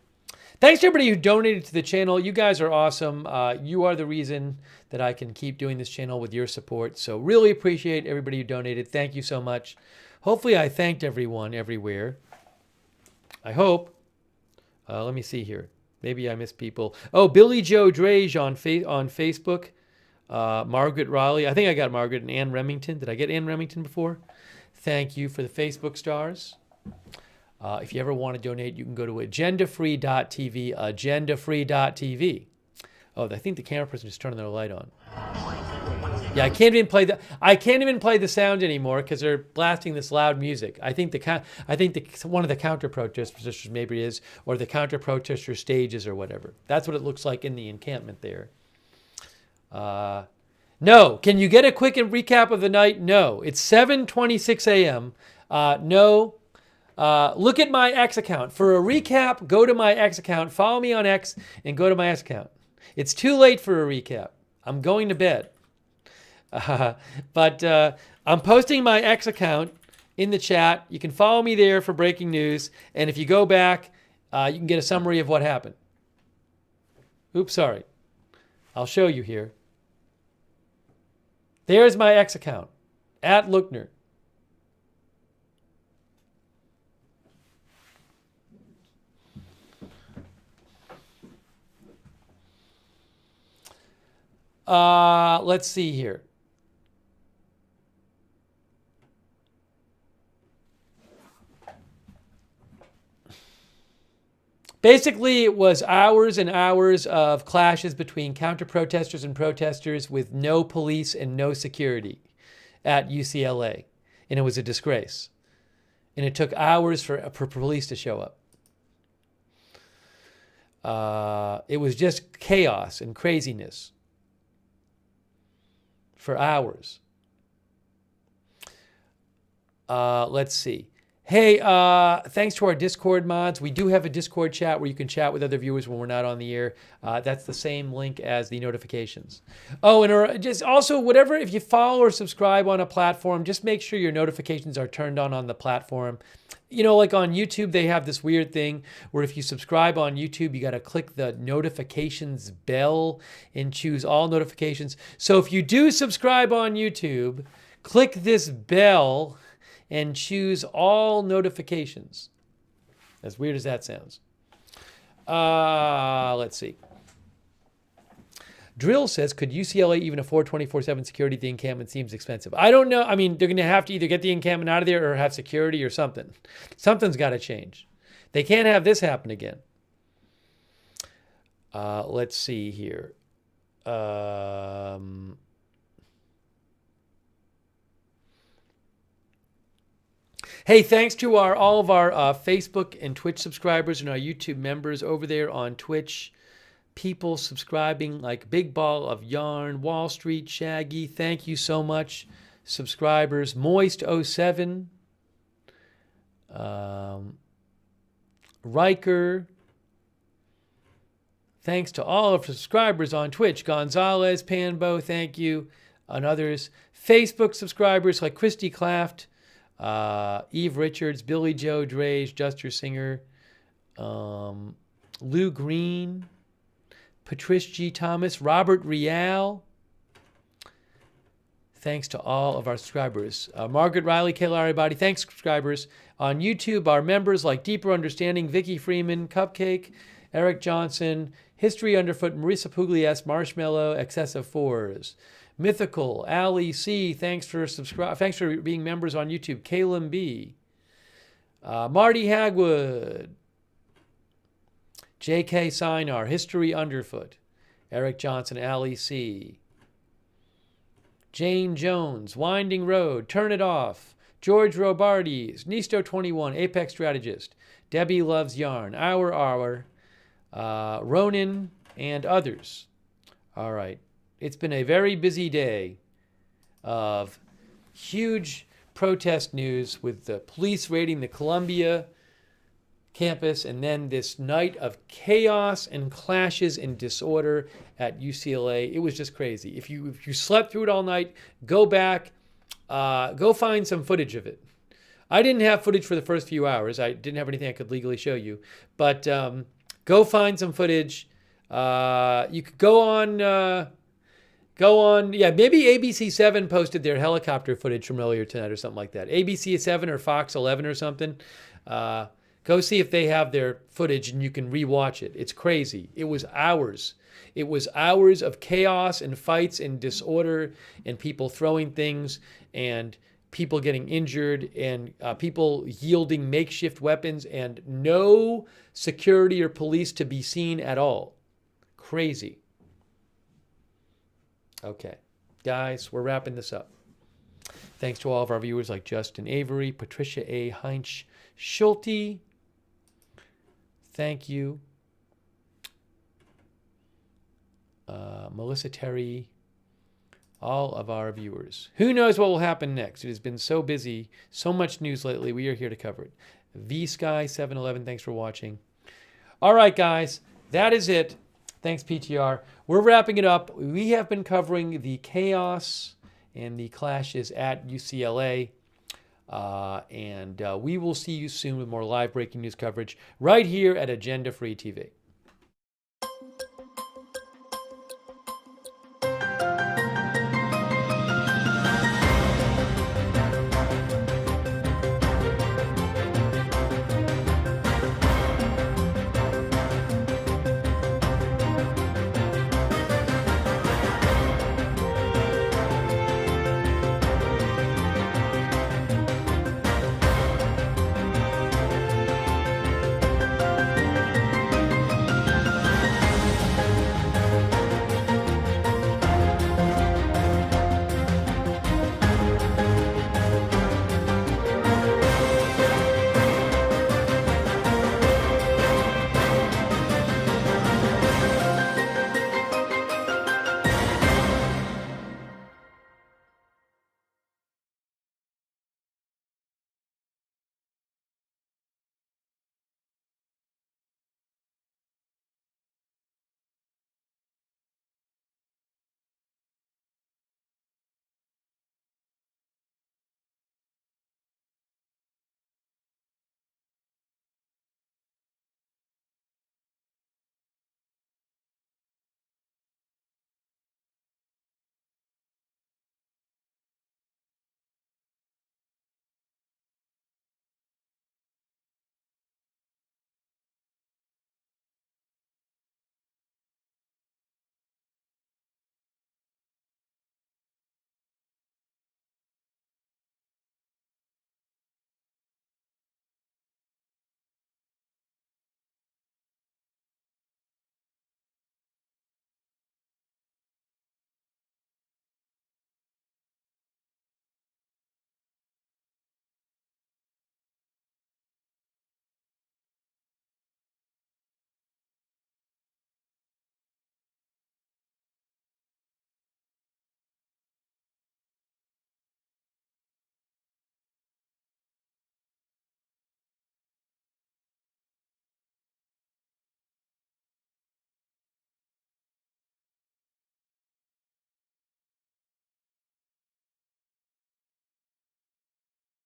Thanks to everybody who donated to the channel. You guys are awesome. You are the reason that I can keep doing this channel with your support. So really appreciate everybody who donated. Thank you so much. Hopefully I thanked everyone everywhere. I hope. Let me see here. Maybe I miss people. Oh, Billy Joe Drage on Facebook. Margaret Raleigh. I think I got Margaret and Ann Remington. Did I get Ann Remington before? Thank you for the Facebook stars. If you ever want to donate, you can go to agendafree.tv, agendafree.tv. Oh, I think the camera person is turning their light on. Yeah, I can't even play the sound anymore because they're blasting this loud music. I think one of the counter protesters maybe is, or the counter protester stages or whatever. That's what it looks like in the encampment there. No. Can you get a quick recap of the night? No. It's 7:26 a.m. No. Look at my X account. For a recap, go to my X account. Follow me on X and go to my X account. It's too late for a recap. I'm going to bed. But I'm posting my X account in the chat. You can follow me there for breaking news. And if you go back, you can get a summary of what happened. Oops, sorry. I'll show you here. There's my X account, @Lookner. Let's see here. Basically, it was hours and hours of clashes between counter-protesters and protesters with no police and no security at UCLA. And it was a disgrace. And it took hours for police to show up. It was just chaos and craziness for hours. Let's see. Hey, thanks to our Discord mods. We do have a Discord chat where you can chat with other viewers when we're not on the air. That's the same link as the notifications. Oh, and just also whatever, if you follow or subscribe on a platform, just make sure your notifications are turned on the platform. You know, like on YouTube, they have this weird thing where if you subscribe on YouTube, you got to click the notifications bell and choose all notifications. So if you do subscribe on YouTube, click this bell and choose all notifications. As weird as that sounds. Let's see. Drill says, could UCLA even afford 24/7 security? The encampment seems expensive. I don't know. I mean, they're going to have to either get the encampment out of there or have security or something. Something's got to change. They can't have this happen again. Let's see here. Hey, thanks to all of our Facebook and Twitch subscribers and our YouTube members over there on Twitch. People subscribing like Big Ball of Yarn, Wall Street, Shaggy. Thank you so much, subscribers. Moist07, Riker. Thanks to all of our subscribers on Twitch. Gonzalez, Panbo, thank you. And others. Facebook subscribers like Christy Claft, Eve Richards, Billy Joe Drage, Juster Singer, Lou Green, Patrice G. Thomas, Robert Rial. Thanks to all of our subscribers. Margaret Riley, Kayla Everybody. Thanks, subscribers. On YouTube, our members like Deeper Understanding, Vicky Freeman, Cupcake, Eric Johnson, History Underfoot, Marisa Pugliese, Marshmallow, Excessive Fours. Mythical, Ali C. Thanks for being members on YouTube. Caleb B. Marty Hagwood. J.K. Sinar, History Underfoot. Eric Johnson, Ali C. Jane Jones, Winding Road, Turn It Off. George Robardes, Nisto 21, Apex Strategist. Debbie Loves Yarn, Hour, Ronan, and others. All right. It's been a very busy day of huge protest news with the police raiding the Columbia campus and then this night of chaos and clashes and disorder at UCLA. It was just crazy. If you slept through it all night, go back, go find some footage of it. I didn't have footage for the first few hours. I didn't have anything I could legally show you. But go find some footage. You could go on, yeah, maybe ABC7 posted their helicopter footage from earlier tonight or something like that. ABC7 or Fox 11 or something. Go see if they have their footage and you can rewatch it. It's crazy. It was hours. It was hours of chaos and fights and disorder and people throwing things and people getting injured and people yielding makeshift weapons and no security or police to be seen at all. Crazy. Okay, guys, we're wrapping this up. Thanks to all of our viewers like Justin Avery, Patricia A. Heinz Schulte. Thank you. Melissa Terry, all of our viewers. Who knows what will happen next? It has been so busy, so much news lately. We are here to cover it. VSky711, thanks for watching. All right, guys, that is it. Thanks, PTR. We're wrapping it up. We have been covering the chaos and the clashes at UCLA. And we will see you soon with more live breaking news coverage right here at Agenda Free TV.